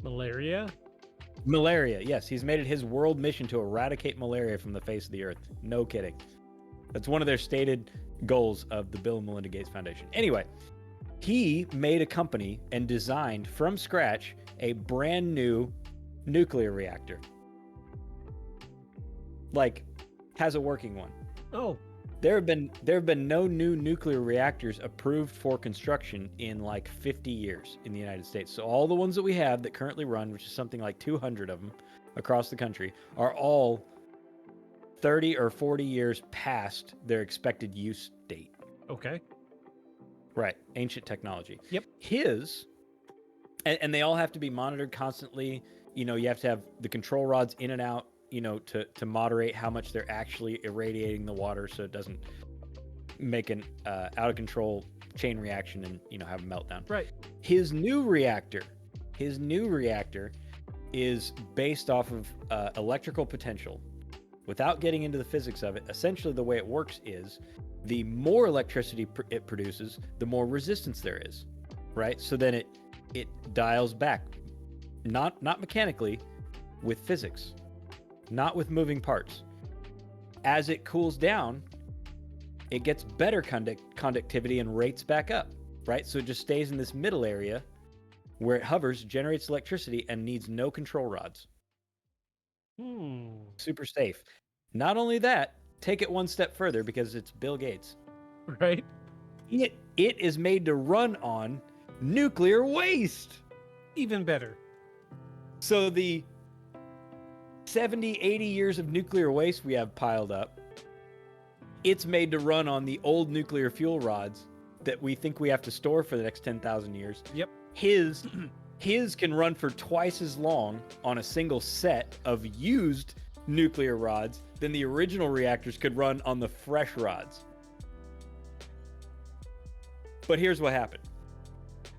[SPEAKER 5] Malaria?
[SPEAKER 6] Malaria, yes. He's made it his world mission to eradicate malaria from the face of the earth. No kidding. That's one of their stated goals of the Bill and Melinda Gates Foundation. Anyway, he made a company and designed from scratch a brand new nuclear reactor. Like, has a working one.
[SPEAKER 5] Oh.
[SPEAKER 6] There have been no new nuclear reactors approved for construction in like 50 years in the United States. So all the ones that we have that currently run, which is something like 200 of them across the country, are all 30 or 40 years past their expected use date.
[SPEAKER 5] Okay.
[SPEAKER 6] Right. Ancient technology.
[SPEAKER 5] Yep.
[SPEAKER 6] And they all have to be monitored constantly. You know, you have to have the control rods in and out, you know, to moderate how much they're actually irradiating the water so it doesn't make an out of control chain reaction and, you know, have a meltdown.
[SPEAKER 5] Right.
[SPEAKER 6] His new reactor is based off of electrical potential. Without getting into the physics of it, essentially the way it works is the more electricity it produces, the more resistance there is, right? So then it dials back, not mechanically, with physics, not with moving parts. As it cools down, it gets better conductivity and rates back up, right? So it just stays in this middle area where it hovers, generates electricity, and needs no control rods. Super safe. Not only that, take it one step further because it's Bill Gates.
[SPEAKER 5] Right.
[SPEAKER 6] It is made to run on nuclear waste.
[SPEAKER 5] Even better.
[SPEAKER 6] So the 70, 80 years of nuclear waste we have piled up, it's made to run on the old nuclear fuel rods that we think we have to store for the next 10,000 years.
[SPEAKER 5] Yep.
[SPEAKER 6] His can run for twice as long on a single set of used nuclear rods than the original reactors could run on the fresh rods. But here's what happened.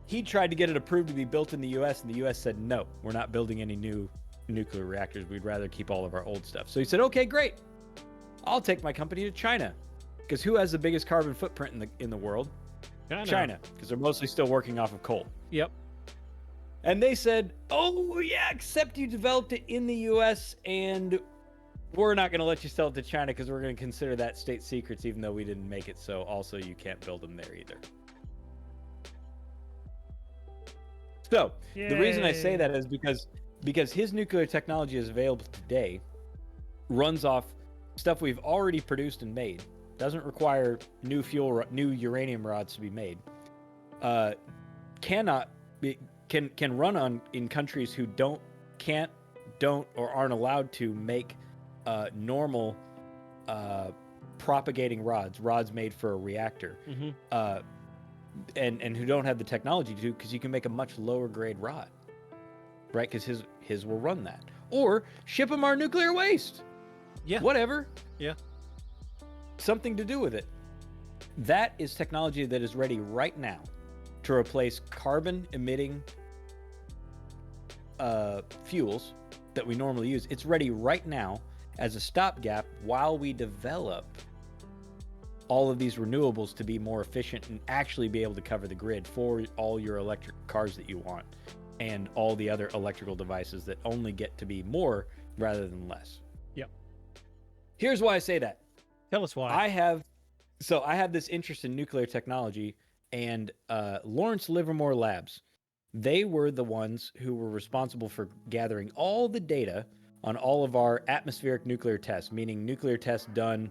[SPEAKER 6] He tried to get it approved to be built in the US, and the US said, no, we're not building any new nuclear reactors. We'd rather keep all of our old stuff. So he said, okay, great. I'll take my company to China. Because who has the biggest carbon footprint in the world? China. Because they're mostly still working off of coal.
[SPEAKER 5] Yep.
[SPEAKER 6] And they said, oh, yeah, except you developed it in the U.S. and we're not going to let you sell it to China because we're going to consider that state secrets even though we didn't make it. So also you can't build them there either. So the reason I say that is because his nuclear technology is available today, runs off stuff we've already produced and made, doesn't require new uranium rods to be made. cannot be, can run on in countries who can't, or aren't allowed to make normal propagating rods made for a reactor, and who don't have the technology to, because you can make a much lower grade rod, right? Because his will run that, or ship them our nuclear waste.
[SPEAKER 5] Yeah.
[SPEAKER 6] Whatever.
[SPEAKER 5] Yeah.
[SPEAKER 6] Something to do with it. That is technology that is ready right now to replace carbon emitting fuels that we normally use. It's ready right now as a stopgap while we develop all of these renewables to be more efficient and actually be able to cover the grid for all your electric cars that you want and all the other electrical devices that only get to be more rather than less.
[SPEAKER 5] Yep.
[SPEAKER 6] Here's why I say that.
[SPEAKER 5] Tell us why.
[SPEAKER 6] I have this interest in nuclear technology, and Lawrence Livermore Labs, they were the ones who were responsible for gathering all the data on all of our atmospheric nuclear tests, meaning nuclear tests done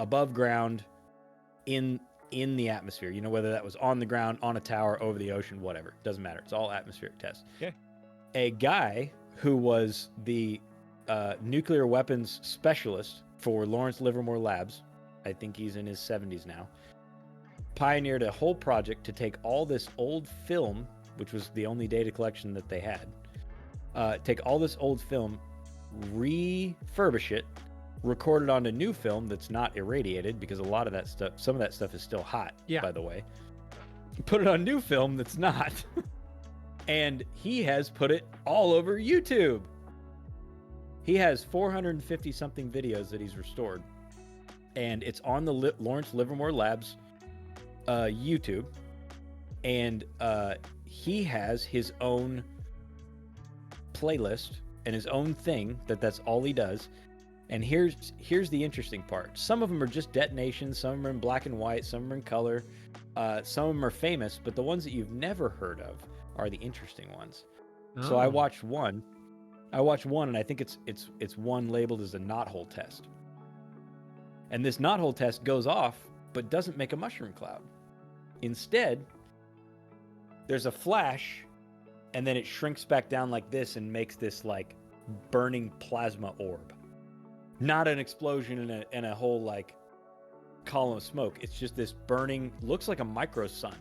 [SPEAKER 6] above ground in the atmosphere. You know, whether that was on the ground, on a tower, over the ocean, whatever. Doesn't matter. It's all atmospheric tests.
[SPEAKER 5] Okay.
[SPEAKER 6] A guy who was the nuclear weapons specialist for Lawrence Livermore Labs, I think he's in his 70s now, pioneered a whole project to take all this old film, which was the only data collection that they had, take all this old film, refurbish it, record it on a new film that's not irradiated, because a lot of that stuff, some of that stuff is still hot, by the way. Put it on new film that's not. And he has put it all over YouTube. He has 450 something videos that he's restored. And it's on the Lawrence Livermore Labs YouTube. And he has his own playlist and his own thing that's all he does. And here's the interesting part. Some of them are just detonations, some of them are in black and white, some of them are in color, some of them are famous, but the ones that you've never heard of are the interesting ones. So I watched one, and I think it's one labeled as a knothole test. And this knothole test goes off, but doesn't make a mushroom cloud. Instead, there's a flash, and then it shrinks back down like this and makes this like burning plasma orb. Not an explosion and a whole like column of smoke. It's just this burning, looks like a micro sun.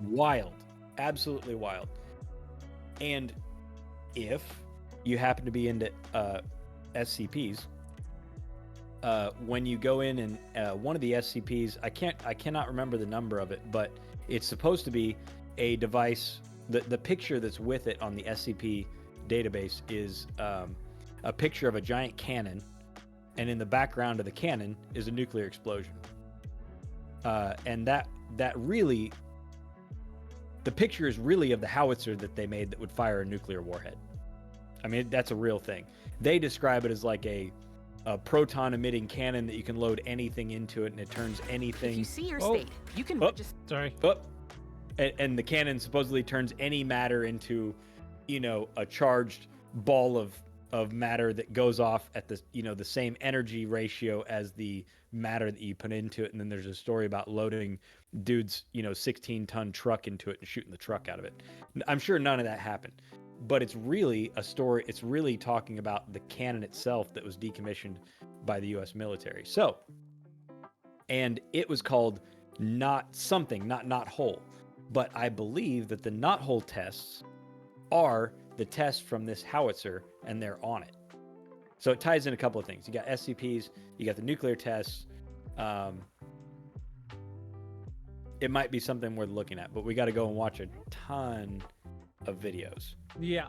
[SPEAKER 6] Wild, absolutely wild. And if you happen to be into SCPs, when you go in and one of the SCPs, I cannot remember the number of it, but it's supposed to be a device. The picture that's with it on the SCP database is a picture of a giant cannon, and in the background of the cannon is a nuclear explosion. And that really, the picture is really of the howitzer that they made that would fire a nuclear warhead. I mean, that's a real thing. They describe it as like a proton-emitting cannon that you can load anything into it, and it turns anything.
[SPEAKER 7] If you see your state, you can just.
[SPEAKER 5] Sorry.
[SPEAKER 6] And the cannon supposedly turns any matter into, a charged ball of matter that goes off at the the same energy ratio as the matter that you put into it. And then there's a story about loading dude's 16-ton truck into it and shooting the truck out of it. I'm sure none of that happened, but it's really a story. It's really talking about the cannon itself that was decommissioned by the US military. So, and it was called not hole, but I believe that the knothole tests are the tests from this howitzer, and they're on it. So it ties in a couple of things. You got SCPs, you got the nuclear tests. It might be something worth looking at, but we got to go and watch a ton of videos.
[SPEAKER 5] Yeah.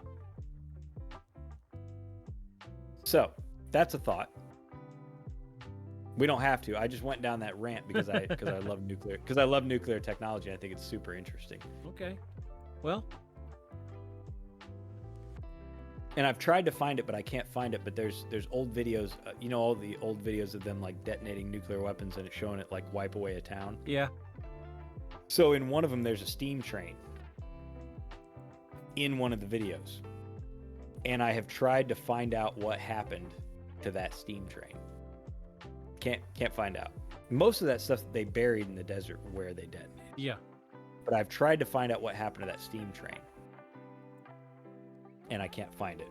[SPEAKER 6] So that's a thought. We don't have to. I just went down that rant because I love nuclear, because I love nuclear technology. I think it's super interesting.
[SPEAKER 5] Okay. Well.
[SPEAKER 6] And I've tried to find it, but I can't find it. But there's old videos, all the old videos of them like detonating nuclear weapons, and it's showing it like wipe away a town.
[SPEAKER 5] Yeah.
[SPEAKER 6] So in one of them, there's a steam train in one of the videos, and I have tried to find out what happened to that steam train. Can't find out. Most of that stuff that they buried in the desert where they detonated.
[SPEAKER 5] Yeah.
[SPEAKER 6] but I've tried to find out what happened to that steam train. And I can't find it.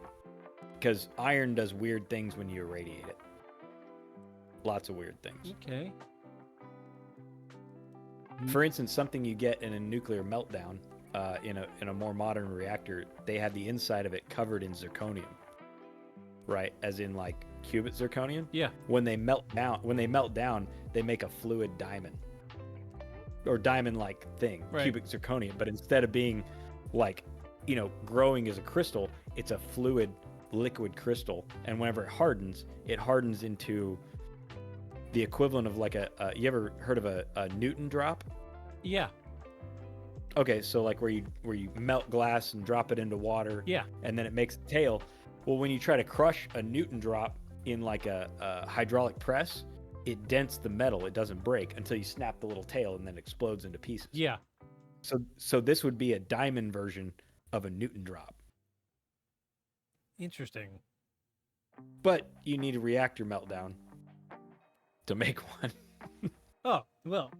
[SPEAKER 6] Because iron does weird things when you irradiate it. Lots of weird things.
[SPEAKER 5] Okay.
[SPEAKER 6] For instance, something you get in a nuclear meltdown in a more modern reactor, they have the inside of it covered in zirconium. Right? As in like qubit zirconium.
[SPEAKER 5] Yeah.
[SPEAKER 6] When they melt down, they make a fluid diamond. Or diamond-like thing,
[SPEAKER 5] Right.
[SPEAKER 6] cubic zirconium. But instead of being like, growing as a crystal, it's a fluid liquid crystal. And whenever it hardens into the equivalent of like you ever heard of a Newton drop?
[SPEAKER 5] Yeah.
[SPEAKER 6] Okay, so like where you melt glass and drop it into water,
[SPEAKER 5] Yeah.
[SPEAKER 6] and then it makes a tail. Well, when you try to crush a Newton drop in like a hydraulic press, it dents the metal. It doesn't break until you snap the little tail, and then it explodes into pieces.
[SPEAKER 5] Yeah.
[SPEAKER 6] So this would be a diamond version of a Newton drop.
[SPEAKER 5] Interesting.
[SPEAKER 6] But you need a reactor meltdown to make one.
[SPEAKER 5] Oh, well.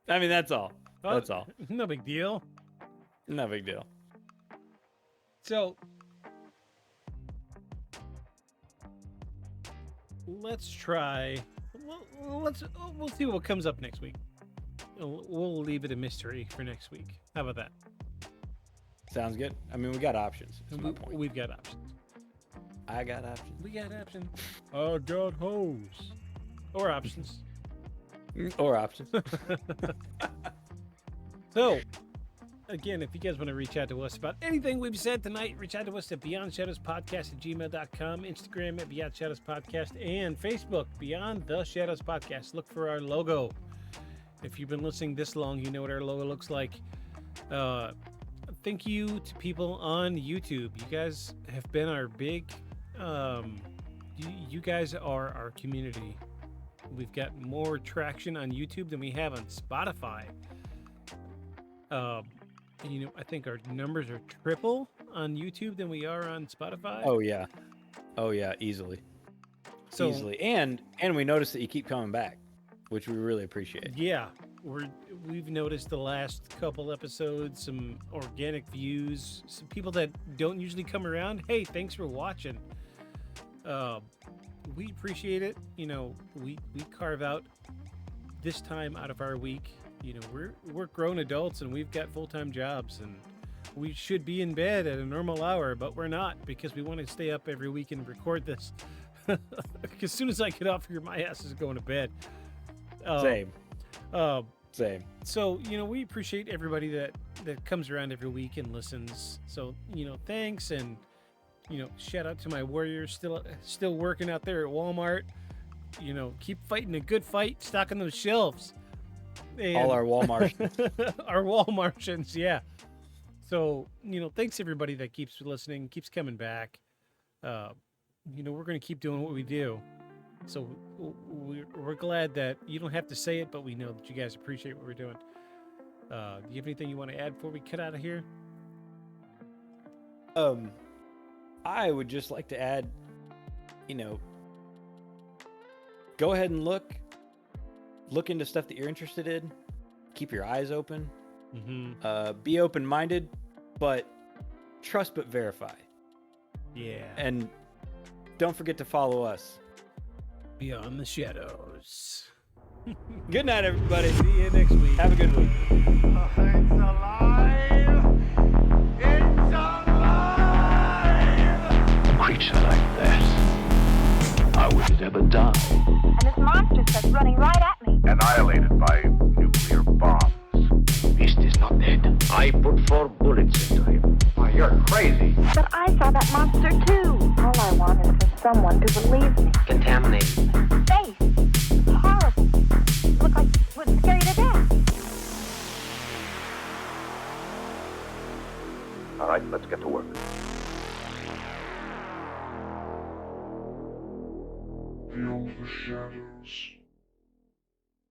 [SPEAKER 6] I mean, that's all.
[SPEAKER 5] Oh,
[SPEAKER 6] That's all.
[SPEAKER 5] No big deal.
[SPEAKER 6] No big deal.
[SPEAKER 5] So, let's try. We'll see what comes up next week. We'll leave it a mystery for next week. How about that?
[SPEAKER 6] Sounds good. I mean, we got options. That's my point.
[SPEAKER 5] We've got options.
[SPEAKER 6] I got options.
[SPEAKER 5] We got options. I got hoes. Or options.
[SPEAKER 6] Or options.
[SPEAKER 5] So, again, if you guys want to reach out to us about anything we've said tonight, reach out to us at beyondshadowspodcast@gmail.com, Instagram at Beyond Shadows Podcast, and Facebook, Beyond the Shadows Podcast. Look for our logo. If you've been listening this long, you know what our logo looks like. Thank you to people on YouTube. You guys have been our big... you guys are our community. We've got more traction on YouTube than we have on Spotify. I think our numbers are triple on YouTube than we are on Spotify.
[SPEAKER 6] Oh yeah, easily.
[SPEAKER 5] So,
[SPEAKER 6] Easily, and we noticed that you keep coming back, which we really appreciate.
[SPEAKER 5] Yeah, we've noticed the last couple episodes some organic views, some people that don't usually come around. Hey, thanks for watching. We appreciate it. We carve out this time out of our week. We're grown adults and we've got full-time jobs, and we should be in bed at a normal hour, but we're not, because we want to stay up every week and record this. As soon as I get off here, my ass is going to bed.
[SPEAKER 6] Same. Same.
[SPEAKER 5] So, we appreciate everybody that comes around every week and listens. So, thanks, and shout out to my warriors still working out there at Walmart. Keep fighting a good fight, stocking those shelves. And
[SPEAKER 6] All our Walmart.
[SPEAKER 5] our wall Martians, yeah. So, thanks everybody that keeps listening, keeps coming back. We're going to keep doing what we do. So we're glad that you don't have to say it, but we know that you guys appreciate what we're doing. Do you have anything you want to add before we cut out of here?
[SPEAKER 6] I would just like to add, go ahead and look into stuff that you're interested in. Keep your eyes open.
[SPEAKER 5] Mm-hmm.
[SPEAKER 6] Be open-minded, but trust but verify.
[SPEAKER 5] Yeah.
[SPEAKER 6] And don't forget to follow us.
[SPEAKER 5] Beyond the Shadows.
[SPEAKER 6] Good night, everybody.
[SPEAKER 5] See you next week.
[SPEAKER 6] Have a good week.
[SPEAKER 4] It's alive! It's alive!
[SPEAKER 3] A creature like that, how would it ever die?
[SPEAKER 1] And this monster starts running right at me.
[SPEAKER 2] Annihilated by nuclear bombs.
[SPEAKER 3] Beast is not dead. I put 4 bullets into him.
[SPEAKER 2] Why, you're crazy.
[SPEAKER 1] But I saw that monster too. All I want is for someone to believe me.
[SPEAKER 3] Contaminated.
[SPEAKER 1] Face. Horrible. Look like it would scare you to death.
[SPEAKER 2] All right, let's get to work.
[SPEAKER 4] Beyond the shadows.